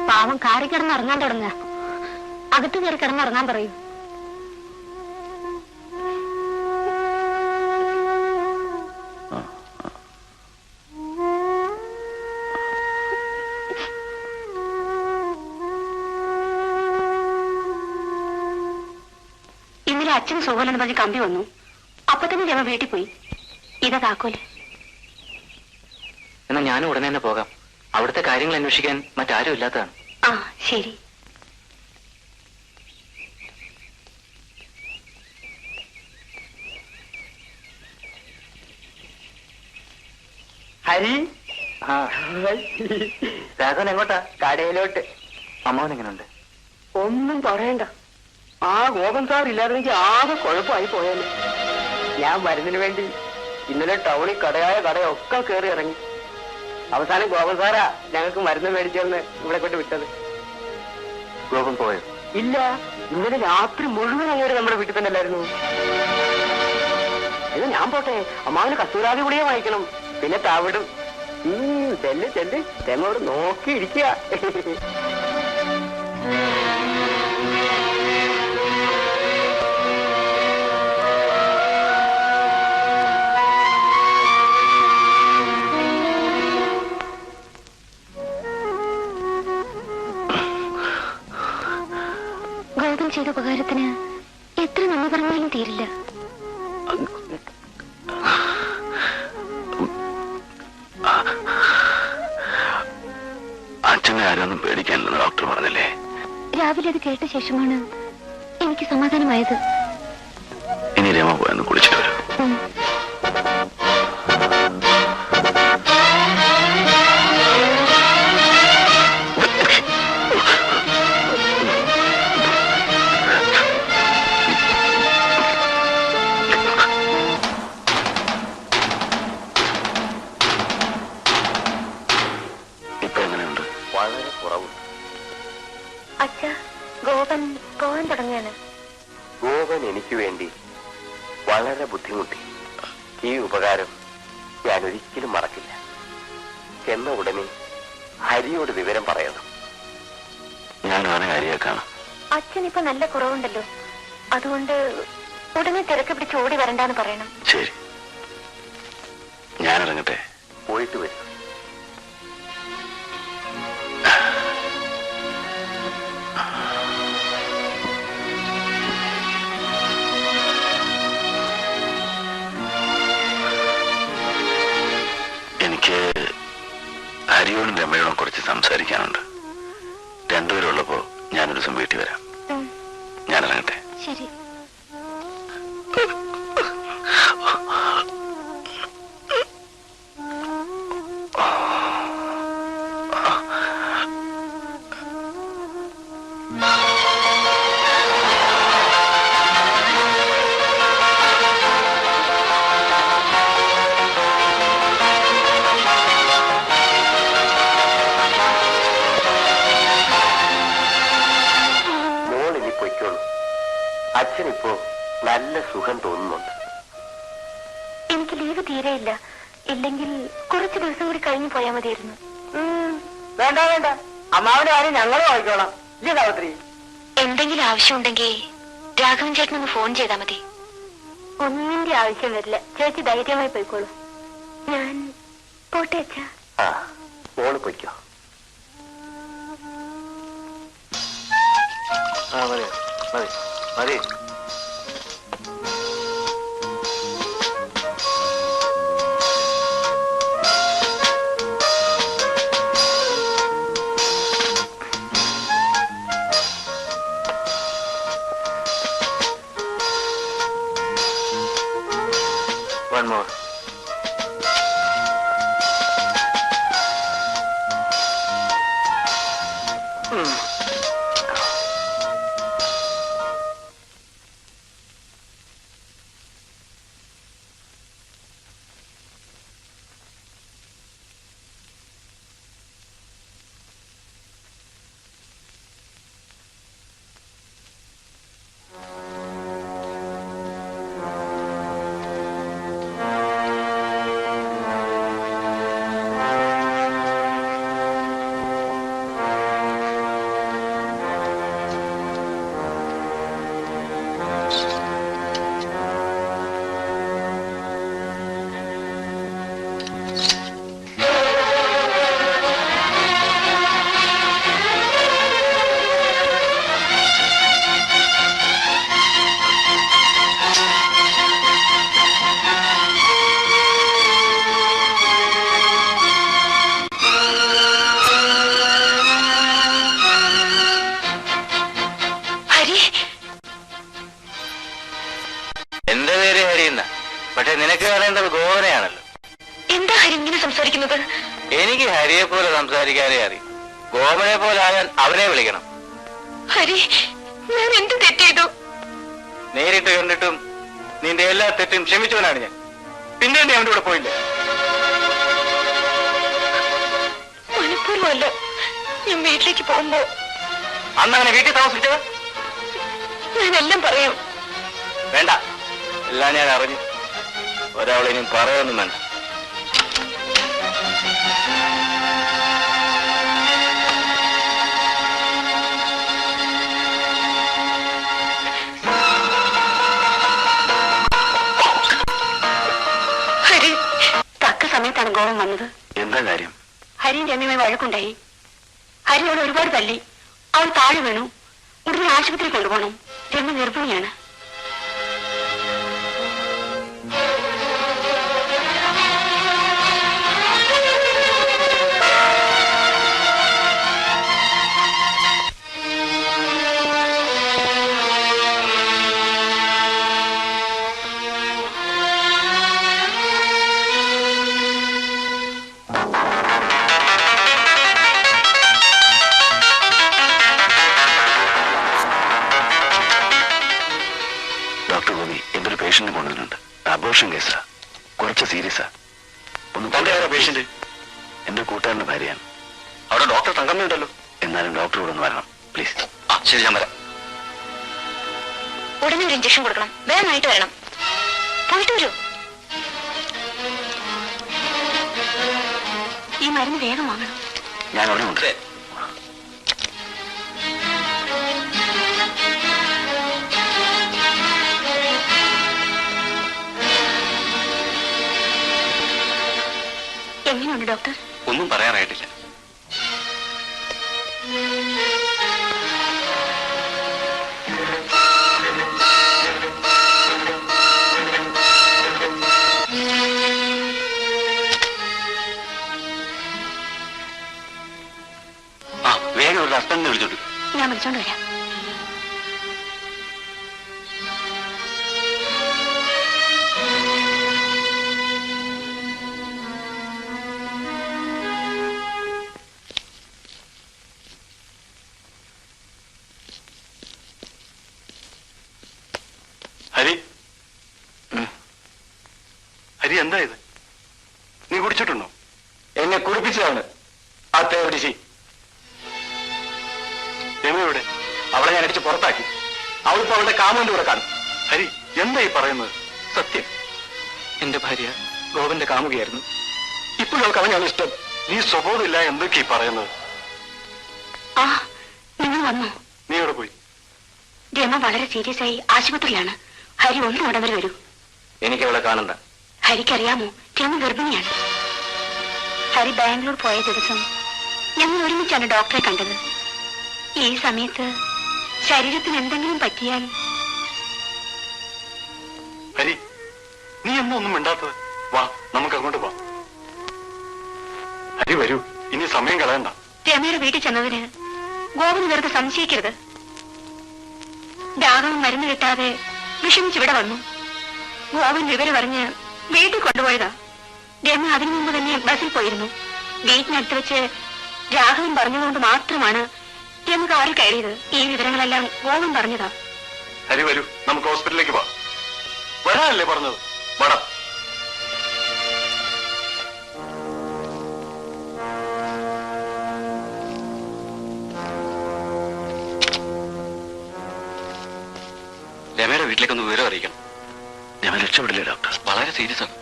പാവം കാറി കിടന്ന് ഇറങ്ങാൻ തുടങ്ങുക. അകത്ത് കയറി കിടന്നിറങ്ങാൻ പറയൂ. ഇന്നലെ അച്ഛൻ സുഖമെന്ന് പറഞ്ഞ് കമ്പി വന്നു. അപ്പൊ തന്നെ രമ വീട്ടിൽ പോയി. ഇതാ താക്കോല്. എന്നാ ഞാനും ഉടനെ തന്നെ പോകാം. അവിടുത്തെ കാര്യങ്ങൾ അന്വേഷിക്കാൻ മറ്റാരും ഇല്ലാത്തതാണ്. ആ ശരി. ഹരി, രാഘവൻ എങ്ങോട്ടാ? കടയിലോട്ട്. അമ്മാവൻ എങ്ങനെയുണ്ട്? ഒന്നും പറയണ്ട. ആ ഗോപൻ സാർ ഇല്ലാതെനിക്ക് ആകെ കുഴപ്പമായി പോയാല്. ഞാൻ മരുന്നിന് വേണ്ടി ഇന്നലെ ടൗണിൽ കടയൊക്കെ കയറി ഇറങ്ങി. അവസാനം ഗോപൻ സാറാ ഞങ്ങൾക്ക് മരുന്ന് മേടിച്ചെന്ന് ഇവിടെ കൊണ്ട് വിട്ടത്. ഗോപൻ പോയോ? ഇല്ല, ഇന്നലെ രാത്രി മുഴുവൻ അങ്ങേര് നമ്മുടെ വീട്ടിൽ തന്നെ അല്ലായിരുന്നു. ഇത് ഞാൻ പോട്ടെ, അമ്മാവിന് കസ്തൂരാതി ഗുളിക വാങ്ങിക്കണം, പിന്നെ തവിടും. ചെല്ല് തെങ്ങോട് നോക്കിയിരിക്കുക. ഗോപൻ ചെയ്ത ഉപകാരത്തിന് എത്ര നന്ദി പറഞ്ഞാലും തീരില്ല. അച്ഛനെ ആരൊന്നും പേടിക്കാനില്ലെന്ന് ഡോക്ടർ പറഞ്ഞില്ലേ? രാവിലെ അത് കേട്ട ശേഷമാണ് എനിക്ക് സമാധാനമായത്. ഇനി രമ പോയെന്ന് കുളിച്ചിട്ട് വരും. വളരെ കുറവ്. അച്ഛാ, ഗോപൻ പോകാൻ തുടങ്ങിയാണ്. ഗോപൻ എനിക്ക് വേണ്ടി വളരെ ബുദ്ധിമുട്ടി. ഈ ഉപകാരം ഞാൻ ഒരിക്കലും മറക്കില്ല. ചെന്ന ഉടനെ ഹരിയോട് വിവരം പറയണം. ഞാൻ അവനെ ഹരിയാക്കാണ്. അച്ഛൻ ഇപ്പൊ നല്ല കുറവുണ്ടല്ലോ, അതുകൊണ്ട് ഉടനെ തിരക്ക് പിടിച്ച് ഓടി വരണ്ടാന്ന് പറയണം. ശരി, ഞാനിറങ്ങട്ടെ. പോയിട്ട് വരും. ശരി. മോളിനി പൊയ്ക്കോളൂ. അച്ഛനിപ്പോ നല്ല സുഖം തോന്നുന്നുണ്ട്. എനിക്ക് ലീവ് തീരെയില്ല. ഇല്ലെങ്കിൽ കുറച്ച് ദിവസം കൂടി കഴിഞ്ഞു പോയാൽ മതിയായിരുന്നു. വേണ്ട വേണ്ട, അമ്മാവന്റെ കാര്യം ഞങ്ങളും വായിക്കോളാം. ഇല്ലേ സാവിത്രി? എന്തെങ്കിലും ആവശ്യമുണ്ടെങ്കിൽ രാഘവൻ ചേട്ടനൊന്ന് ഫോൺ ചെയ്താൽ മതി. ഒന്നിന്റെ ആവശ്യം വരില്ല. ചേച്ചി ധൈര്യമായി പോയിക്കോളൂ. ഞാൻ പോട്ടെ അച്ഛാ. ആ, മോള് പൊയ്ക്കോ. മതി മതി മതി. One more. എന്റെ പേര് ഹരിയെന്ന, പക്ഷെ നിനക്ക് അറിയേണ്ടത് ഗോവനെയാണല്ലോ. എന്താ ഹരി ഇങ്ങനെ സംസാരിക്കുന്നത്? എനിക്ക് ഹരിയെ പോലെ സംസാരിക്കാനേ അറിയും. ഗോവനെ പോലെ ആയാൽ അവനെ വിളിക്കണം. ഹരി, ഞാൻ എന്ത് തെറ്റ് ചെയ്തു? നേരിട്ട് കണ്ടിട്ടും നിന്റെ എല്ലാ തെറ്റും ക്ഷമിച്ചവനാണ് ഞാൻ. പിന്നെ നീ അവന്റെ കൂടെ പോയില്ലേ? മനഃപൂർവ്വമല്ല. ഞാൻ വീട്ടിലേക്ക് പോകുമ്പോ അന്ന് അങ്ങനെ വീട്ടിൽ താമസിച്ചത്? ഞാനെല്ലാം പറയാം. വേണ്ട, എല്ലാം ഞാൻ അറിഞ്ഞു. ഒരാളിനും പറയൊന്നും വേണ്ട. ഹരി, തക്ക സമയത്താണ് ഗോവൻ വന്നത്. എന്താ കാര്യം? ഹരിയും രമ്യമായി വഴക്കുണ്ടായി. ഹരി അവളെ ഒരുപാട് തല്ലി. അവൾ താഴെ വീണു. ഉടനെ ആശുപത്രി കൊണ്ടുപോകണം. രമ്യ ഗർഭിണിയാണ്. പേഷ്യന്റ് കൊണ്ടുവരുന്നുണ്ട്. അബോർഷൻ കേസാ, കുറച്ച് സീരിയസാ. ഒന്ന് പേഷ്യന്റ് എന്റെ കൂട്ടുകാരന്റെ ഭാര്യയാണ്. അവിടെ ഡോക്ടർ തങ്കമ്മയുണ്ടല്ലോ. എന്നാലും ഡോക്ടർ ഇവിടെ ഒന്ന് വരണം പ്ലീസ്. ശരി, ഞാൻ വരാം. ഉടനെ ഒരു ഇഞ്ചക്ഷൻ കൊടുക്കണം. വേഗമായിട്ട് വരണം. പോയിട്ട് വരൂ. ഈ മരുന്ന് വേഗം വാങ്ങണം. ഞാൻ അവിടെ ഉണ്ട്. എങ്ങനെയുണ്ട് ഡോക്ടർ? ഒന്നും പറയാറായിട്ടില്ല. വേഗം ഒരു ഹസ്ബൻഡിനെ വിളിച്ചോണ്ട്. ഞാൻ വിളിച്ചോണ്ട് വരാം. ഹരി എന്താ ഇത്? നീ കുടിച്ചിട്ടുണ്ടോ? എന്നെ കുടിപ്പിച്ചതാണ് ആ തേവടിശി. രമയുടെ അവളെ ഞാൻ അടിച്ച് പുറത്താക്കി. അവളിപ്പോ അവളുടെ കാമുവിന്റെ കൂടെ കാണും. ഹരി എന്താ ഈ പറയുന്നത്? സത്യം, എന്റെ ഭാര്യ ഗോപന്റെ കാമുകയായിരുന്നു. ഇപ്പോഴും അവൾക്ക് അവനാണ് ഇഷ്ടം. നീ സ്വബോധമില്ല എന്തൊക്കെ ഈ പറയുന്നത്? ആ, നിങ്ങൾ വന്നോ? നീ എവിടെ പോയി? രമ വളരെ സീരിയസ് ആയി ആശുപത്രിയിലാണ്. ഹരി ഒന്നും ഉടൻ വരൂ. എനിക്ക് അവളെ കാണണ്ട. ഹരിക്കറിയാമോ, രമ ഗർഭിണിയാണ്. ഹരി ബാംഗ്ലൂർ പോയ ദിവസം ഞങ്ങൾ ഒരുമിച്ചാണ് ഡോക്ടറെ കണ്ടത്. ഈ സമയത്ത് ശരീരത്തിന് എന്തെങ്കിലും പറ്റിയാൽ... ഹരി നീ എന്നാ ഒന്നും മിണ്ടാത്തത്? വാ, നമുക്ക് അങ്ങോട്ട് പോവാം. ഹരി വരൂ, ഇനി സമയം കളയണ്ട. രമയുടെ വീട്ടിൽ ചെന്നതിന് ഗോപന് വെറുതെ സംശയിക്കരുത്. രാഘവൻ മരുന്ന് കിട്ടാതെ വിഷമിച്ചിവിടെ വന്നു. ഗോപൻ വിവരം പറഞ്ഞ് വീട്ടിൽ കൊണ്ടുപോയതാ. രമ അതിനു മുമ്പ് തന്നെ ബസ്സിൽ പോയിരുന്നു. വീട്ടിനടുത്ത് വെച്ച് രാഘവൻ പറഞ്ഞതുകൊണ്ട് മാത്രമാണ് രമ കാറിൽ കയറിയത്. ഈ വിവരങ്ങളെല്ലാം ഗോപൻ പറഞ്ഞതാ. ഹരി വരൂ, നമുക്ക് ഹോസ്പിറ്റലിലേക്ക് പോവാം. വരാനല്ലേ പറഞ്ഞത്? വടാ. രമയുടെ വീട്ടിലേക്കൊന്ന് വിവരം അറിയിക്കണം. രമ രക്ഷപ്പെടില്ലേ ഡോക്ടർ? വളരെ സീരിയസ് ആണ്.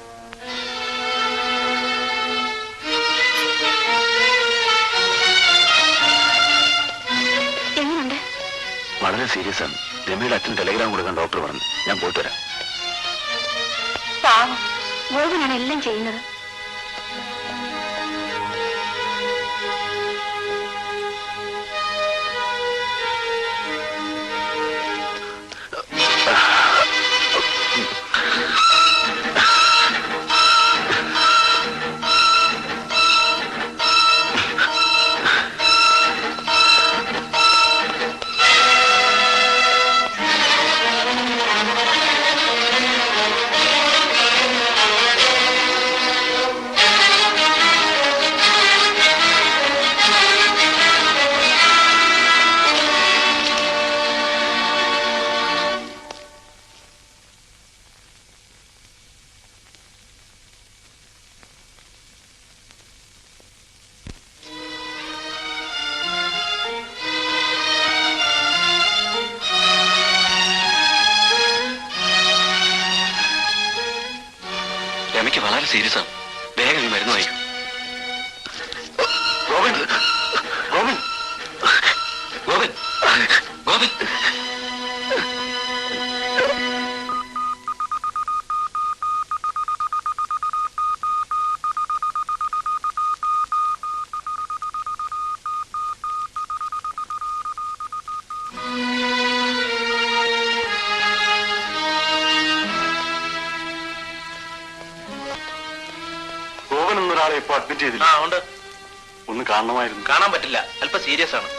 എങ്ങനെയുണ്ട്? വളരെ സീരിയസ് ആണ്. രമയുടെ അച്ഛൻ ടെലിഗ്രാം കൊടുക്കാൻ ഡോക്ടർ പറഞ്ഞു. ഞാൻ പോയിട്ട് വരാം. പാവം, ഗോപനാണ് എല്ലാം ചെയ്യുന്നത്. രമയ്ക്ക് വളരെ സീരിയസ് ആണ്. വേഗം ഈ മരുന്ന് വായിക്കും. ഗോവിൻ, ഗോവിൻ, ഗോപൻ, ഗോപൻ. ഗോവൻ എന്നൊരാളെ ഇപ്പൊ അഡ്മിറ്റ് ചെയ്തില്ല. ഉണ്ട്. ഒന്ന് കാണണമായിരുന്നു. കാണാൻ പറ്റില്ല, അല്പം സീരിയസ് ആണ്.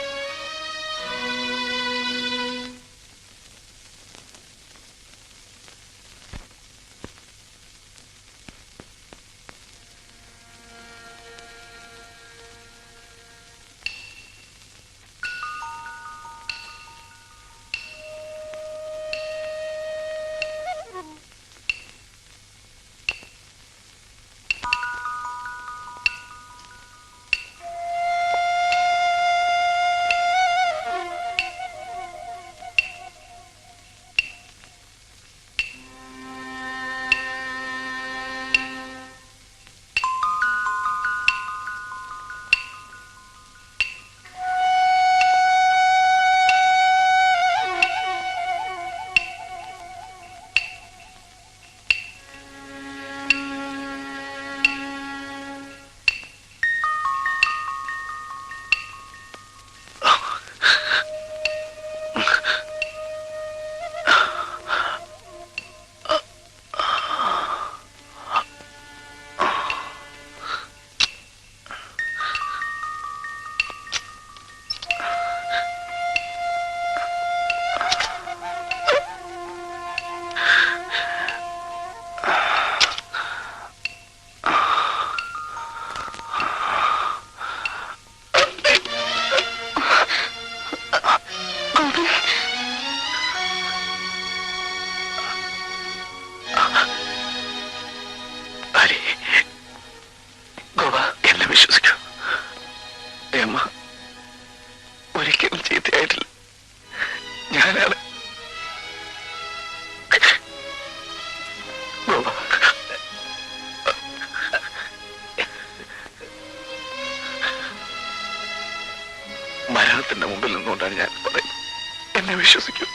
എന്നെ വിശ്വസിക്കൂ.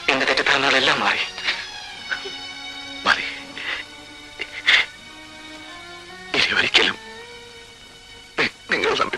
എന്റെ തെറ്റിദ്ധാരണകളെല്ലാം മാറി. മതി. ഇനി ഒരിക്കലും നിങ്ങൾ തമ്മിൽ